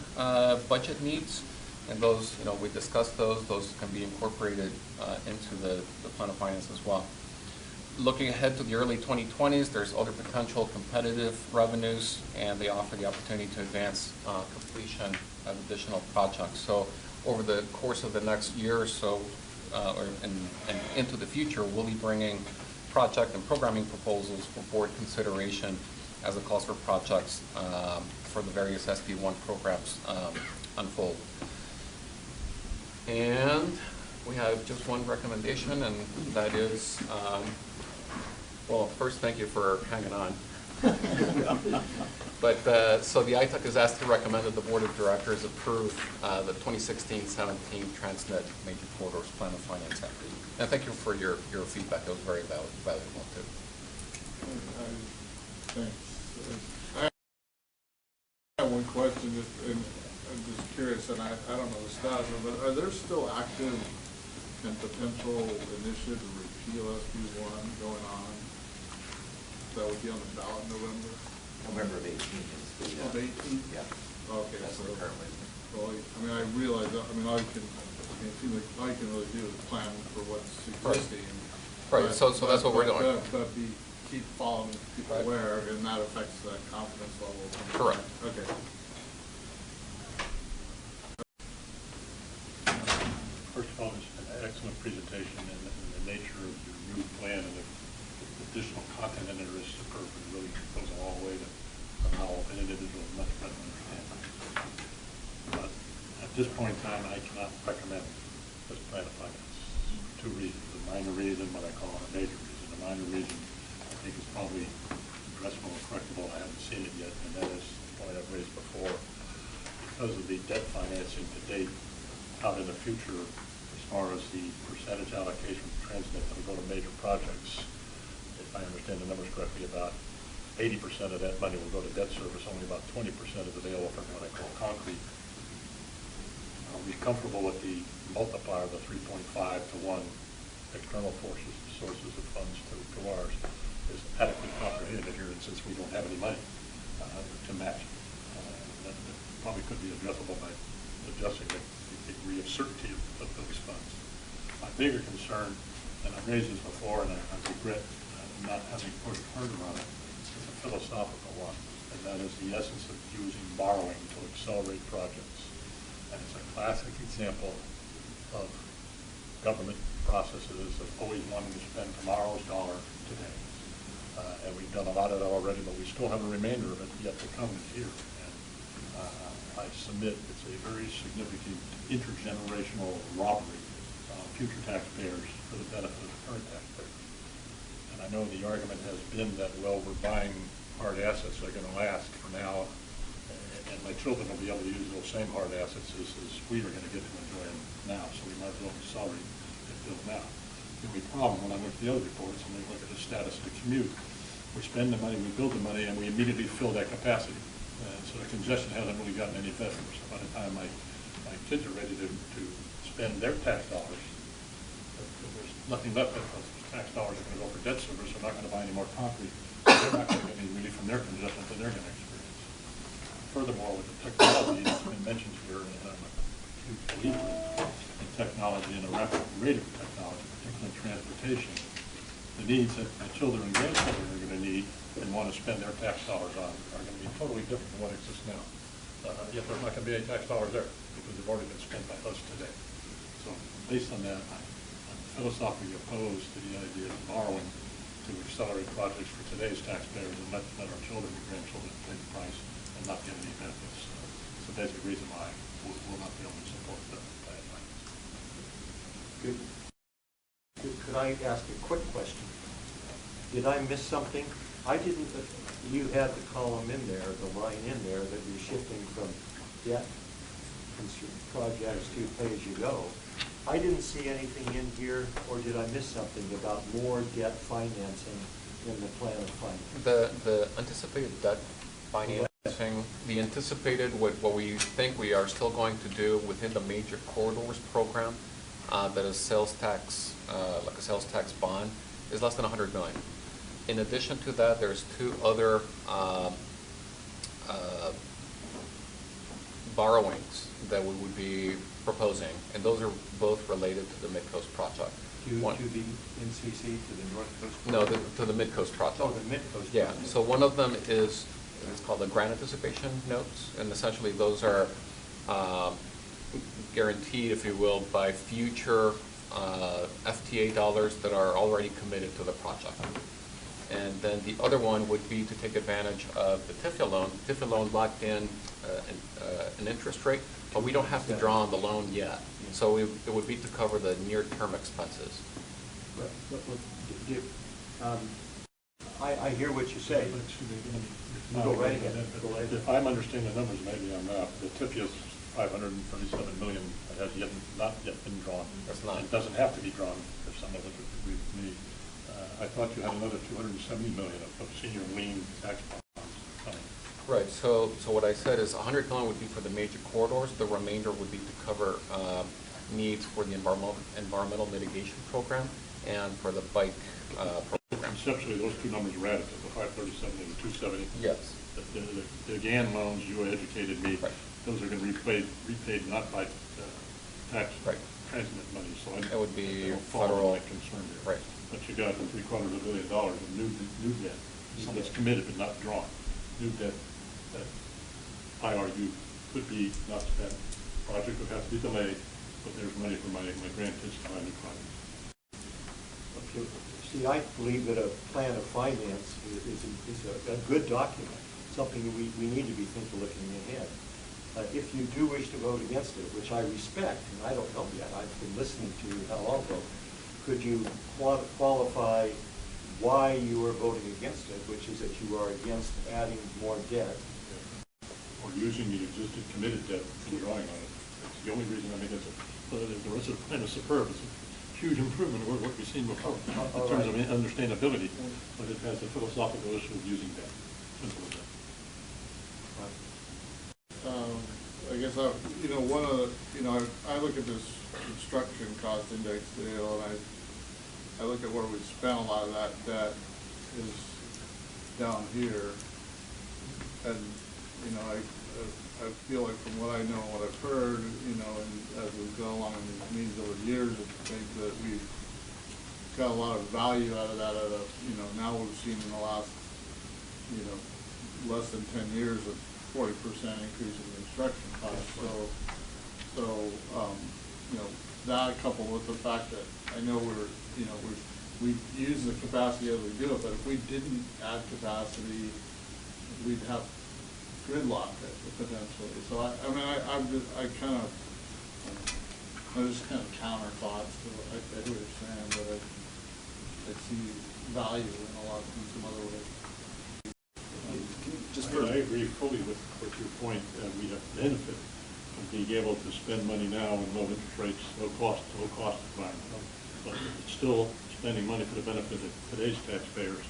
budget needs, and those, we discussed those. Those can be incorporated into the Plan of Finance as well. Looking ahead to the early 2020s, there's other potential competitive revenues, and they offer the opportunity to advance completion of additional projects. So over the course of the next year or so, and into the future, we'll be bringing project and programming proposals for board consideration as the cost for projects for the various SB1 programs unfold. And we have just one recommendation, and that is, well, first, thank you for hanging on. But so the ITUC is asked to recommend that the Board of Directors approve the 2016-17 Transnet Major Corridors Plan of Finance Act. And thank you for your feedback. It was very valuable too. Thanks. I have one question, and I'm just curious, and I don't know the status of it, but are there still active and potential initiatives to repeal SB1 going on? That would be on the ballot in November? November of 18 is the... Of 18? Yeah. Okay, that's so, currently. well, I mean, I realize that, all you can really do is plan for what's existing. Right, so that's what we're doing. But keep following people aware, and that affects the confidence level. Correct. Okay. First of all, it's an excellent presentation, and the nature of your new plan and the additional content in there is superb, and really goes a long way to how an individual is much better understand. But at this point in time, I cannot recommend this plan of finance for 2 reasons. A minor reason, what I call a major reason. A minor reason I think is probably addressable and correctable. I haven't seen it yet, and that is the point I've raised before. Because of the debt financing to date, out in the future, as far as the percentage allocation from Transnet that will go to major projects, if I understand the numbers correctly, about 80% of that money will go to debt service, only about 20% is available for what I call concrete. Are we comfortable with the multiplier, the 3.5 to 1 external sources of funds to ours is adequately comprehended here, and since we don't have any money to match, that probably could be addressable by adjusting the degree of certainty of those funds. My bigger concern, and I've raised this before, and I regret not having pushed harder on it, is a philosophical one, and that is the essence of using borrowing to accelerate projects. And it's a classic example of government processes of always wanting to spend tomorrow's dollar today. And we've done a lot of that already, but we still have a remainder of it yet to come this year. And I submit it's a very significant intergenerational robbery of future taxpayers for the benefit of the current taxpayers. And I know the argument has been that, well, we're buying hard assets that are going to last for now, and my children will be able to use those same hard assets as we are going to get to enjoy them now, so we might as well accelerate and build now. The only problem when I look at the other reports and we look at the status of the commute, we spend the money, we build the money, and we immediately fill that capacity. So the congestion hasn't really gotten any better. So by the time my kids are ready to spend their tax dollars, there's nothing left of those tax dollars are going to go for debt service. They're not going to buy any more concrete. They're not going to get any relief from their congestion that they're going to experience. Furthermore, with the technology that's been mentioned here, and I'm a huge believer in technology and the rapid rate of technology, particularly in transportation, the needs that my children and grandchildren are going to need and want to spend their tax dollars on are going to be totally different than what exists now. Yet there's not going to be any tax dollars there because they've already been spent by us today. So based on that, I'm philosophically opposed to the idea of borrowing to accelerate projects for today's taxpayers and let our children and grandchildren pay the price and not get any benefits. So that's the reason why we'll not be able to support the plan. Could I ask a quick question? Did I miss something? I didn't, you had the column in there, the line in there, that you're shifting from debt projects to pay-as-you-go. I didn't see anything in here, or did I miss something about more debt financing in the plan of finance? The anticipated debt financing, the anticipated, what we think we are still going to do within the major corridors program, that is sales tax, like a sales tax bond, is less than $100 million. In addition to that, there's two other borrowings that we would be proposing, and those are both related to the Midcoast project. To the NCC, to the North Coast? No, to the Midcoast project. Oh, the Midcoast Yeah, project. so one of them is, it's called the grant anticipation notes, and essentially those are guaranteed, if you will, by future FTA dollars that are already committed to the project. And then the other one would be to take advantage of the TIFIA loan. TIFIA loan locked in an interest rate, but we don't have to draw on the loan yet. So it would be to cover the near-term expenses. I hear what you say. Go right ahead. If I'm understanding the numbers, maybe I'm not. The TIFIA is $537 million that has not yet been drawn. That's not. It doesn't have to be drawn if some of it we need. I thought you had another $270 million of senior lien tax bonds coming. Right. So what I said is $100 million would be for the major corridors. The remainder would be to cover needs for the environmental mitigation program and for the bike program. Conceptually, those two numbers are additive, the 537 and the 270. Yes. The GAN loans, you educated me. Right. Those are going to be repaid not by tax Transnet money, so it would be federal concern there. Right. But you got $750 million of new debt, that's committed but not drawn. New debt that IRU could be not spent. Project would have to be delayed, but there's money for my grandkids to buy new projects. Okay. See, I believe that a plan of finance is a good document, something that we need to be looking ahead. If you do wish to vote against it, which I respect, and I don't know yet, I've been listening to how I'll vote, could you qualify why you are voting against it, which is that you are against adding more debt? Or using the existing committed debt and drawing on it. That's the only reason I think it's the rest of the plan is superb. It's a huge improvement over what we've seen before in terms of understandability, but it has a philosophical issue of using debt. Simple as that. I guess one of the, I look at this construction cost index deal, and I look at where we spent a lot of that debt is down here, and I feel like from what I know and what I've heard, and as we've gone along in these meetings over the years, I think that we've got a lot of value out of that. Now we've seen in the last, less than 10 years of 40% increase in construction costs. So that coupled with the fact that I know we use the capacity as we do it, but if we didn't add capacity, we'd have gridlock potentially. So I just kind of counter thoughts to what I hear what you're saying, but I see value in some other ways. I agree fully with your point. We have benefit from being able to spend money now in low interest rates, low cost environment. But it's still spending money for the benefit of today's taxpayers.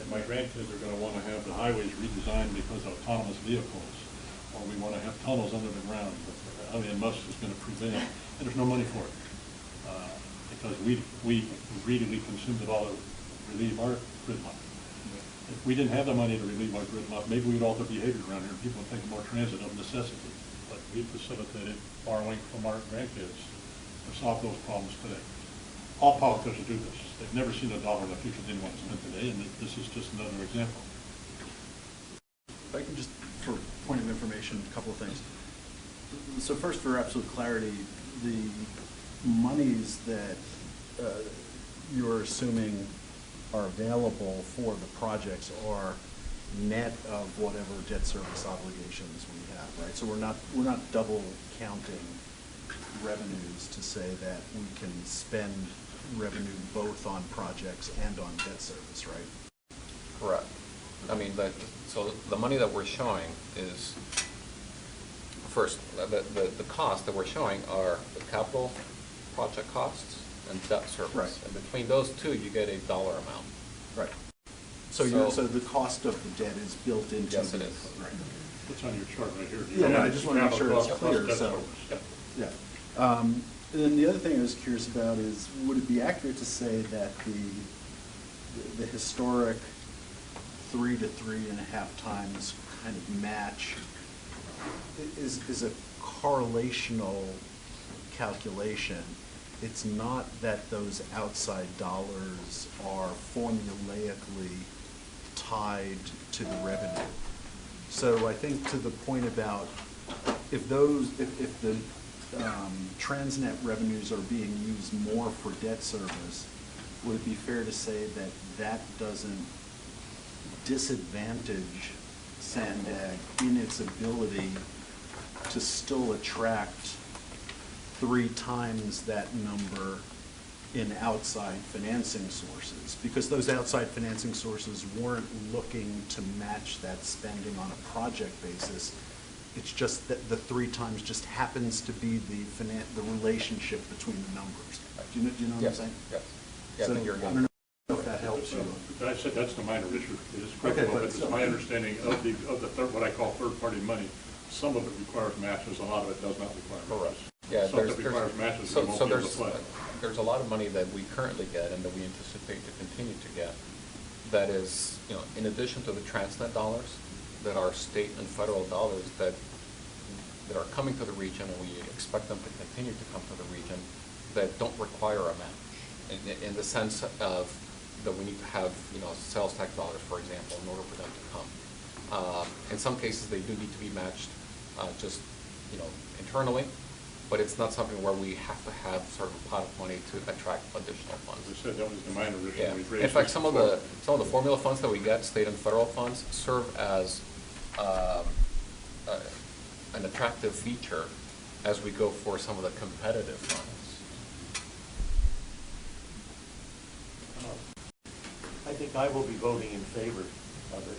And my grandkids are going to want to have the highways redesigned because of autonomous vehicles, or we want to have tunnels under the ground. But Musk is going to prevail, and there's no money for it because we greedily consumed it all to relieve our gridlock. If we didn't have the money to relieve our gridlock, maybe we'd alter behavior around here and people would think more transit of necessity. But we facilitated borrowing from our grandkids to solve those problems today. All politicians do this. They've never seen a dollar in the future they didn't want to spend today, and this is just another example. If I can just, for point of information, a couple of things. So first, for absolute clarity, the monies that you're assuming are available for the projects are net of whatever debt service obligations we have, right? So we're not double counting revenues to say that we can spend revenue both on projects and on debt service, right? Correct. I mean, so the money that we're showing is, first, the costs that we're showing are the capital project costs and debt service. Right. And between those two, you get a dollar amount. Right. So the cost of the debt is built into Yes, the... it is. Right. It's on your chart right here. Yeah, no, I just want to make sure it's clear, Debt so... service. Yep. Yeah. And then the other thing I was curious about is, would it be accurate to say that the historic 3 to 3.5 times kind of match is a correlational calculation? It's not that those outside dollars are formulaically tied to the revenue. So I think to the point about if the Transnet revenues are being used more for debt service, would it be fair to say that that doesn't disadvantage Sandag in its ability to still attract 3 times that number in outside financing sources? Because those outside financing sources weren't looking to match that spending on a project basis. It's just that the 3 times just happens to be the relationship between the numbers. Do you know what I'm saying? Yes. Yeah, So I think you're I good. don't know if that helps you. I said that's the minor issue. It is Okay, critical, but but it's my understanding of the what I call third-party money. Some of it requires matches, a lot of it does not require matches. Correct. Yeah, Some that requires matches, we won't be able to play. there's a lot of money that we currently get and that we anticipate to continue to get. That is, in addition to the Transnet dollars, that are state and federal dollars that are coming to the region, and we expect them to continue to come to the region, that don't require a match, in the sense of that we need to have, sales tax dollars, for example, in order for them to come. In some cases, they do need to be matched just, internally, but it's not something where we have to have sort of a pot of money to attract additional funds. As I said, that was the minor issue. Yeah. We've raised In fact, this some of before. the formula funds that we get, state and federal funds, serve as an attractive feature as we go for some of the competitive funds. I think I will be voting in favor of it.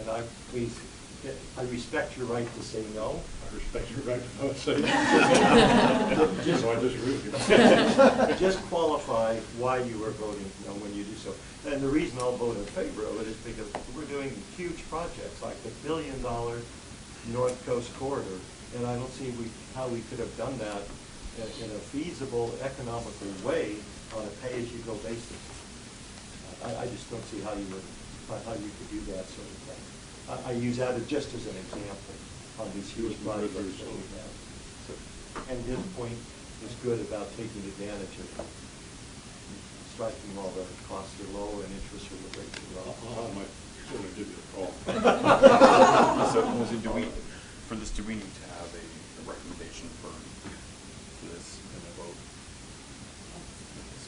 And I respect your right to say no. I respect your right to not say no. So I disagree with you. Just qualify why you are voting no when you do so. And the reason I'll vote in favor of it is because we're doing huge projects like the $1 billion North Coast corridor, and I don't see how we could have done that in a feasible, economical way on a pay-as-you-go basis. I just don't see how you could do that sort of thing. I use that just as an example on these huge projects that we have. And his point is good about taking advantage of striking while the costs are low and interest rates are low. I might sort of give you a call. So, Mosey, do we need to have a recommendation for this in the vote?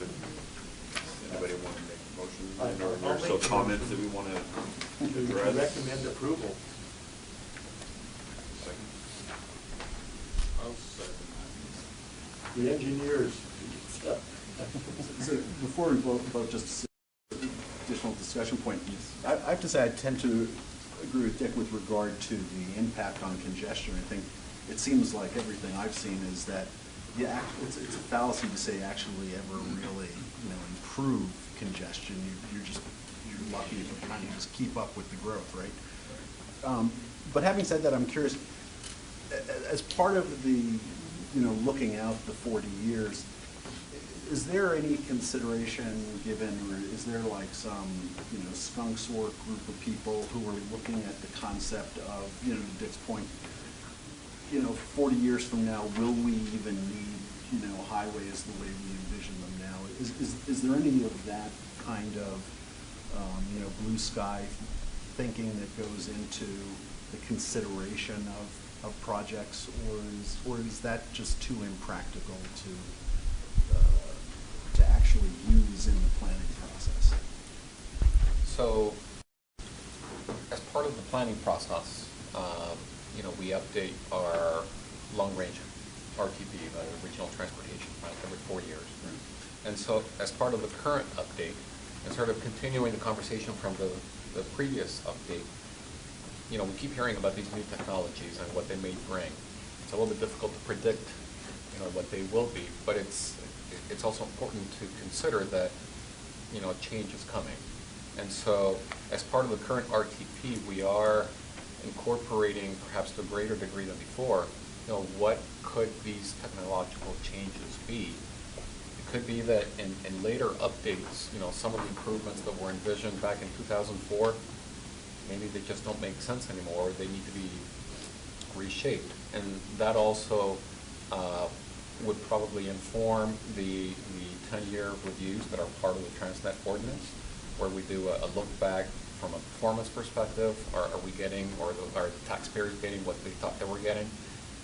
So, anybody want to make a motion? Or I'll still make a comments motion that we want to to address? recommend approval. Second? I'll second that. The engineers. So before we vote, just additional discussion point. I have to say I tend to agree with Dick with regard to the impact on congestion. I think it seems like everything I've seen is that it's a fallacy to say actually ever really improve congestion. You're lucky if you kind of just keep up with the growth, right? But having said that, I'm curious, as part of the looking out the 40 years. Is there any consideration given, or is there like some, skunks or group of people who are looking at the concept of, to Dick's point, 40 years from now, will we even need, highways the way we envision them now? Is there any of that kind of, blue sky thinking that goes into the consideration of projects, or is that just too impractical to actually use in the planning process? So, as part of the planning process, we update our long-range RTP, the Regional Transportation Plan, every 4 years. Right. And so, as part of the current update, and sort of continuing the conversation from the previous update, we keep hearing about these new technologies and what they may bring. It's a little bit difficult to predict, what they will be, but it's also important to consider that, change is coming. And so, as part of the current RTP, we are incorporating, perhaps to a greater degree than before, what could these technological changes be? It could be that in later updates, some of the improvements that were envisioned back in 2004, maybe they just don't make sense anymore, or they need to be reshaped. And that also would probably inform the 10-year reviews that are part of the Transnet Ordinance, where we do a look back from a performance perspective. Are we getting, or are the taxpayers getting what they thought they were getting?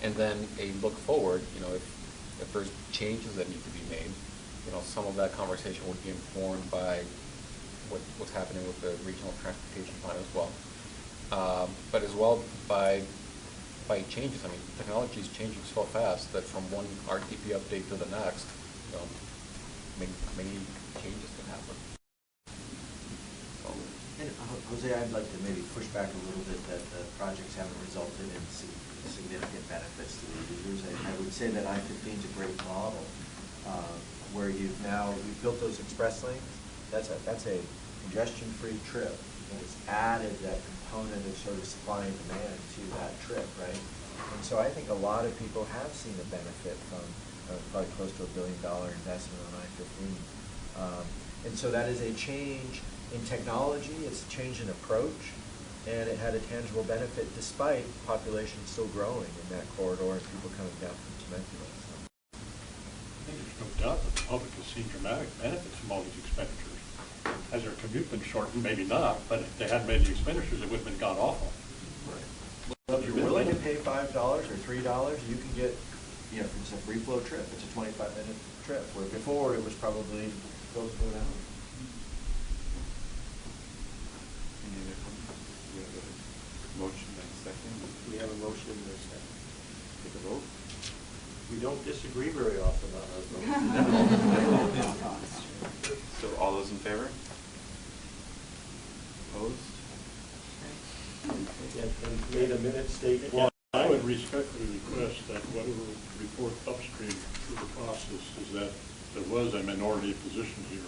And then a look forward, if there's changes that need to be made, some of that conversation would be informed by what's happening with the Regional Transportation Plan as well. But as well by changes. I mean, technology is changing so fast that from one RTP update to the next, many changes can happen. And Jose, I'd like to maybe push back a little bit that the projects haven't resulted in significant benefits to the users. I would say that I-15 is a great model where you've built those express lanes. That's a congestion-free trip, and it's added that component of sort of supply and demand to that trip, right? And so I think a lot of people have seen a benefit from probably close to $1 billion investment on I-15. And so that is a change in technology, it's a change in approach, and it had a tangible benefit despite population still growing in that corridor and people coming down from Temecula. So. I think there's no doubt that the public has seen dramatic benefits from all these expenditures. Has their commute been shortened? Maybe not, but if they hadn't made the expenditures, it would have been god awful. Right. Well, if you're willing to pay $5 or $3, you can get, it's a free flow trip. It's a 25-minute trip, where before it was probably close to an hour. Any other comments? We have a motion and a second. We have a motion and a second. Take a vote. We don't disagree very often on our votes. So all those in favor? Opposed? And made a minute statement. Well, I would respectfully request that whatever report upstream through the process is that there was a minority position here,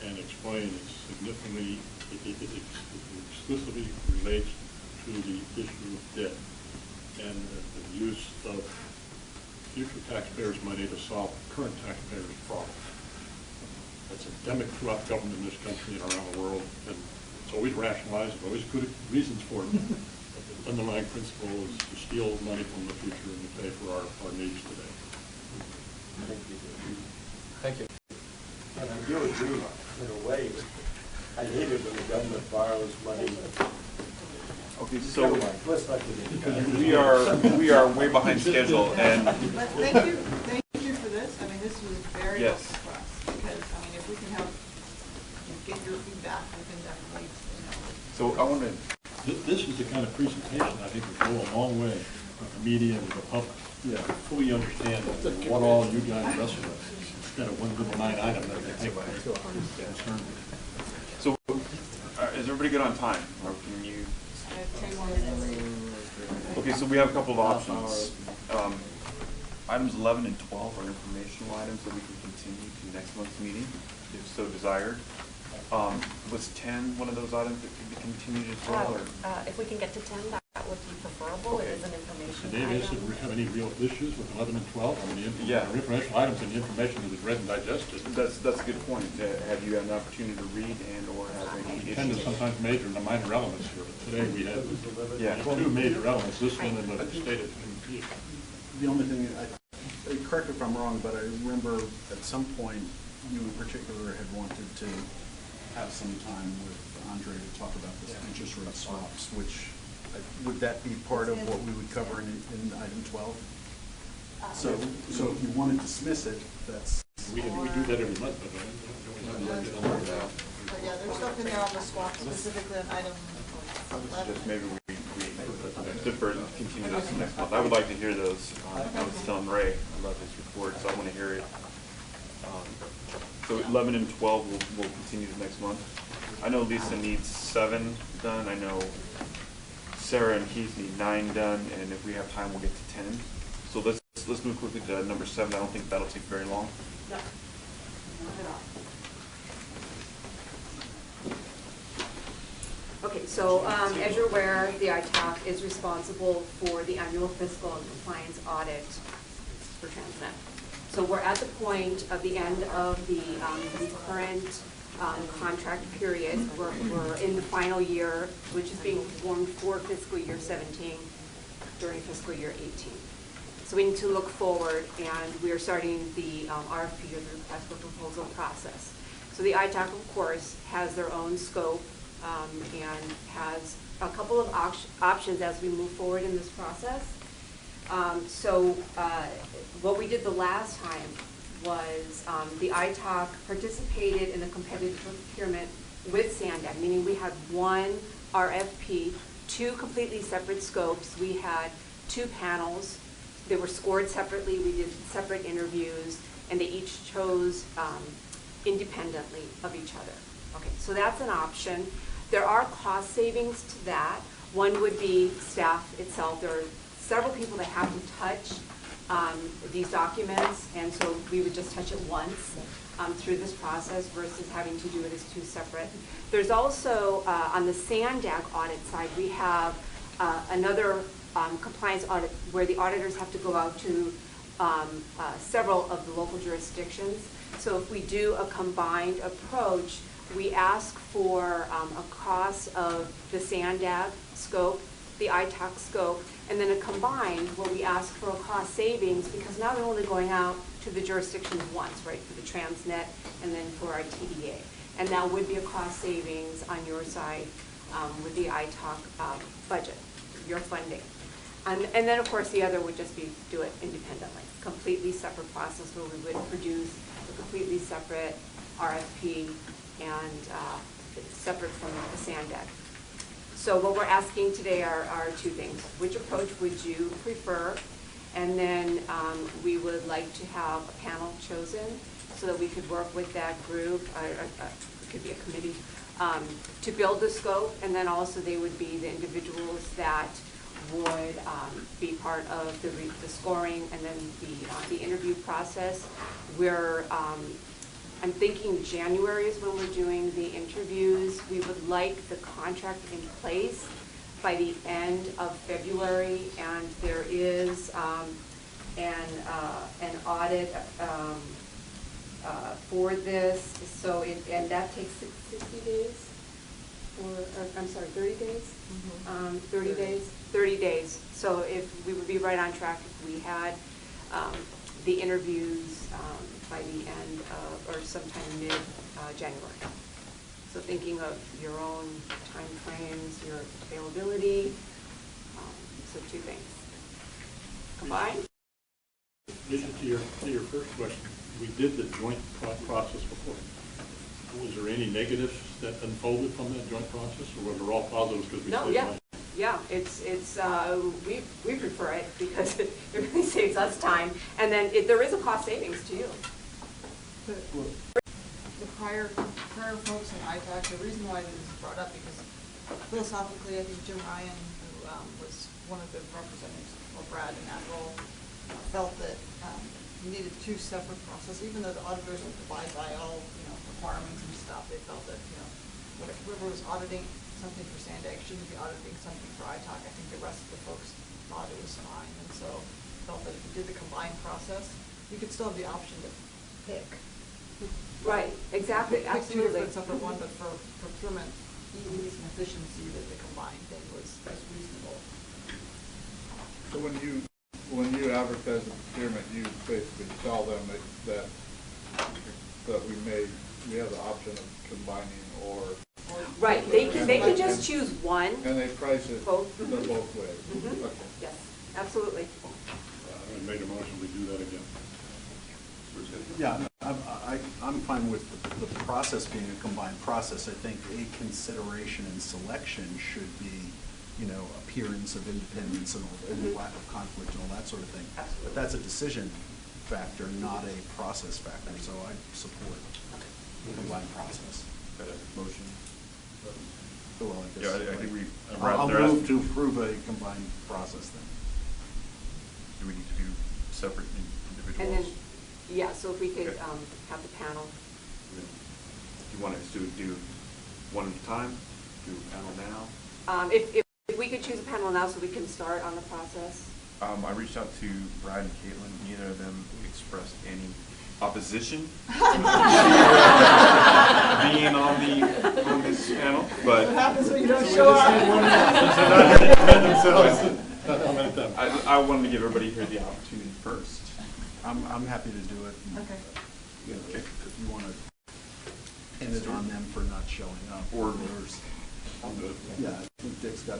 and explain it significantly, it exclusively relates to the issue of debt and the use of future taxpayers' money to solve current taxpayers' problems. That's endemic throughout government in this country and around the world, and it's always rationalized, always good reasons for it. But the underlying principle is to steal money from the future and to pay for our needs today. Thank you. And I do agree in a way. I hate it when the government borrows money. Okay, so Let's not get into that. we are way behind schedule, and But thank you for this. I mean, this was very Yes. helpful for us, because, I mean, if we can help get your feedback, we can definitely, so I want to. This is the kind of presentation I think would go a long way with the media and the public. Yeah. Fully understand what all you guys wrestle with instead of one little line item that they think they're concerned with. So, is everybody good on time, or can you? 10 more minutes. Okay, so we have a couple of options. Items 11 and 12 are informational items that we can continue to next month's meeting, if so desired. Was 10 one of those items that could be continued as well? Or? If we can get to 10, that would be preferable. Okay. It is an information David, item. did we have any real issues with 11 and 12? I mean, the Yeah. informational items and the information that is read and digested. That's a good point. Have you had an opportunity to read and or have any 10 is issues? sometimes major and the minor elements here, but today we have two major elements, this one and the stated. The only thing, correct me if I'm wrong, but I remember at some point you in particular had wanted to have some time with Andre to talk about this interest rate swaps, which, would that be part of what we would cover in item 12? So if you want to dismiss it, that's... We do that every month, but But yeah, there's stuff in there on the swap, specifically on item I would 11. suggest maybe we defer and continue this next month. I would like to hear those. I was telling Ray, I love his report, so I want to hear it. So 11 and 12 will continue the next month. I know Lisa needs 7 done. I know Sarah and Keith need 9 done, and if we have time, we'll get to 10. So let's move quickly to number 7. I don't think that'll take very long. No. Not at all. Okay, so as you're aware, the ITAC is responsible for the annual fiscal and compliance audit for Transnet. So we're at the point of the end of the current contract period. We're in the final year, which is being performed for fiscal year 17 during fiscal year 18. So we need to look forward, and we are starting the RFP, or the request for proposal process. So the ITAC, of course, has their own scope and has a couple of options as we move forward in this process. What we did the last time was the ITAC participated in the competitive procurement with SANDAG, meaning we had one RFP, 2 completely separate scopes. We had 2 panels. They were scored separately. We did separate interviews, and they each chose independently of each other. Okay, so that's an option. There are cost savings to that. One would be staff itself. There are several people that have to touch these documents, and so we would just touch it once through this process versus having to do it as 2 separate. There's also, on the SANDAG audit side, we have another compliance audit where the auditors have to go out to several of the local jurisdictions. So if we do a combined approach, we ask for a cost of the SANDAG scope, the ITAC scope, and then a combined where we ask for a cost savings, because now they're only going out to the jurisdictions once, right, for the Transnet and then for our TDA. And that would be a cost savings on your side with the ITAC budget, your funding. And then, of course, the other would just be do it independently, completely separate process where we would produce a completely separate RFP and separate from the SANDAG. So what we're asking today are 2 things. Which approach would you prefer? And then we would like to have a panel chosen so that we could work with that group, it could be a committee, to build the scope, and then also they would be the individuals that would be part of the scoring and then the interview process. I'm thinking January is when we're doing the interviews. We would like the contract in place by the end of February, and there is an audit for this. So and that takes 60 days, or I'm sorry, 30 days. 30 days. 30 days. So if we would be right on track if we had the interviews by the end of, or sometime mid-January. So thinking of your own time frames, your availability, so 2 things. Combined? Lisa, to your first question, we did the joint process before. Was there any negatives that unfolded from that joint process, or were there all positives because we No, saved yeah. money? Yeah, we prefer it because it really saves us time, and then there is a cost savings to you. The prior folks in ITAC, the reason why this is brought up, because philosophically, I think Jim Ryan, who was one of the representatives, or Brad in that role, felt that you needed 2 separate processes, even though the auditors would abide by all requirements and stuff. They felt that whoever was auditing something for SANDAG shouldn't be auditing something for ITAC. I think the rest of the folks thought it was fine, and so felt that if you did the combined process, you could still have the option to pick. Right, exactly, Pick absolutely. 2 different separate one, but for procurement ease and efficiency, that the combined thing was reasonable. So when you advertise the procurement, you basically tell them that we have the option of combining or. Right, they can just choose one. And they price it both ways. Okay. Yes, absolutely. I made a motion, we do that again. Yeah, I'm fine with the the process being a combined process, I think a consideration in selection should be, you know, appearance of independence and lack of conflict and all that sort of thing. But that's a decision factor, not a process factor, so I support the combined process. Got a motion? Well, I guess, Yeah, I think we. I'll move to approve a combined process then. Do we need to do separate individuals? And then, yeah, so if we could Okay. have the panel. Do you want us to do one at a time? Do a panel now? If we could choose a panel now so we can start on the process. I reached out to Brad and Caitlin. Neither of them expressed any opposition being on this panel, but What happens when you don't show up? I wanted to give everybody here the opportunity first. I'm happy to do it. Okay. You know, if you want to pin it on them for not showing up. Or I'll do it. Yeah, I think Dick's got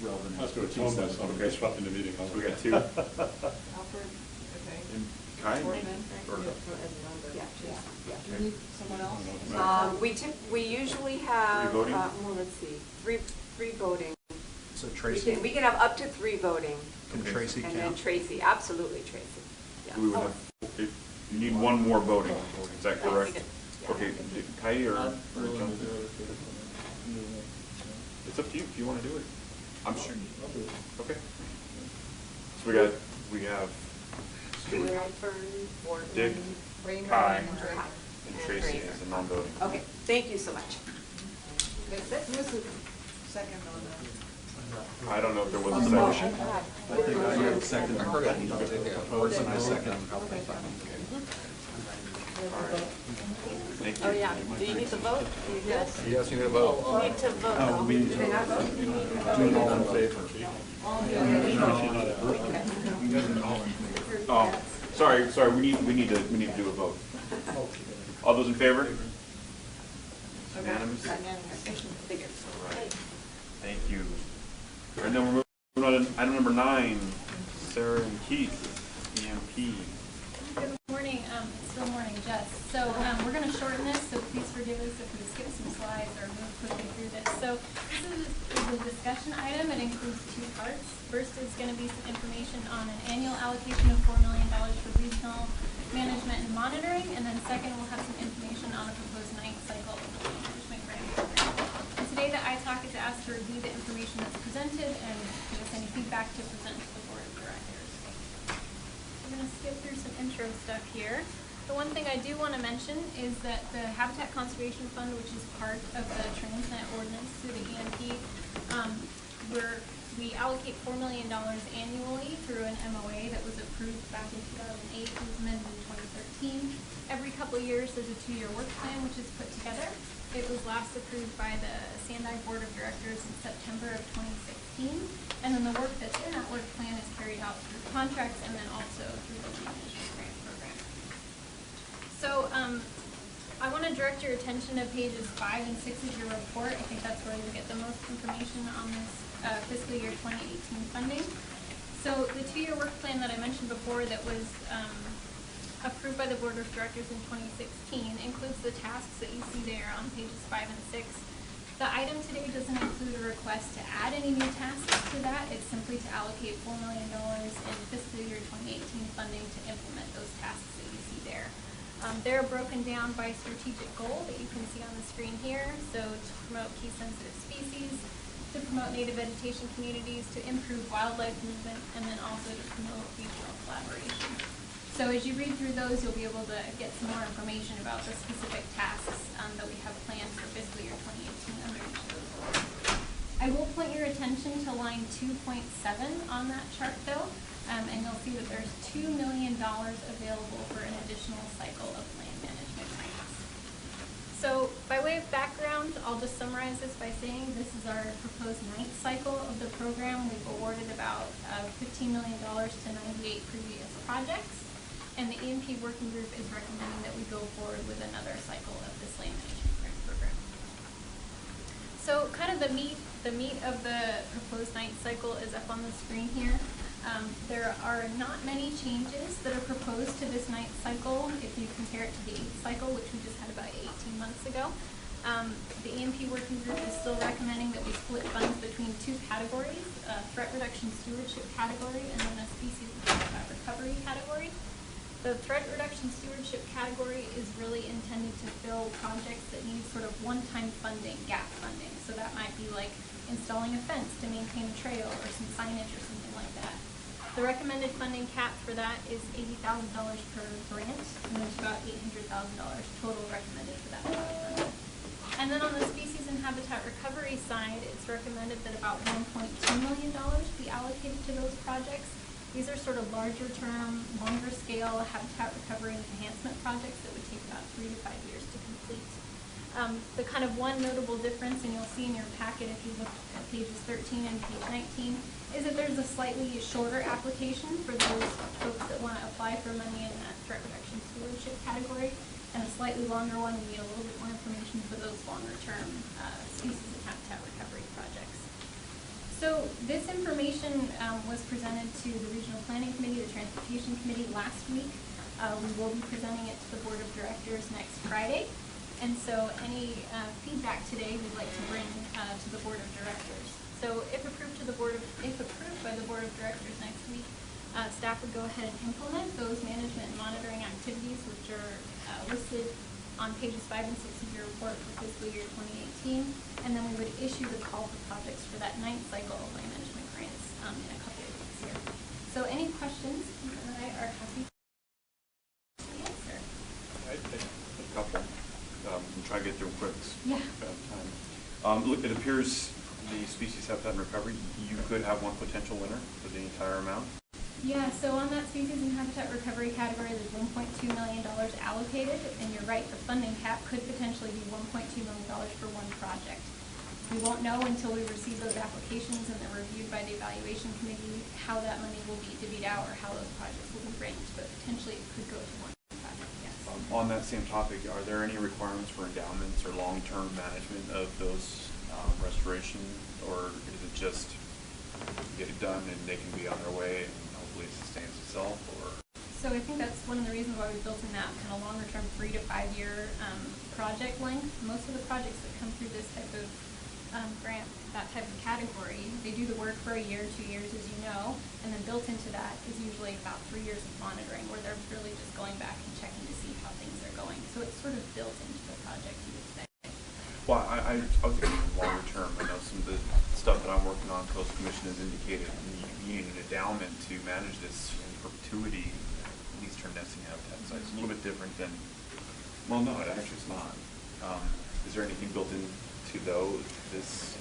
relevant. Let's do a tone by song, Okay. disrupting the meeting. we got two. Alfred, okay. And Kai? Orman, Or- Yeah, Do you need someone else? We usually have, Three voting? well, let's see, three voting. So Tracy, We can have up to 3 voting. can Tracy And then count? Tracy, absolutely Tracy. Yeah. We would have, if you need one more voting, is that correct? Yeah. Okay, Kai or John? It's up to you if you want to do it. I'm sure. Okay. So we have Stuart, Redfern, Wharton, Dick, Raymond, Kai, and Drake. and Tracy as a non-voting. Okay, thank you so much. Who's the second on that? I don't know if there was On a the second. motion? I think I heard a second. Propose and I second. All right. Thank you. Oh, yeah. Do you need to vote? Yes. Yes, you need a vote. You need to vote. Oh, we need to do it all in favor. Oh, sorry, we need to do a vote. All those in favor? Unanimous? All right. Thank you. All right, now we're moving on to item number 9, Sarah and Keith, EMP. Good morning, it's still morning, Jess. So we're going to shorten this, so please forgive us if we skip some slides or move quickly through this. So this is a discussion item. It includes 2 parts. First is going to be some information on an annual allocation of $4 million for regional management and monitoring, and then second we'll have some information on a proposed 9th cycle of the management grant program. And today the ITALC is asked to review the information that's presented and give us any feedback to present to the board of directors. I'm going to skip through some intro stuff here. The one thing I do want to mention is that the Habitat Conservation Fund, which is part of the Transnet Ordinance through the EMP, we allocate $4 million annually through an MOA that was approved back in 2008. It was amended in 2013. Every couple of years there's a 2-year work plan which is put together. It was last approved by the Sandai Board of Directors in September of 2016. And then the work that's in that work plan is carried out through contracts and then also through the Land Management Grant Program. So I want to direct your attention to pages 5 and 6 of your report. I think that's where you'll get the most information on this fiscal year 2018 funding. So the 2-year work plan that I mentioned before that was approved by the Board of Directors in 2016 includes the tasks that you see there on pages 5 and 6. The item today doesn't include a request to add any new tasks to that. It's simply to allocate $4 million in fiscal year 2018 funding to implement those tasks that you see there. They're broken down by strategic goal that you can see on the screen here. So to promote key sensitive species, to promote native vegetation communities, to improve wildlife movement, and then also to promote regional collaboration. So as you read through those, you'll be able to get some more information about the specific tasks that we have planned for fiscal year 2018 under each of those goals. I will point your attention to line 2.7 on that chart though, and you'll see that there's $2 million available for an additional cycle of land management grants. So by way of background, I'll just summarize this by saying this is our proposed 9th cycle of the program. We've awarded about $15 million to 98 previous projects. And the EMP working group is recommending that we go forward with another cycle of this land management grant program. So kind of the meat of the proposed 9th cycle is up on the screen here. There are not many changes that are proposed to this 9th cycle if you compare it to the 8th cycle, which we just had about 18 months ago. The EMP working group is still recommending that we split funds between two categories, a threat reduction stewardship category and then a species and habitat recovery category. The threat reduction stewardship category is really intended to fill projects that need sort of one-time funding, gap funding. So that might be like installing a fence to maintain a trail or some signage or something like that. The recommended funding cap for that is $80,000 per grant, and there's about $800,000 total recommended for that funding. And then on the species and habitat recovery side, it's recommended that about $1.2 million be allocated to those projects. These are sort of larger term, longer scale habitat recovery and enhancement projects that would take about 3 to 5 years to complete. The kind of one notable difference, and you'll see in your packet if you look at pages 13 and page 19, is that there's a slightly shorter application for those folks that want to apply for money in that threat reduction stewardship category, and a slightly longer one. We need a little bit more information for those longer term species and habitat recovery projects. So this information was presented to the Regional Planning Committee, the Transportation Committee last week. We will be presenting it to the Board of Directors next Friday. And so any feedback today we'd like to bring to the Board of Directors. So if approved by the Board of Directors next week, staff would go ahead and implement those management and monitoring activities which are listed on pages 5 and 6 of your report for fiscal year 2018. And then we would issue the call for projects for that 9th cycle of land management grants in a couple of weeks here. So any questions, Ethan and I are happy to answer. I think a couple. We'll try to get through quick. Yeah. Look, it appears the species habitat and recovery, you could have one potential winner for the entire amount. Yeah, so on that species and habitat recovery category, there's $1.2 million allocated, and you're right, the funding cap could potentially be $1.2 million for one project. We won't know until we receive those applications and they're reviewed by the evaluation committee how that money will be divvied out or how those projects will be ranked, but potentially it could go to one project, yes. On that same topic, are there any requirements for endowments or long-term management of those restoration, or is it just get it done and they can be on their way and hopefully it sustains itself? Or so I think that's one of the reasons why we built in that kind of longer term 3 to 5 year project length. Most of the projects that come through this type of grant, that type of category, they do the work for a year, 2 years, as you know, and then built into that is usually about 3 years of monitoring where they're really just going back and checking to see how things are going. So it's sort of built into the project, you would say. well, I was thinking longer term. I know some of the stuff that I'm working on, Coastal Commission has indicated you need an endowment to manage this in perpetuity, at least term nesting habitat sites. It's a little bit different than, well, no, it actually is not. Is there anything built into this?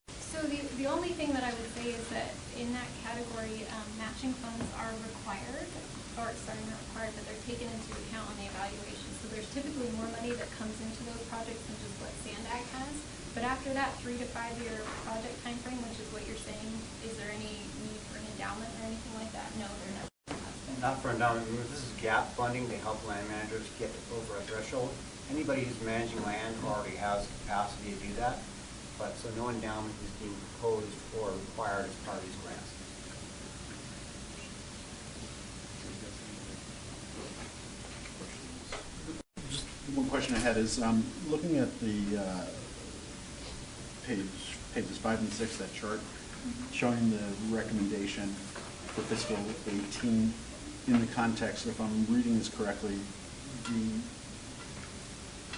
So the only thing that I would say is that in that category, matching funds are required, or sorry, not required, but they're taken into account on the evaluation. So there's typically more money that comes into those projects than just what SANDAG has. But after that 3 to 5 year project time frame, which is what you're saying, is there any need for an endowment or anything like that? No, there never has been. Not for endowment. This is gap funding to help land managers get over a threshold. Anybody who's managing land already has capacity to do that, but so no endowment is being proposed or required as part of these grants. Just one question I had is, looking at the pages 5 and 6, that chart, showing the recommendation for fiscal 18 in the context, if I'm reading this correctly, the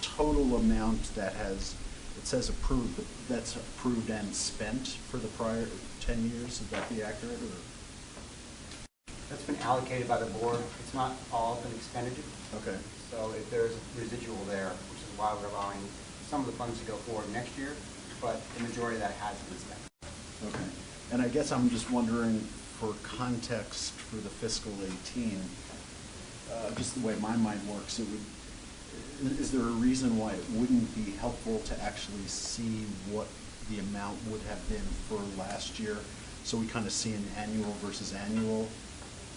total amount that has, it says approved, but that's approved and spent for the prior 10 years, would that be accurate? Or? That's been allocated by the board. It's not all been expended. Okay. So if there's a residual there, which is why we're allowing some of the funds to go forward next year, but the majority of that has been spent. Okay. And I guess I'm just wondering, for context for the fiscal 18, just the way my mind works, is there a reason why it wouldn't be helpful to actually see what the amount would have been for last year, so we kind of see an annual versus annual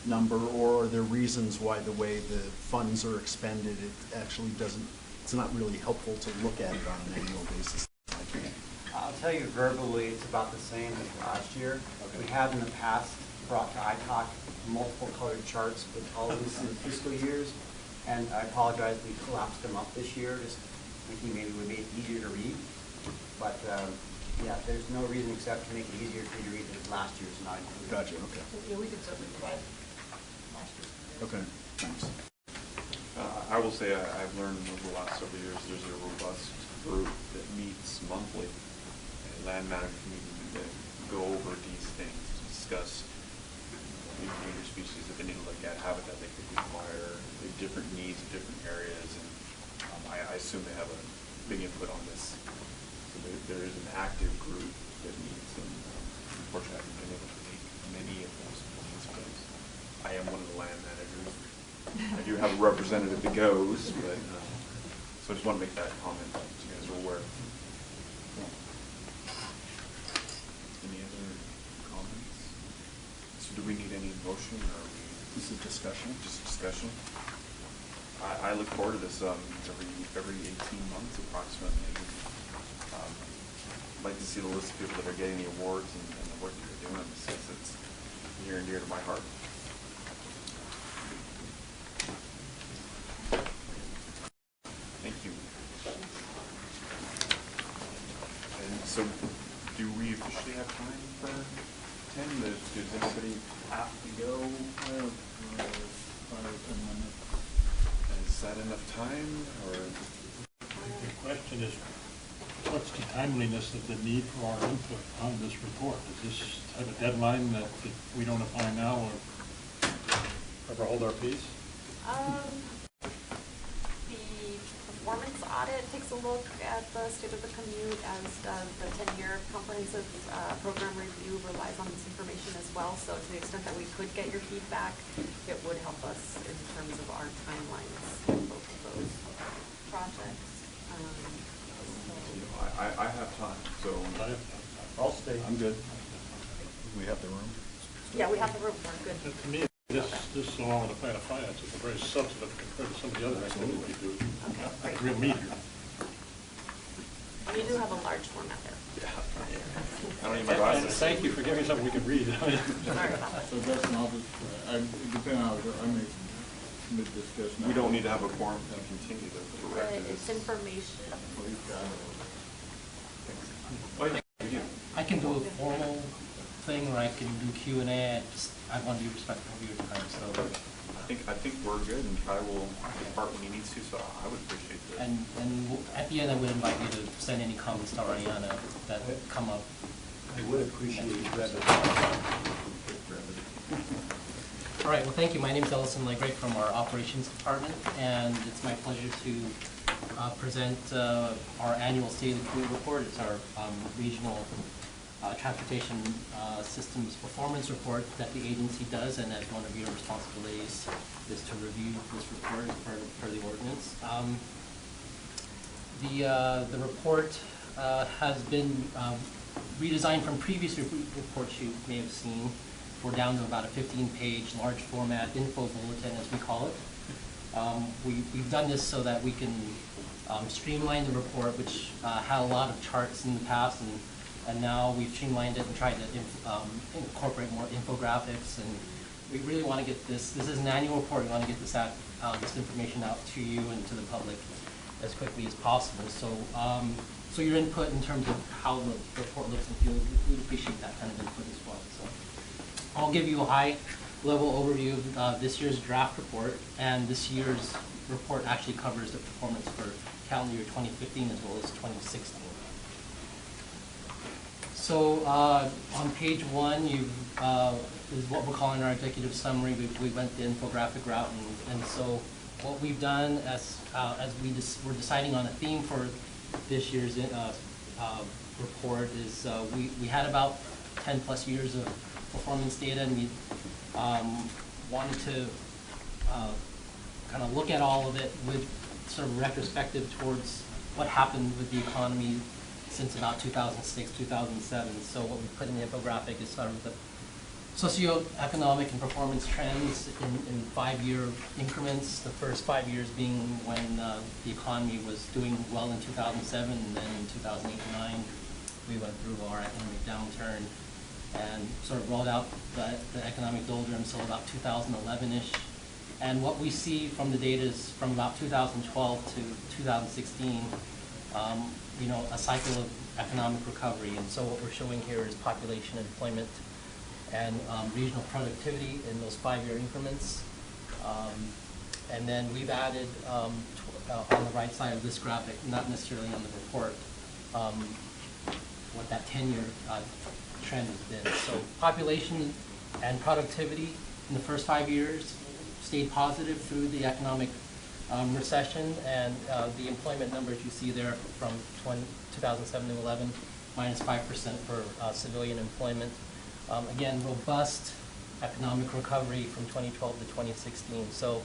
number, or are there reasons why the way the funds are expended, it actually doesn't, it's not really helpful to look at it on an annual basis? I'll tell you verbally, it's about the same as last year. Okay. We have in the past brought to ITAC multiple colored charts with all these fiscal years. And I apologize, we collapsed them up this year, just thinking maybe we made it easier to read. But yeah, there's no reason except to make it easier for you to read that last year's not included. Gotcha, okay. Yeah, we could certainly provide last year's. Okay, thanks. I will say I've learned over the last several years there's a robust group that meets monthly, a land management meeting that go over these things, to discuss endangered species that they need to look at, habitat they could require, the different needs in different areas, and I assume they have a big input on this. So there is an active group that meets, and unfortunately I haven't been able to make many of those meetings, but I am one of the land managers. I do have a representative that goes, but so I just want to make that comment so you guys are aware. Any other comments? So do we need any motion, or are we? This is discussion. Just discussion. I look forward to this every 18 months approximately. I'd like to see the list of people that are getting the awards and the work that they're doing on this, since it's near and dear to my heart. Thank you. And so, do we officially have time for 10? Does anybody have to go? 5 or 10 minutes. Is that enough time, or? The question is, what's the timeliness of the need for our input on this report? Does this have a deadline that if we don't apply now, or ever hold our peace? The performance audit takes a look at the state of the commute, as the 10-year comprehensive program review relies on this information as well. So to the extent that we could get your feedback, it would help us in terms of our timelines for both of those projects. I have time, so. I'll stay. I'm good. We have the room. Yeah, we have the room. We're good. To me, this along with the plan of finance is very substantive compared to some of the other activities we do. Okay, great. Real meat here. You do have a large format there. I don't need my glasses. Thank you for giving me something we can read. Sorry about that. So that's an obvious, depending on how I may mid-discussion. We don't need to have a quorum to continue the direct. It's information. I can do a formal thing, or I can do Q&A. I want to be respectful of your time, so. I think we're good, and Kai will depart when he needs to, so I would appreciate that. And at the end, I would invite you to send any comments to Ariana that come up. I would appreciate brevity. All right, well, thank you. My name is Ellison Legrake from our Operations Department, and it's my pleasure to present our annual State of the Commute report. It's our regional transportation systems performance report that the agency does, and as one of your responsibilities is to review this report as per the ordinance. The report has been redesigned from previous reports you may have seen. We're down to about a 15-page large format info bulletin, as we call it. We've done this so that we can streamline the report, which had a lot of charts in the past, and now we've streamlined it and tried to incorporate more infographics. And we really want to get this is an annual report. We want to get this information out to you and to the public as quickly as possible. So, so your input in terms of how the report looks and feels, we'd appreciate that kind of input as well. So, I'll give you a high-level overview of this year's draft report, and this year's report actually covers the performance for calendar year 2015 as well as 2016. So on page 1, is what we're calling our executive summary. We went the infographic route, and so what we've done as we're deciding on a theme for this year's report is we had about 10 plus years of performance data, and we wanted to kind of look at all of it with sort of retrospective towards what happened with the economy since about 2006, 2007. So what we put in the infographic is sort of the socioeconomic and performance trends in 5-year increments. The first 5 years being when the economy was doing well in 2007, and then in 2008 and 2009 we went through our economic downturn. and sort of rolled out the economic doldrums until about 2011-ish. And what we see from the data is from about 2012 to 2016, you know, a cycle of economic recovery. And so what we're showing here is population, employment, and regional productivity in those 5-year increments. And then we've added, on the right side of this graphic, not necessarily on the report, what that 10-year trend has been. So population and productivity in the first 5 years stayed positive through the economic recession, and the employment numbers you see there from 2007 to 11, -5% for civilian employment. Again, robust economic recovery from 2012 to 2016. So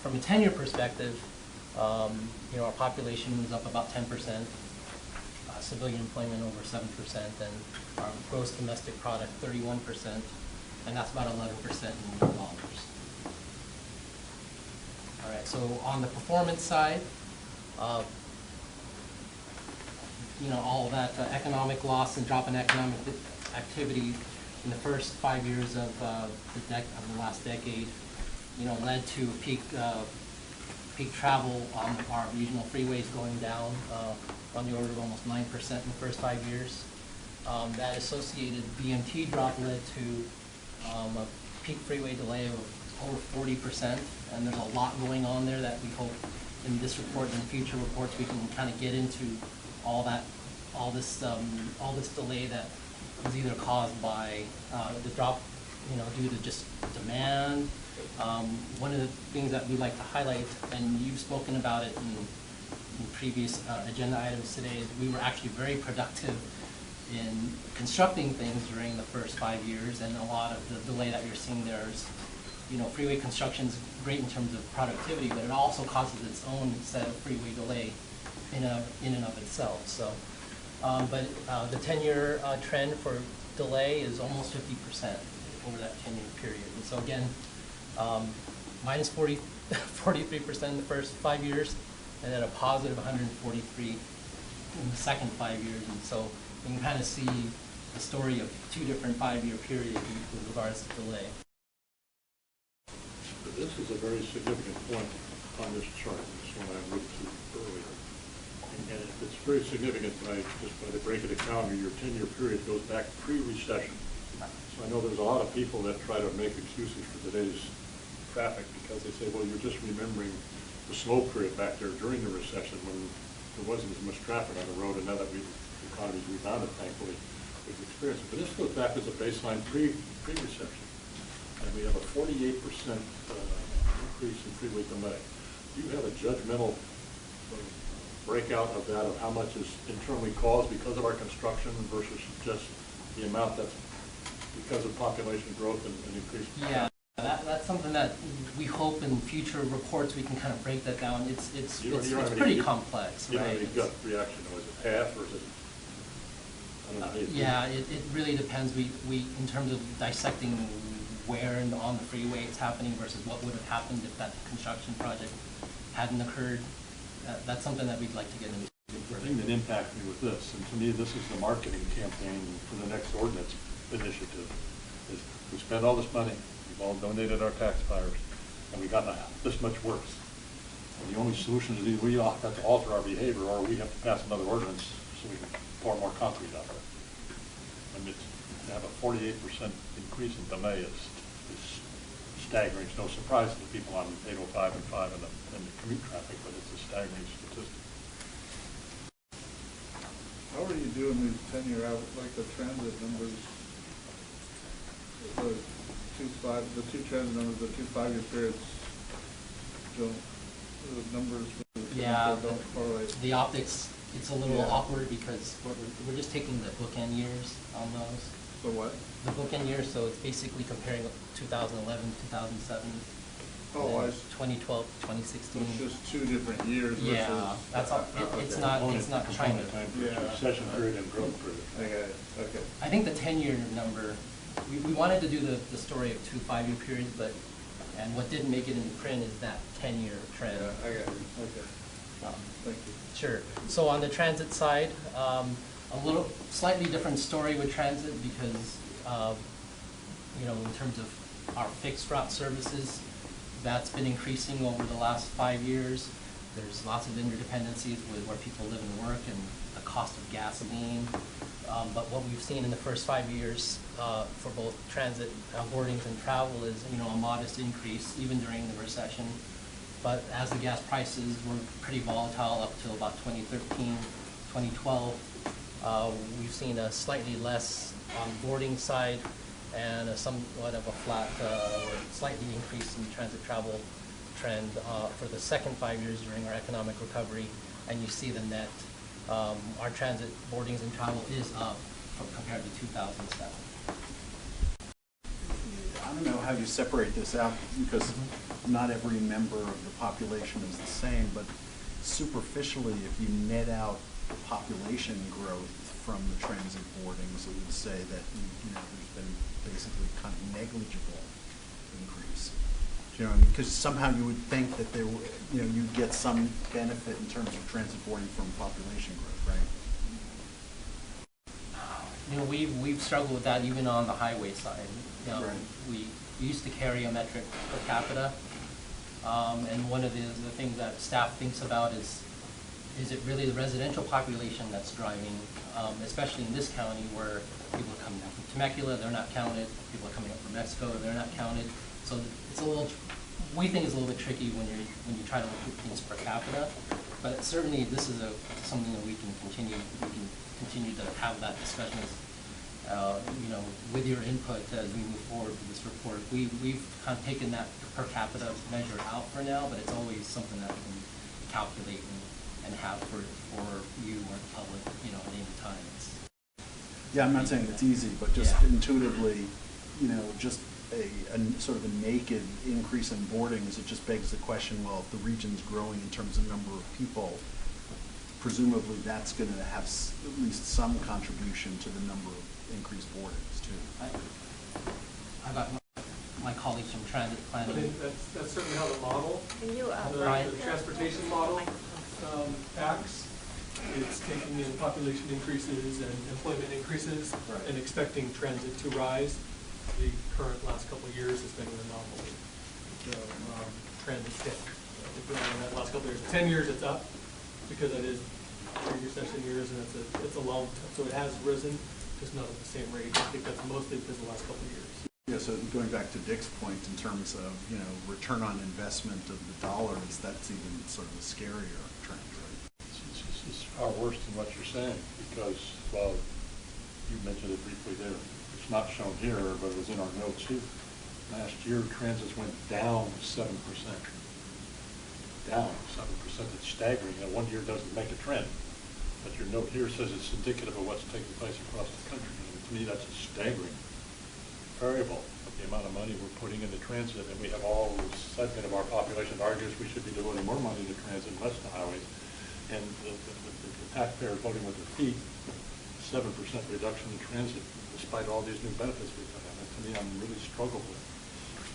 from a 10-year perspective, you know, our population was up about 10%, civilian employment over 7%, and our gross domestic product 31%, and that's about 11% in dollars. All right, so on the performance side, you know, all of that economic loss and drop in economic activity in the first 5 years of the last decade, you know, led to peak travel on our regional freeways going down on the order of almost 9% in the first 5 years. That associated BMT drop led to a peak freeway delay of over 40%, and there's a lot going on there that we hope in this report and future reports we can kind of get into all this delay that was either caused by the drop, you know, due to just demand. One of the things that we'd like to highlight, and you've spoken about it in previous agenda items today, is we were actually very productive in constructing things during the first 5 years, and a lot of the delay that you're seeing there is, you know, freeway construction is great in terms of productivity, but it also causes its own set of freeway delay in and of itself. So, but the 10-year trend for delay is almost 50% over that 10-year period. And so again, minus 43% in the first 5 years, and then a positive 143 in the second 5 years. And so you can kind of see the story of 2 different 5-year periods with regards to delay. This is a very significant point on this chart. This one I moved to earlier. And it's very significant tonight, just by the break of the calendar, your 10-year period goes back pre-recession. So I know there's a lot of people that try to make excuses for today's traffic because they say, well, you're just remembering the slow period back there during the recession when there wasn't as much traffic on the road, and now that the economy's rebounded, thankfully, we've experienced it. But this goes back as a baseline pre-recession. And we have a 48% increase in freeway delay. Do you have a judgmental breakout of that, of how much is internally caused because of our construction versus just the amount that's because of population growth and increased? Yeah, that's something that we hope in future reports we can kind of break that down. It's pretty complex, you right? You don't have any gut reaction. Was it half or is it? Yeah, it really depends. We in terms of dissecting where on the freeway it's happening versus what would have happened if that construction project hadn't occurred. That's something that we'd like to get into. The thing that impacted me with this, and to me this is the marketing campaign for the next ordinance initiative, is we spend all this money, we've all donated our taxpayers, and we got this much worse. And the only solution is either we have to alter our behavior or we have to pass another ordinance so we can pour more concrete out there. And to have a 48% increase in delay is staggering. It's no surprise to the people on 805 and 5 and the commute traffic, but it's a staggering statistic. How are you doing these 10-year out, like the transit numbers? The two transit numbers, the 2 5-year periods don't, the numbers don't correlate. The optics, it's a little awkward because we're just taking the bookend years on those. The what? The bookend years, so it's basically comparing 2011, 2007, oh, 2012, 2016. It's just 2 different years. Yeah, versus, that's all. It's not trying to. Recession period and growth period. Okay. I think the 10-year number. We wanted to do the story of 2 5-year periods, and what didn't make it in print is that 10-year trend. Yeah, I got it. Okay. Thank you. Sure. So on the transit side, a little slightly different story with transit because You know, in terms of our fixed route services, that's been increasing over the last 5 years. There's lots of interdependencies with where people live and work and the cost of gasoline. But what we've seen in the first 5 years for both transit boardings and travel is, you know, a modest increase even during the recession. But as the gas prices were pretty volatile up till about 2013, 2012, we've seen a slightly less on boarding side and a somewhat of a flat or slightly increase in transit travel trend for the second 5 years during our economic recovery. And you see the net, our transit boardings and travel is up compared to 2007. I don't know how you separate this out because not every member of the population is the same, but superficially, if you net out the population growth from the transit boardings, it would say that, you know, there's been basically kind of negligible increase. You know, because somehow you would think that there, you know, you'd get some benefit in terms of transit boarding from population growth, right? You know, we've struggled with that even on the highway side. You know, right. We used to carry a metric per capita, and one of the things that staff thinks about is it really the residential population that's driving, especially in this county where people are coming up from Temecula, they're not counted. People are coming up from Mexico, they're not counted. So it's a little, we think it's a little bit tricky when you try to look at things per capita. But certainly this is something that we can continue to have that discussion. You know, with your input as we move forward with this report. We've kind of taken that per capita measure out for now, but it's always something that we can calculate and have for you or the public, you know, at any time. Yeah, I'm not saying it's easy, but just intuitively, you know, just a sort of a naked increase in boardings, it just begs the question, well, if the region's growing in terms of number of people, presumably that's going to have at least some contribution to the number of increased boardings, too. I got my colleagues from Transit Planning. That's certainly how the model, Can you, the transportation model acts. It's taking in population increases and employment increases and expecting transit to rise. The current last couple of years has been an anomaly. So transit's hit. In that last couple of years, 10 years it's up because it is pre-recession years and it's a long time. So it has risen, just not at the same rate. I think that's mostly because of the last couple of years. Yeah, so going back to Dick's point in terms of, you know, return on investment of the dollars, that's even sort of a scarier trend, right? It's far worse than what you're saying because, well, you mentioned it briefly there. It's not shown here, but it was in our notes here. Last year, transits went down 7%. Down 7%. It's staggering. You know, 1 year doesn't make a trend. But your note here says it's indicative of what's taking place across the country. And to me, that's a staggering variable of the amount of money we're putting into transit. And we have all this segment of our population that argues we should be devoting more money to transit and less to highways. And the taxpayers voting with their feet, 7% reduction in transit, despite all these new benefits we've got. And to me, I'm really struggling with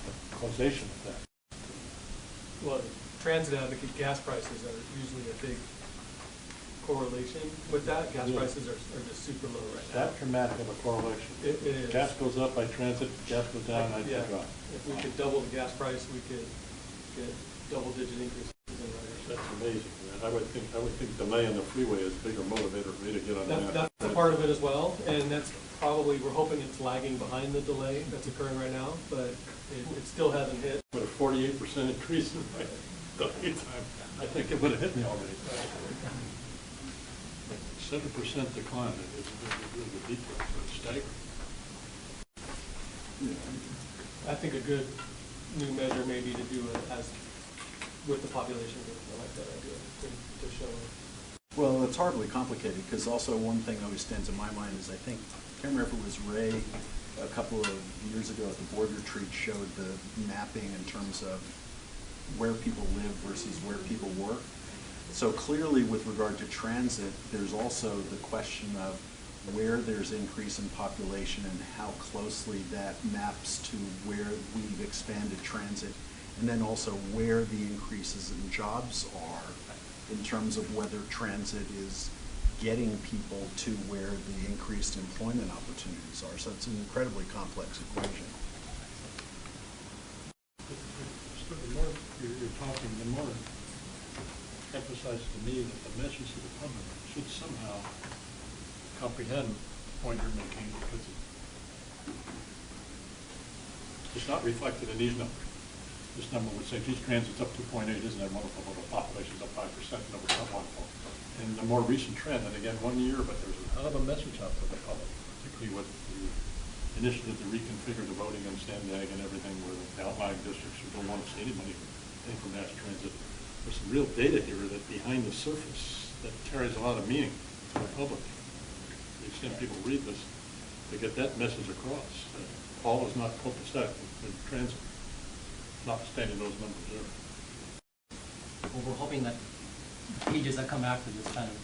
the causation of that. Well, transit advocate gas prices are usually a big correlation with that. Gas prices are just super low right now. That dramatic of a correlation. It is. Gas goes up by transit, gas goes down, I drop. If we could double the gas price, we could get double-digit increases in ridership. That's amazing. I would think delay on the freeway is a bigger motivator for me to get on that. That's a part of it as well, and that's probably, we're hoping it's lagging behind the delay that's occurring right now, but it still hasn't hit. But a 48% increase in my delay time, I think it would have hit me already. 7% decline is really the detail, so it's staggering. I think a good new measure may be to do it as with the population growth. I like that idea to show. Well, it's horribly complicated because also one thing that always stands in my mind is I can't remember if it was Ray a couple of years ago at the board retreat showed the mapping in terms of where people live versus where people work. So clearly with regard to transit, there's also the question of where there's increase in population and how closely that maps to where we've expanded transit, and then also where the increases in jobs are in terms of whether transit is getting people to where the increased employment opportunities are. So it's an incredibly complex equation. So the more you're talking, the more emphasizes to me that the message to the public should somehow comprehend the point you're making, because it's not reflected in these numbers. This number would say, geez, transit's up 2.8, isn't that wonderful? But the population's up 5%, no, it's not wonderful. And the more recent trend, and again, 1 year, but there's a hell of a message out to the public, particularly with the initiative to reconfigure the voting on Sandag and everything, where the outlying districts who don't want to see anybody paying for mass transit. There's some real data here that behind the surface that carries a lot of meaning to the public. To the extent people read this, to get that message across. All is not copacetic in transit, notwithstanding those numbers there. Well, we're hoping that the pages that come after this kind of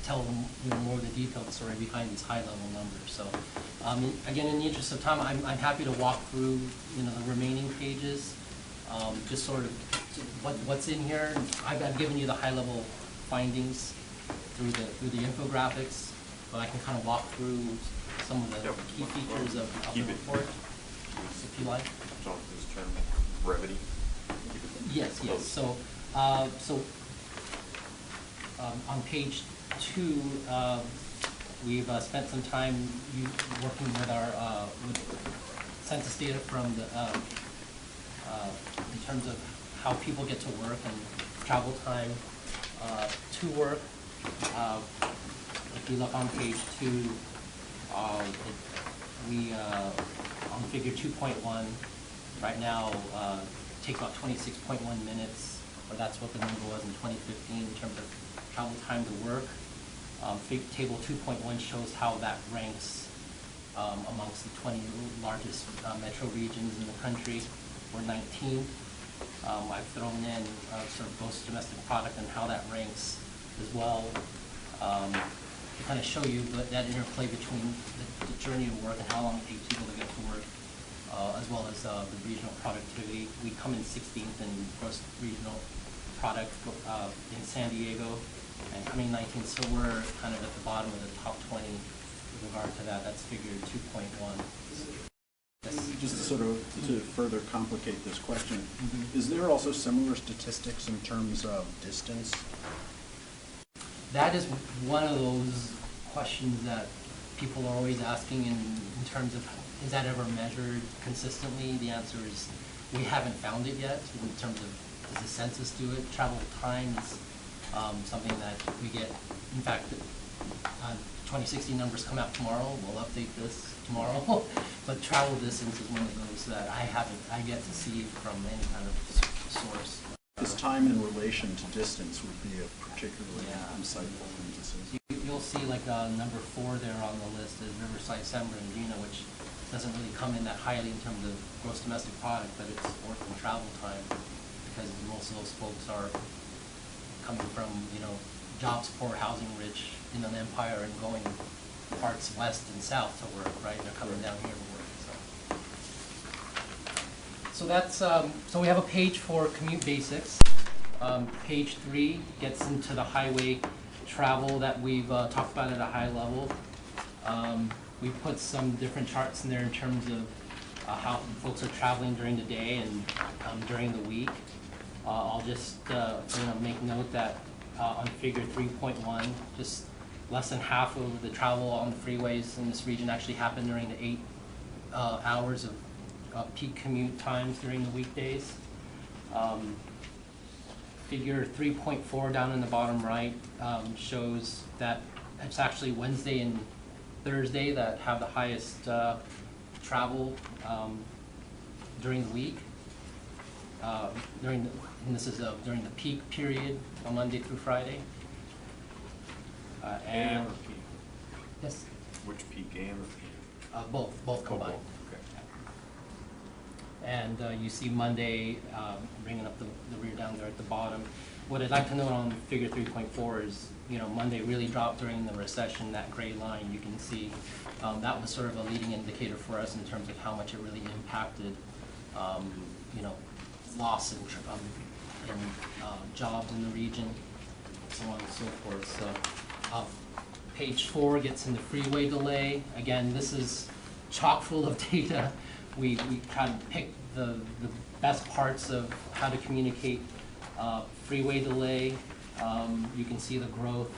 tell them, more of the detailed story behind these high-level numbers. So, again, in the interest of time, I'm happy to walk through, the remaining pages, just sort of what's in here. I've given you the high-level findings through the infographics, but I can kind of walk through some of the key features of the report, if you like. So this term, brevity. Yes. So, on page 2, we've spent some time working with our census data from the in terms of how people get to work and travel time to work. If you look on page 2, we on figure 2.1 right now takes about 26.1 minutes, or that's what the number was in 2015 in terms of travel time to work. Table 2.1 shows how that ranks amongst the 20 largest metro regions in the country. We're 19th. I've thrown in sort of gross domestic product and how that ranks as well, to kind of show you that interplay between the journey to work and how long it takes people to get to work, as well as the regional productivity. We come in 16th in gross regional product in San Diego, and coming 19th, so we're kind of at the bottom of the top 20 with regard to that. That's figure 2.1. Just sort of to further complicate this question, is there also similar statistics in terms of distance? That is one of those questions that people are always asking in terms of, is that ever measured consistently? The answer is we haven't found it yet in terms of, does the census do it? Travel time is something that we get. In fact, 2016 numbers come out tomorrow. We'll update this tomorrow. But travel distance is one of those that I yet to see from any kind of source. This time in relation to distance would be a particularly insightful thing to see. You'll see like number 4 there on the list is Riverside, San Bernardino, which doesn't really come in that highly in terms of gross domestic product, but it's work and travel time, because most of those folks are coming from, jobs poor, housing rich, Inland Empire, and going parts west and south to work, right? They're coming down here to work. So that's, so we have a page for commute basics. Page 3 gets into the highway travel that we've talked about at a high level. We put some different charts in there in terms of how folks are traveling during the day and during the week. I'll just make note that on figure 3.1, just less than half of the travel on the freeways in this region actually happened during the 8 hours of peak commute times during the weekdays. Figure 3.4 down in the bottom right shows that it's actually Wednesday and Thursday that have the highest travel during the week. And this is during the peak period on Monday through Friday. AM or P? Yes. Which peak, AM or P? Both combined. Okay. And you see Monday bringing up the rear down there at the bottom. What I'd like to note on figure 3.4 is, Monday really dropped during the recession. That gray line you can see, that was sort of a leading indicator for us in terms of how much it really impacted, loss in jobs in the region, so on and so forth. So Page 4 gets into freeway delay. Again, this is chock full of data. We kind of picked the best parts of how to communicate freeway delay. You can see the growth.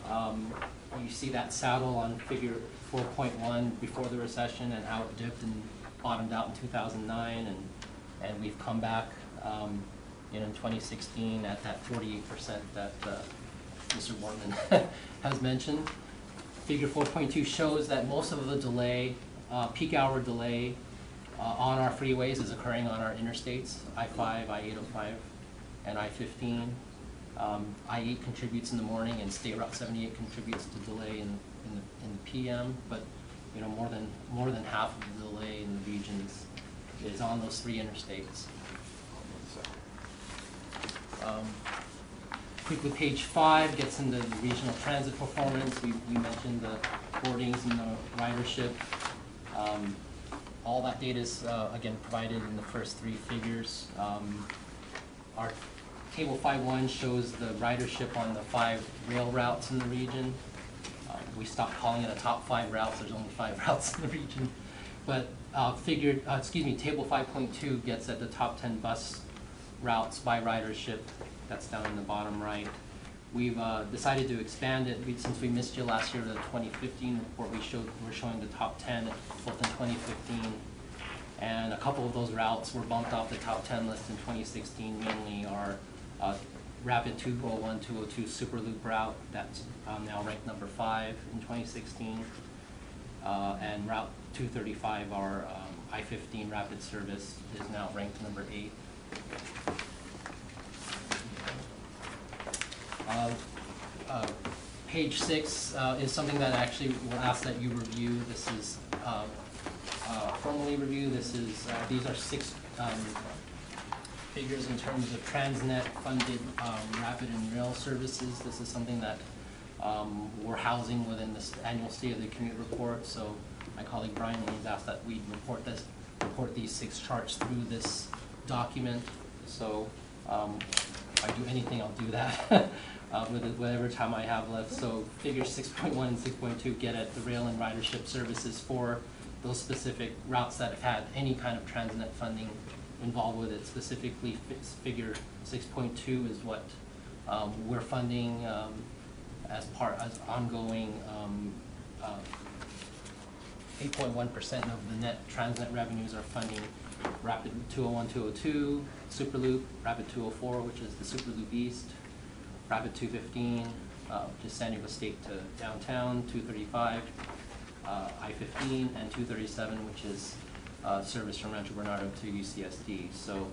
You see that saddle on figure 4.1 before the recession and how it dipped and bottomed out in 2009, and we've come back in 2016 at that 48% that Mr. Bortman has mentioned. Figure 4.2 shows that most of the delay, peak hour delay on our freeways is occurring on our interstates, I-5, I-805, and I-15. I-8 contributes in the morning, and State Route 78 contributes to delay in the PM. But more than half of the delay in the regions is on those 3 interstates. Quickly, page 5 gets into the regional transit performance. We mentioned the boardings and the ridership. All that data is again provided in the first 3 figures. Our Table 5.1 shows the ridership on the 5 rail routes in the region. We stopped calling it a top 5 routes. There's only 5 routes in the region. But Table 5.2 gets at the top 10 bus routes by ridership. That's down in the bottom right. We've decided to expand it. Since we missed you last year, the 2015 report, we're showing the top 10 both in 2015. And a couple of those routes were bumped off the top 10 list in 2016, mainly our Rapid 201, 202 Super Loop route, that's now ranked number 5 in 2016. And Route 235, our I-15 rapid service, is now ranked number 8. Page 6 is something that actually we'll ask that you review. This is formally review. These are 6 figures in terms of Transnet funded rapid and rail services. This is something that we're housing within this annual State of the Commute report. So my colleague Brian Lane's asked that we report these 6 charts through this document. So if I do anything, I'll do that with whatever time I have left. So figures 6.1 and 6.2 get at the rail and ridership services for those specific routes that have had any kind of Transnet funding involved with it. Specifically, figure 6.2 is what we're funding as ongoing 8.1% of the net Transnet revenues are funding Rapid 201, 202, Super Loop, Rapid 204, which is the Super Loop East, Rapid 215, which is San Diego State to downtown, 235, I-15, and 237, which is service from Rancho Bernardo to UCSD. So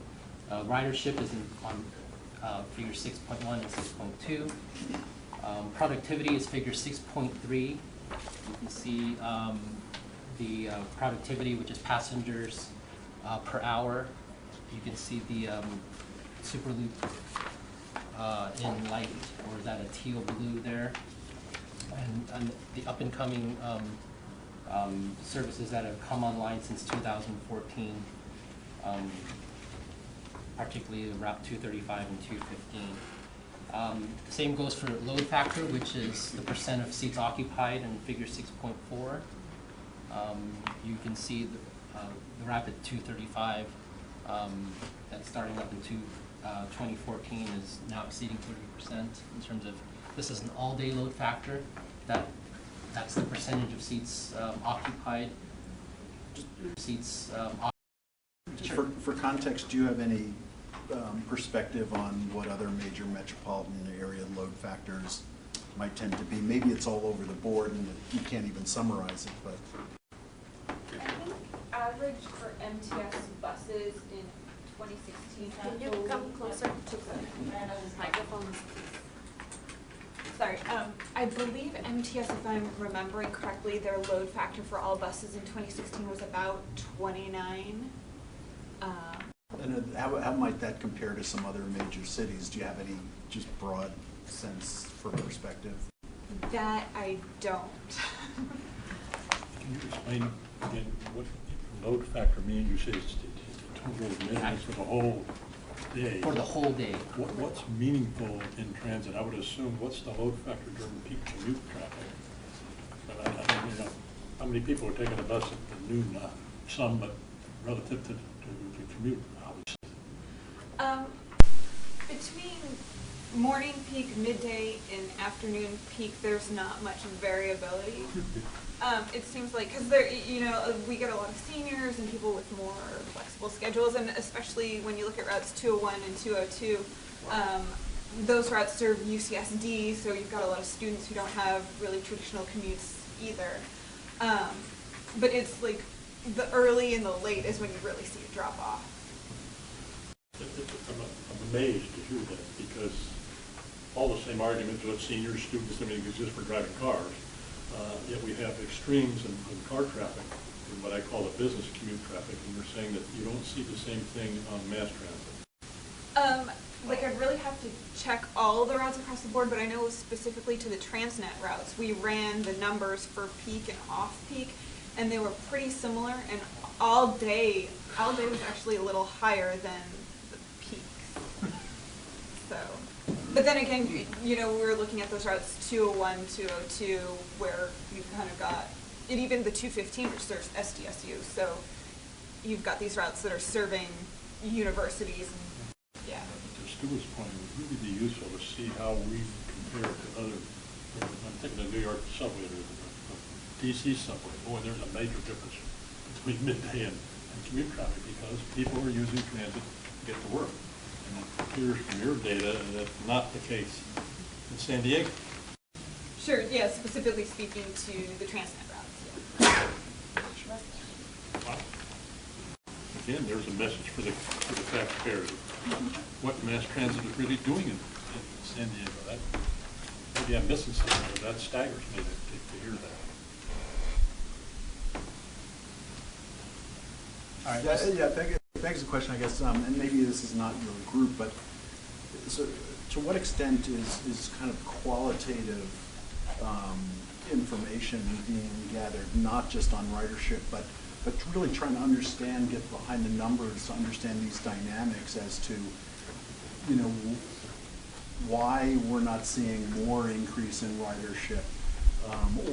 ridership is on figure 6.1 and 6.2. Productivity is figure 6.3. You can see the productivity, which is passengers per hour. You can see the Super Loop in light, or is that a teal blue there? And the up and coming services that have come online since 2014, particularly Route 235 and 215. Same goes for load factor, which is the percent of seats occupied in figure 6.4. You can see the Rapid 235 that's starting up in 2014 is now exceeding 30% in terms of, this is an all-day load factor. That's the percentage of seats occupied. For context, do you have any perspective on what other major metropolitan area load factors might tend to be? Maybe it's all over the board and you can't even summarize it, but. I think average for MTS buses in 2016. Can you come closer to the microphones? Sorry, I believe MTS, if I'm remembering correctly, their load factor for all buses in 2016 was about 29. And how might that compare to some other major cities? Do you have any just broad sense for perspective? That I don't. Can you explain again what load factor means? You say it's the total minutes for the whole day. For the whole day. What's meaningful in transit? I would assume, what's the load factor during peak commute traffic? you know, how many people are taking a bus at noon? Some, but relative to commute, I would say. Between morning peak, midday, and afternoon peak, there's not much variability. It seems like, because there, you know, we get a lot of seniors and people with more flexible schedules, and especially when you look at routes 201 and 202, those routes serve UCSD, so you've got a lot of students who don't have really traditional commutes either. But it's like the early and the late is when you really see a drop off. I'm amazed to hear that, because all the same arguments about seniors, students, everything exist for driving cars. Yet we have extremes in car traffic, in what I call the business commute traffic, and you're saying that you don't see the same thing on mass transit. Like, I'd really have to check all the routes across the board, but I know specifically to the Transnet routes, we ran the numbers for peak and off-peak, and they were pretty similar, and all day was actually a little higher than the peaks. So, but then again, you know, we were looking at those routes 201, 202, where you've kind of got, and even the 215, which serves SDSU, so you've got these routes that are serving universities, and yeah. To Stuart's point, it would really be useful to see how we compare to other, I'm thinking of New York subway, or the DC subway. Boy, there's a major difference between midday and commute traffic, because people are using transit to get to work. And it appears from your data that that's not the case in San Diego. Sure, yeah, specifically speaking to the Transnet routes. Yeah. Wow. Again, there's a message for the taxpayers. What mass transit is really doing in San Diego. Maybe I'm missing something, but that staggers me to hear that. All right. Yeah, begs the question, I guess, and maybe this is not your group, but so to what extent is kind of qualitative information being gathered, not just on ridership, but really trying to understand, get behind the numbers, understand these dynamics as to, you know, why we're not seeing more increase in ridership,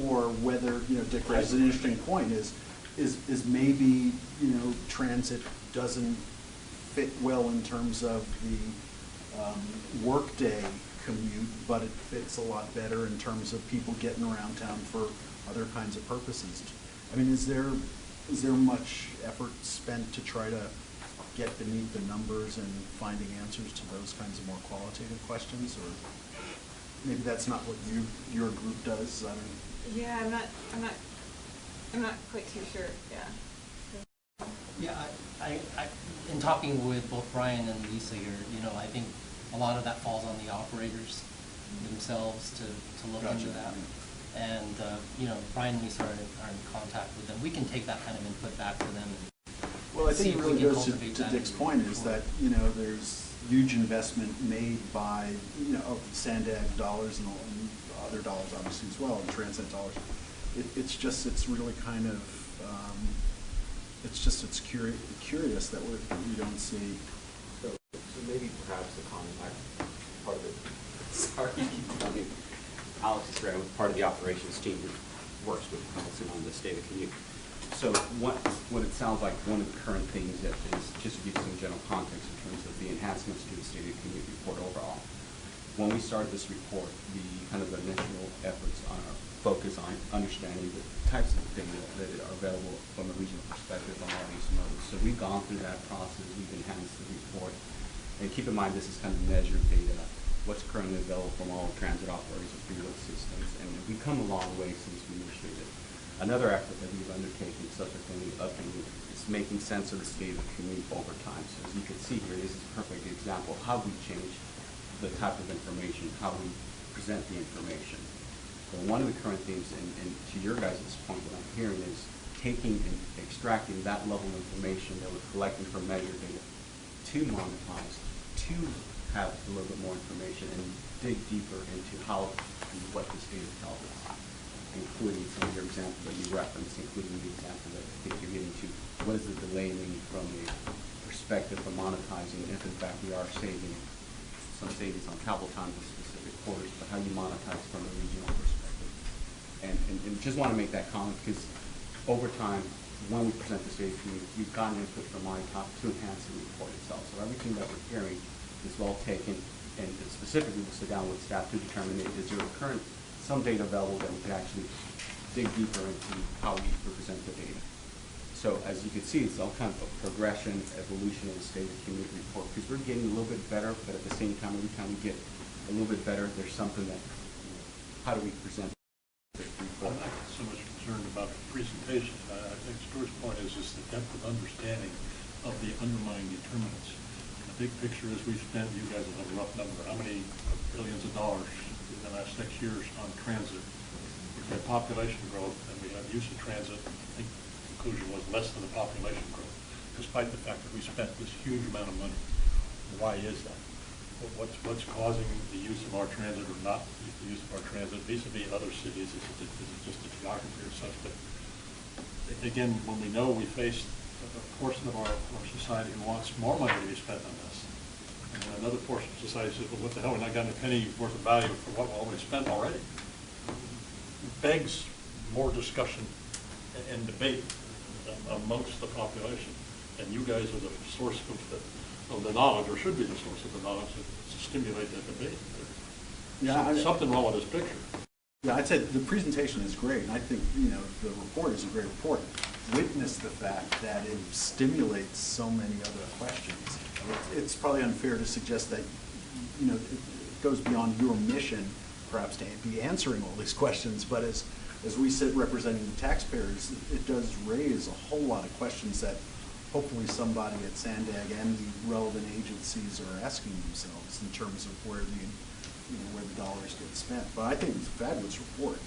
or whether, you know, Dick raises an interesting point, is maybe, you know, transit doesn't fit well in terms of the workday commute, but it fits a lot better in terms of people getting around town for other kinds of purposes. I mean, is there much effort spent to try to get beneath the numbers and finding answers to those kinds of more qualitative questions, or maybe that's not what your group does? I don't know. Yeah, I'm not quite too sure. Yeah. Yeah, I in talking with both Brian and Lisa here, you know, I think a lot of that falls on the operators themselves to look into that. And, you know, Brian and Lisa are in contact with them. We can take that kind of input back to them. Well, I think it really goes to Dick's point, is that, you know, there's huge investment made by, you know, of Sandag dollars and other dollars obviously as well, and Transit dollars. It's really kind of, it's curious that we don't see. So maybe perhaps the comment, part of it, sorry, I mean, Alex is great, part of the operations team who works with Council on the state of commute. So what it sounds like, one of the current things that is, just to give you some general context in terms of the enhancements to the state of commute report overall. When we started this report, the kind of initial efforts on our focus on understanding the types of things that are available from a regional perspective on all these nodes. So we've gone through that process, we've enhanced the report. And keep in mind, this is kind of measured data, what's currently available from all transit operators and freeway systems. And we've come a long way since we initiated it. Another effort that we've undertaken, subsequently updating, is making sense of the state of commute over time. So as you can see here, this is a perfect example of how we change the type of information, how we present the information. So one of the current themes, and to your guys' point, what I'm hearing is taking and extracting that level of information that we're collecting from measured data to monetize, to have a little bit more information and dig deeper into how and what this data tells us, including some of your examples that you referenced, including the example that I think you're getting to. What does the delay mean from a perspective of monetizing, if in fact we are saving some savings on travel time to specific quarters, but how you monetize from a regional perspective. And just want to make that comment because over time, when we present this data to you, we've gotten input from ITOC to enhance the report itself. So everything that we're hearing is well taken, and specifically we'll sit down with staff to determine is there current some data available that we could actually dig deeper into how we represent the data. So as you can see, it's all kind of a progression, evolution of the state of the community report, because we're getting a little bit better, but at the same time, every time we get a little bit better, there's something that, how do we present the report? I'm not so much concerned about the presentation. I think Stuart's point is just the depth of understanding of the underlying determinants. The big picture is we spent, you guys will have a rough number, how many billions of dollars in the last 6 years on transit? We've had population growth, and we have use of transit. I think the conclusion was less than the population growth, despite the fact that we spent this huge amount of money. Why is that? What's causing the use of our transit or not the use of our transit vis-a-vis other cities? Is it just the geography or such? But again, when we know we face a portion of our society who wants more money to be spent on this, and then another portion of society says, well, what the hell, we're not getting a penny worth of value for what we already spent already. It begs more discussion and debate amongst the population. And you guys are the source of the knowledge, or should be the source of the knowledge to stimulate that debate. There's something wrong with this picture. Yeah, I'd say the presentation is great, and I think, you know, the report is a great report. Witness the fact that it stimulates so many other questions. It's probably unfair to suggest that, you know, it goes beyond your mission, perhaps, to be answering all these questions, but as we sit representing the taxpayers, it does raise a whole lot of questions that hopefully somebody at Sandag and the relevant agencies are asking themselves in terms of where the dollars get spent. But I think it's a fabulous report.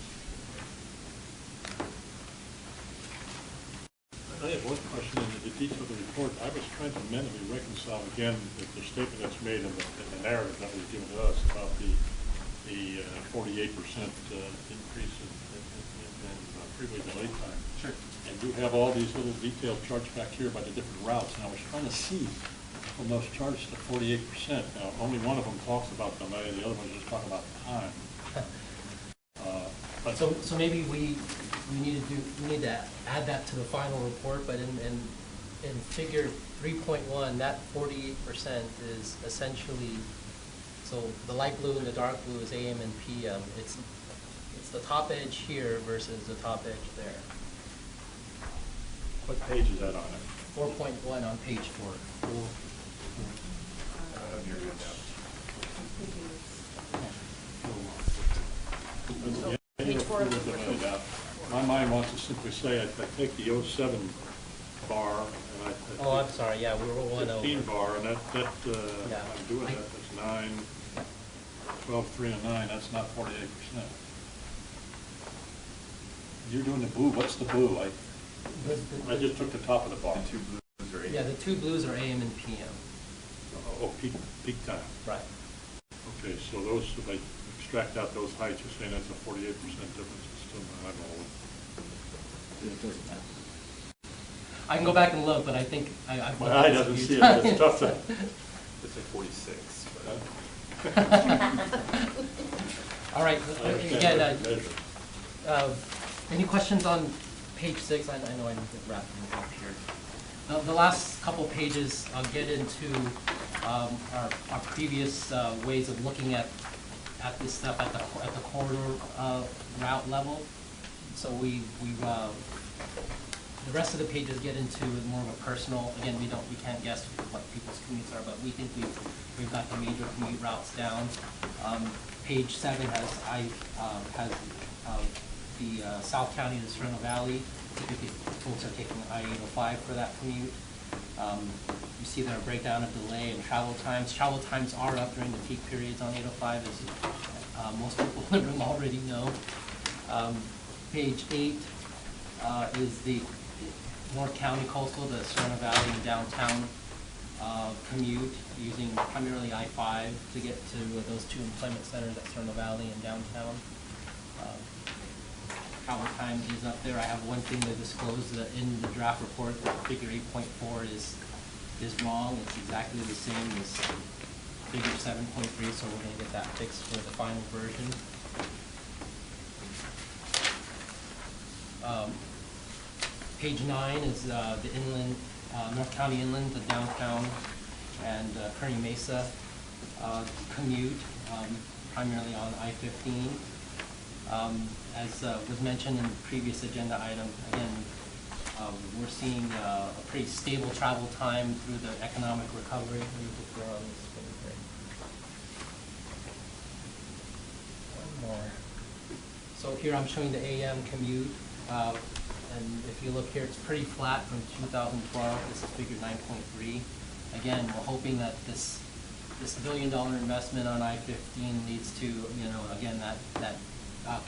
I have one question in the detail of the report. I was trying to mentally reconcile again the statement that's made in the narrative that was given to us about the 48% increase in freeway delay time. Sure. And you have all these little detailed charts back here by the different routes, and I was trying to see from those charts the 48%. Now, only one of them talks about delay, the other one just talking about time. So maybe we need to add that to the final report, but in figure 3.1, that 48% is essentially, so the light blue and the dark blue is AM and PM. It's the top edge here versus the top edge there. What page is that on it? 4.1 on page 4. Page 4. My mind wants to simply say I take the 07 bar and I oh, I'm sorry. Yeah, we were 1 over. 15 bar, and that yeah. I'm doing that. That's 9, 12, 3, and 9. That's not 48%. You're doing the blue. What's the blue? I just took the top of the bar. The two blues are AM. Yeah, the two blues are AM and PM. Oh, peak time. Right. Okay, so those, if I extract out those heights, you're saying that's a 48% difference. It's still not, I don't know. It doesn't matter. I can go back and look, but I think I've my eye doesn't see it, but it's tough to. It's a 46. All right. Again, any questions on page 6? I know I need to wrap things up here. The last couple pages, I'll get into our previous ways of looking at this stuff at the corridor route level. So we the rest of the pages get into more of a personal. Again, we can't guess what people's commutes are, but we think we've got the major commute routes down. Page 7 has the South County and the Sereno Valley. Typically, folks are taking I-805 for that commute. You see there a breakdown of delay and travel times. Travel times are up during the peak periods on 805, as most people in the room already know. Page 8 is the North County coastal, the Sereno Valley and downtown commute, using primarily I-5 to get to those two employment centers at Sereno Valley and downtown. Travel time is up there. I have one thing to disclose that in the draft report, that figure 8.4 is wrong. It's exactly the same as figure 7.3, so we're going to get that fixed for the final version. Page 9 is the inland, North County Inland, the downtown, and Kearney Mesa commute, primarily on I-15. As was mentioned in the previous agenda item, again, we're seeing a pretty stable travel time through the economic recovery. Let me just go on this screen here. One more. So here I'm showing the AM commute, and if you look here, it's pretty flat from 2012. This is figure 9.3. Again, we're hoping that this $1 billion investment on I-15 leads to, again, that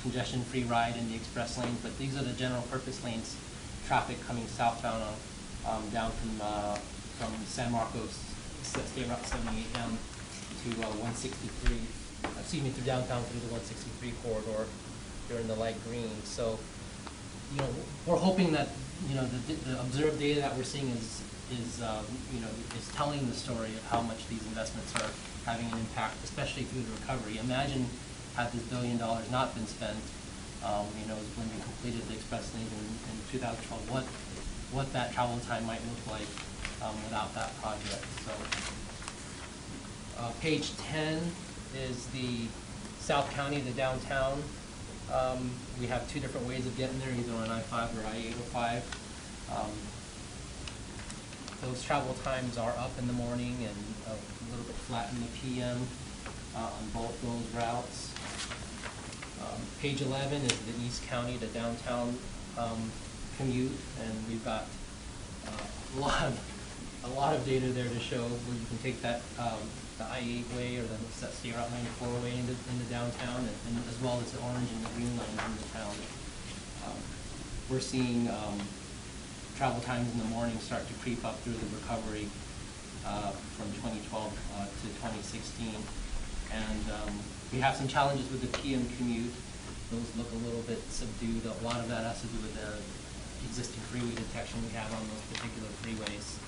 congestion-free ride in the express lanes. But these are the general purpose lanes, traffic coming southbound down from San Marcos, State Route 78 down to 163. Excuse me, through downtown through the 163 corridor during the light green. So, we're hoping that the observed data that we're seeing is telling the story of how much these investments are having an impact, especially through the recovery. Imagine had this $1 billion not been spent, when we completed the express lanes in 2012, what that travel time might look like without that project. So, page 10 is the South County, the downtown. We have two different ways of getting there, either on I-5 or I-805. Those travel times are up in the morning and a little bit flat in the PM on both those routes. Page 11 is the East County to downtown commute, and we've got a lot of data there to show where you can take that the I-8 way or the State Route 94 way into downtown, and as well as the orange and the green lines into town. We're seeing travel times in the morning start to creep up through the recovery from 2012 to 2016. And we have some challenges with the PM commute. Those look a little bit subdued. A lot of that has to do with the existing freeway detection we have on those particular freeways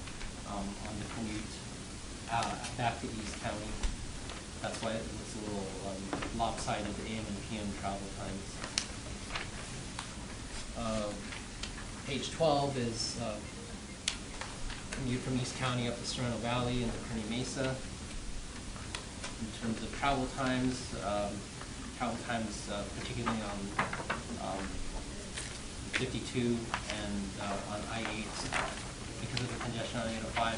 on the commute back to East County. That's why it looks a little lopsided, the AM and PM travel times. Page 12 is commute from East County up the Sereno Valley into Kearney Mesa. In terms of travel times, particularly on 52 and on I-8, because of the congestion on 805,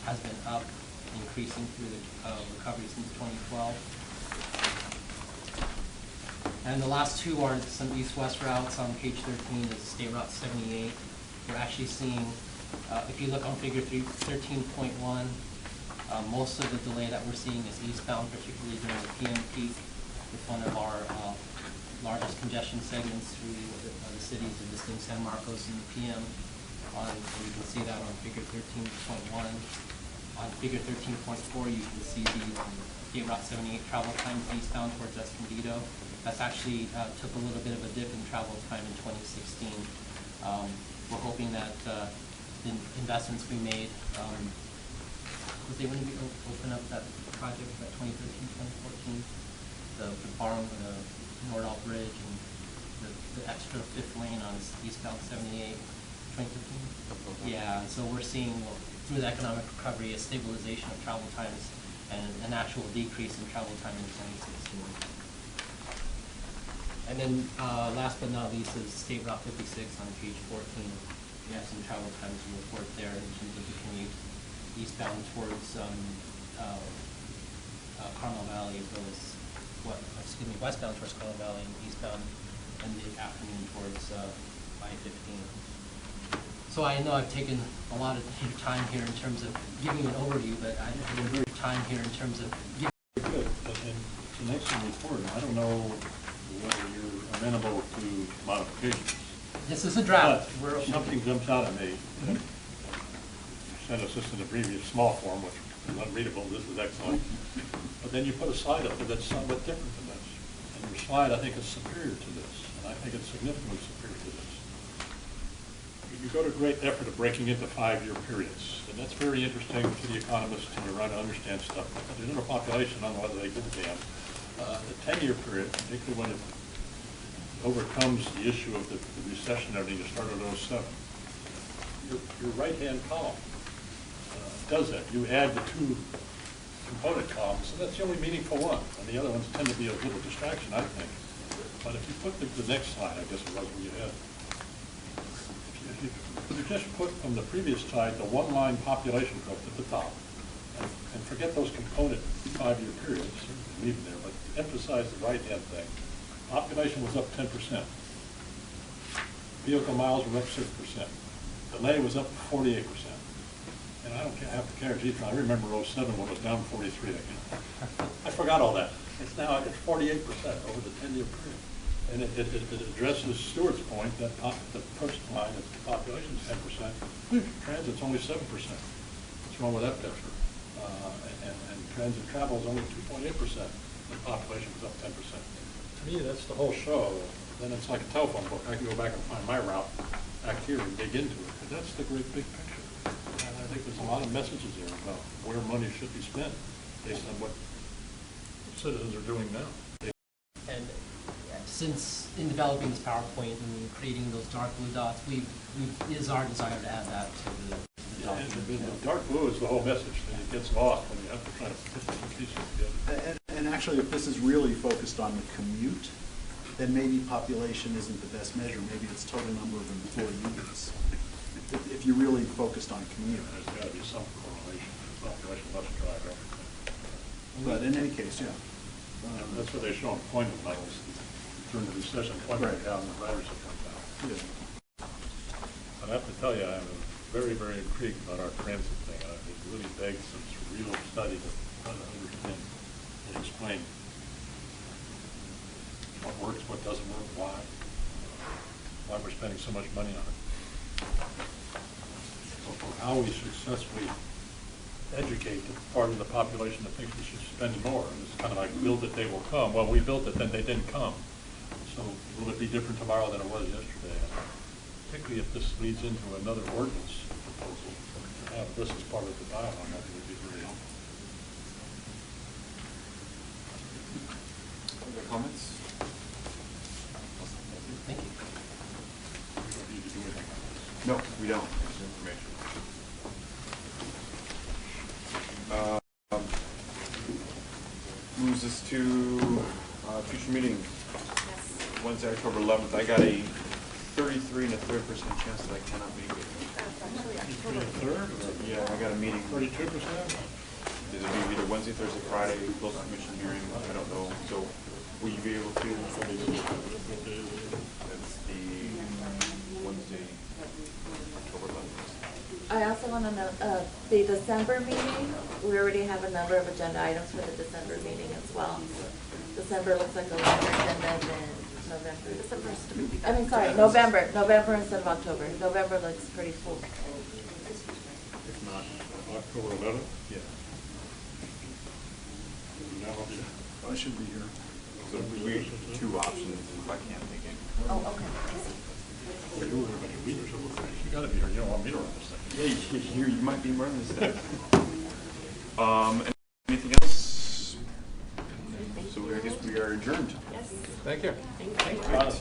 has been up, increasing through the recovery since 2012. And the last two are some east-west routes. On page 13 is State Route 78. We're actually seeing, if you look on figure 13.1, most of the delay that we're seeing is eastbound, particularly during the PM peak, with one of our largest congestion segments through the cities of distinct San Marcos in the PM. You can see that on figure 13.1. On figure 13.4, you can see the State Route 78 travel time eastbound towards Escondido. That's actually took a little bit of a dip in travel time in 2016. We're hoping that the investments we made, was they going to open up that project about 2013, 2014, the Nordal Bridge and the extra fifth lane on eastbound 78, 2015? Yeah, so we're seeing through the economic recovery a stabilization of travel times and an actual decrease in travel time in 2016. And then last but not least is State Route 56 on page 14. We have some travel times to report there in terms of the commute eastbound towards Carmel Valley, as well as westbound towards Carmel Valley and eastbound in the afternoon towards I-15. So I know I've taken a lot of your time here in terms of giving you an overview, but I have a very time here in terms of giving. Good, and it's an excellent report. I don't know whether you're amenable to modifications. This is a draft. But something jumps out at me. You sent us this in the previous small form, which is unreadable. This is excellent. But then you put a slide up there that's somewhat different than this. And your slide, I think, is superior to this. And I think it's significantly superior to this. You go to great effort of breaking into 5-year periods. And that's very interesting to the economists who are trying to understand stuff. But the general population, I don't know whether they give a damn. The 10-year period, particularly when overcomes the issue of the recessionary that started in 07. Your right-hand column does that. You add the two component columns, and that's the only meaningful one. And the other ones tend to be a little distraction, I think. But if you put the next slide, I guess it was where you had. If you just put from the previous slide the one-line population growth at the top, and forget those component 5-year periods, leave them there, but emphasize the right-hand thing. Population was up 10%. Vehicle miles were up 6%. Delay was up 48%. And I don't have to care either. I remember 07 when it was down 43 again. I forgot all that. It's now at 48% over the 10-year period. And it addresses Stewart's point that the first line of the population is 10%. Transit's only 7%. What's wrong with that picture? And transit travel is only 2.8%. The population was up 10%. To me, that's the whole show. Then it's like a telephone book. I can go back and find my route back here and dig into it. But that's the great big picture. And I think there's a lot of messages there about where money should be spent based on what citizens are doing now. And since in developing this PowerPoint and creating those dark blue dots, it is our desire to add that to the document. The dark blue is the whole message, and it gets lost when you have to try to put the pieces together. And actually, if this is really focused on the commute, then maybe population isn't the best measure. Maybe it's total number of employees. If you really focused on commute. There's got to be some correlation. Population must drive everything. But in any case, yeah. That's what they show employment levels. During the recession, employment down, the riders have come down. Yeah. But I have to tell you, I'm very, very intrigued about our transit thing. It really begs some real study to try to understand and explain what works, what doesn't work, why we're spending so much money on it. So how we successfully educate the part of the population that thinks we should spend more. And it's kind of like build it, they will come. Well, we built it, then they didn't come. So will it be different tomorrow than it was yesterday? Particularly if this leads into another ordinance proposal, to have this as part of the dialogue, I think would be very helpful. Other comments? Thank you. We don't need to do anything on this. No, we don't. There's information. Moves us to future meeting. Wednesday, October 11th. I got a 33 and a third % chance that I cannot make it. Yeah, I got a meeting. 32%? It'll be either Wednesday, Thursday, Friday, local commission hearing. I don't know. So, will you be able to? That's the Wednesday, October 11th. I also want to note the December meeting. We already have a number of agenda items for the December meeting as well. December looks like a longer agenda than November. November instead of October. November looks pretty full. If not, October 11th? Yeah. No, I should be here. So we two options if I can't make it. Oh, okay. You got to be here. You don't want me to run this thing. Yeah, you might be running this thing. Anything else? So I guess we are adjourned. Yes. Thank you. Thank you.